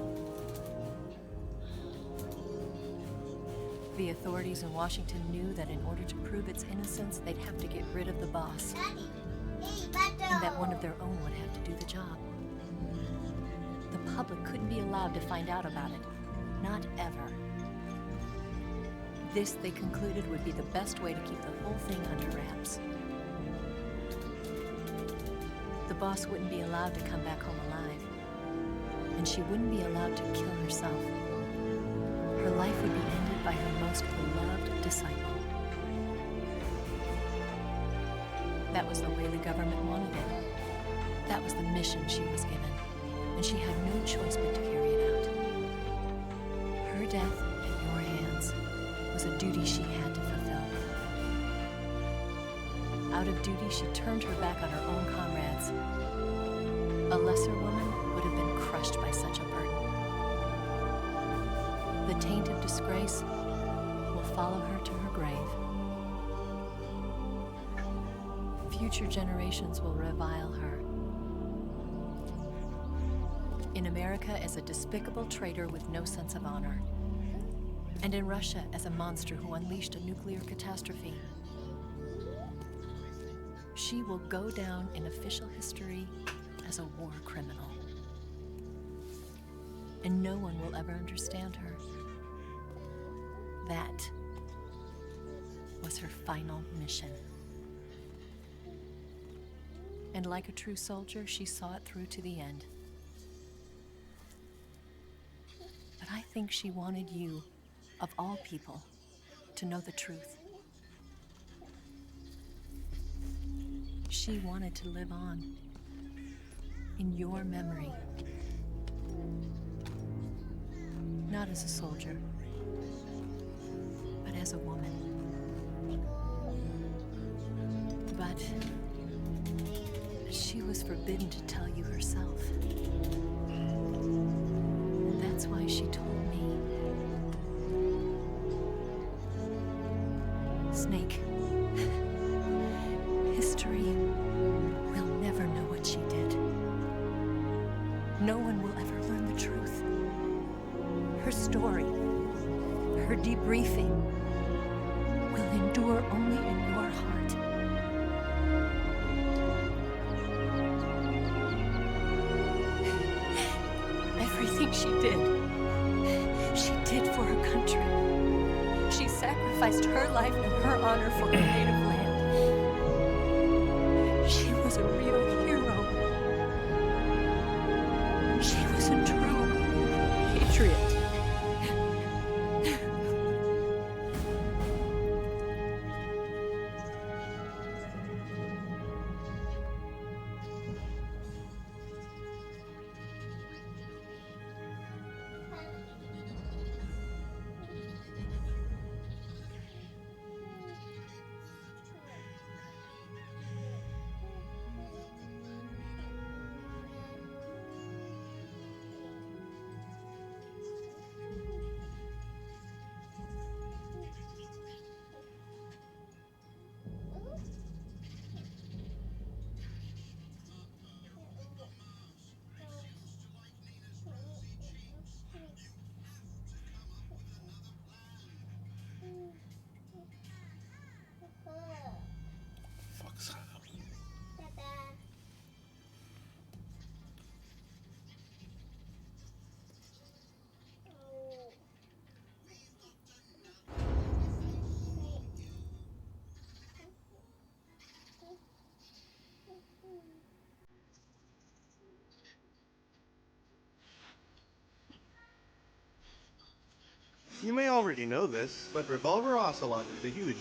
The authorities in Washington knew that in order to prove its innocence, they'd have to get rid of the boss. And that one of their own would have to do the job. The public couldn't be allowed to find out about it. Not ever. This, they concluded, would be the best way to keep the whole thing under wraps. The boss wouldn't be allowed to come back home alive. And she wouldn't be allowed to kill herself. Her life would be ended by her most beloved disciple. That was the way the government wanted it. That was the mission she was given. And she had no choice but to carry it out. Her death at your hands was a duty she had to fulfill. Out of duty, she turned her back on her own comrades. A lesser woman would have been crushed by such a burden. The taint of disgrace will follow her to her grave. Future generations will revile her. In America as a despicable traitor with no sense of honor. And in Russia as a monster who unleashed a nuclear catastrophe. She will go down in official history as a war criminal. And no one will ever understand her. That was her final mission. And like a true soldier, she saw it through to the end. But I think she wanted you, of all people, to know the truth. She wanted to live on in your memory. Not as a soldier, but as a woman. But she was forbidden to tell you herself. And that's why she told me. Snake, history will never know what she did. No one will ever learn the truth. Her story, her debriefing, will endure only in your heart. Everything she did for her country. sacrificed her life and her honor for her native land. She was a real hero. She was a true patriot. Fuck's up. You may already know this, but Revolver Ocelot is a huge...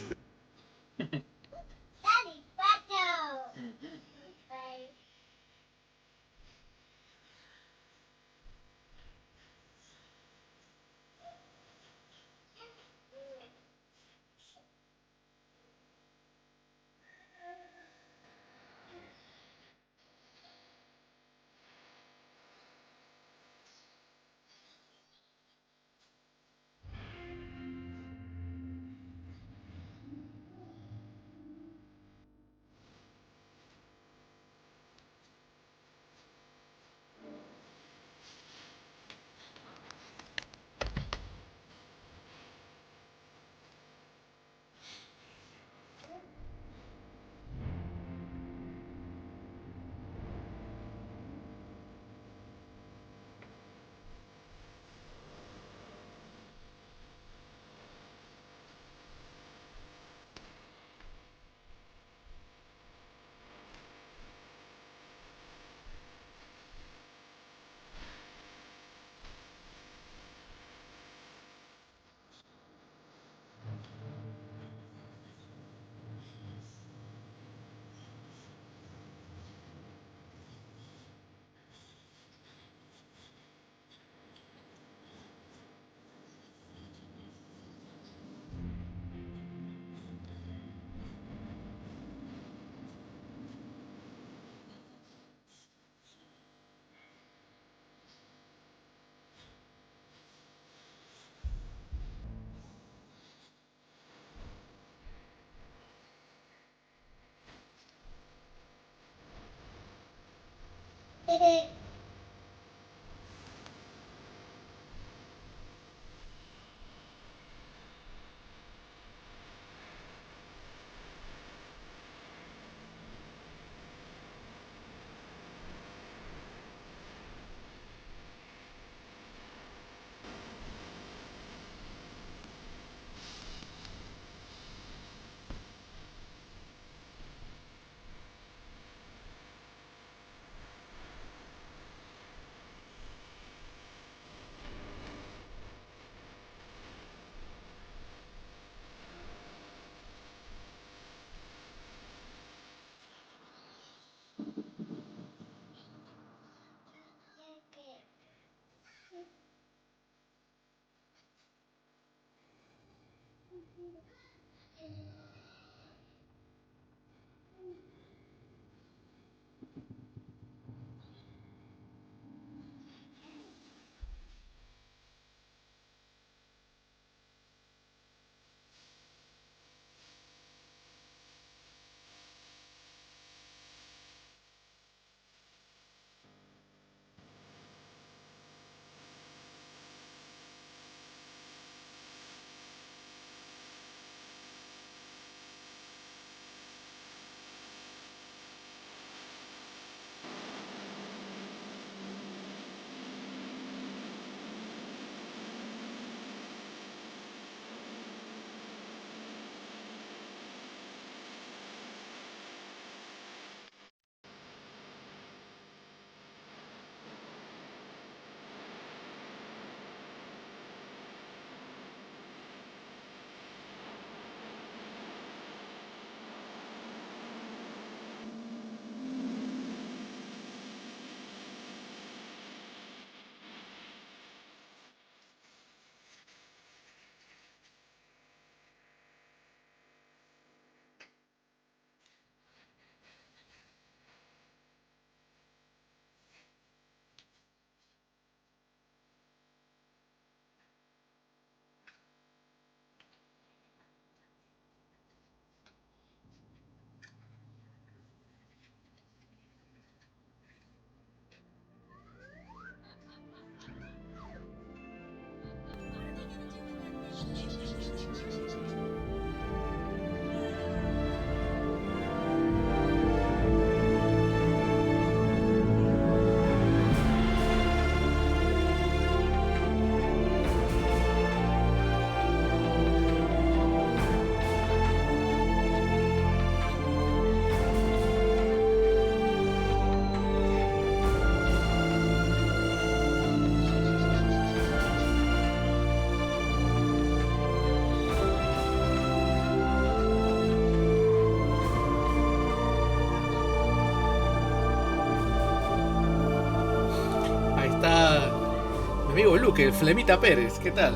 Amigo Luke, el Flemita Pérez, ¿qué tal?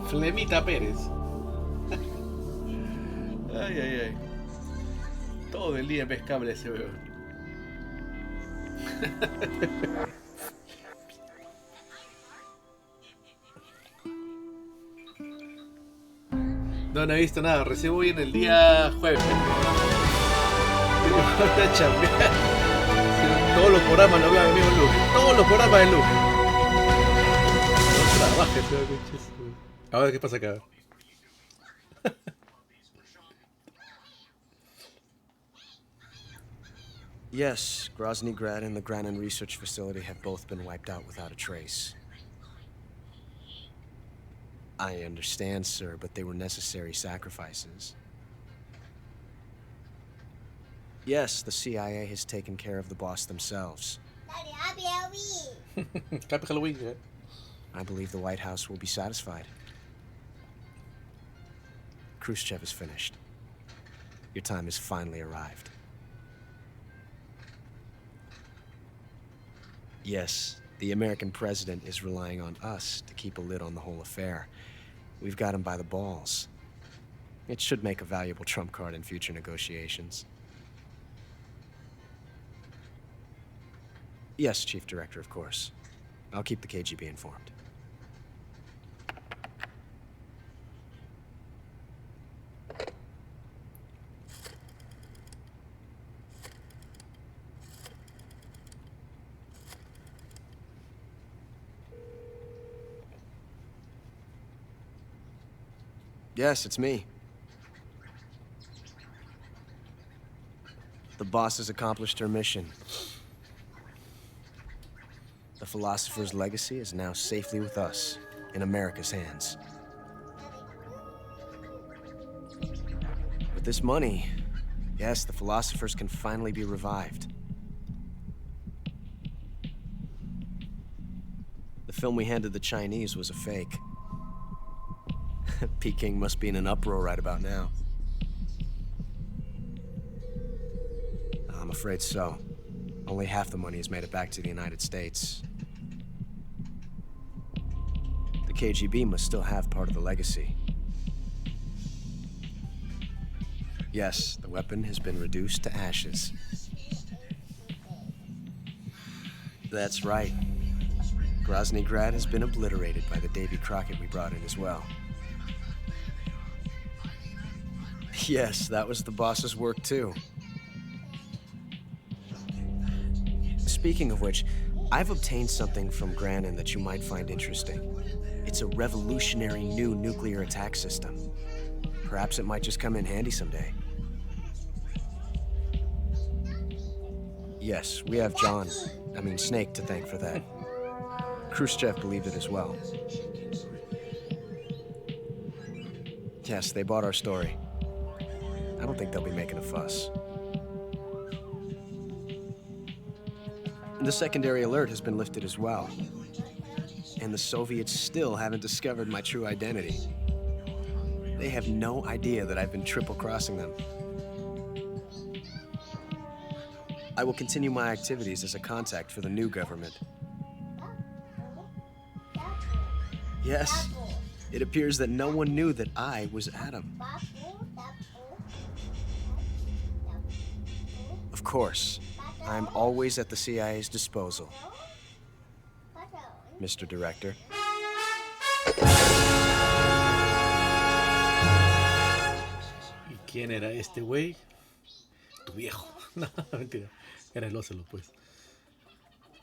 Flemita Pérez. Ay, ay, ay. Todo el día en pescable ese weón. No he visto nada, recién voy en el día jueves. Tengo que chambear. Todos los programas lo hablan mi amigo Luke. Todos los programas de Luke. No trabajes, a ver qué pasa acá. Yes, Grozny Grad and the Granin Research Facility have both been wiped out without a trace. I understand, sir, but they were necessary sacrifices. Yes, the CIA has taken care of the boss themselves. Happy Halloween, yeah. I believe the White House will be satisfied. Khrushchev is finished. Your time has finally arrived. Yes, the American president is relying on us to keep a lid on the whole affair. We've got him by the balls. It should make a valuable trump card in future negotiations. Yes, Chief Director, of course. I'll keep the KGB informed. Yes, it's me. The boss has accomplished her mission. The philosopher's legacy is now safely with us, in America's hands. With this money, yes, the philosophers can finally be revived. The film we handed the Chinese was a fake. Peking must be in an uproar right about now. I'm afraid so. Only half the money has made it back to the United States. The KGB must still have part of the legacy. Yes, the weapon has been reduced to ashes. That's right. Grozny Grad has been obliterated by the Davy Crockett we brought in as well. Yes, that was the boss's work too. Speaking of which, I've obtained something from Granin that you might find interesting. It's a revolutionary new nuclear attack system. Perhaps it might just come in handy someday. Yes, we have Snake to thank for that. Khrushchev believed it as well. Yes, they bought our story. I don't think they'll be making a fuss. The secondary alert has been lifted as well. And the Soviets still haven't discovered my true identity. They have no idea that I've been triple-crossing them. I will continue my activities as a contact for the new government. Yes, it appears that no one knew that I was Adam. Of course, I'm always at the CIA's disposal, Mr. Director. ¿Y quién era este güey? Tu viejo. No, mentira. Era el Ócelo, pues.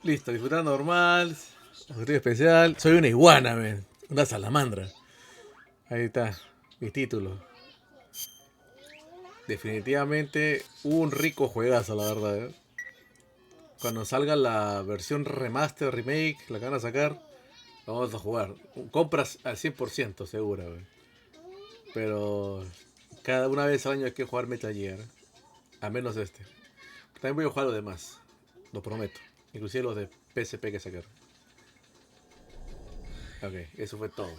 Listo, disfrutar normal. Objetivo especial. Soy una iguana, man. Una salamandra. Ahí está. Mi título. Definitivamente un rico juegazo, la verdad, ¿eh? Cuando salga la versión remaster, remake, la que van a sacar, vamos a jugar. Compras al 100% segura, güey. Pero cada una vez al año hay que jugar Metal Gear. A menos este. También voy a jugar los demás. Lo prometo. Inclusive los de PSP que sacaron. Ok, eso fue todo.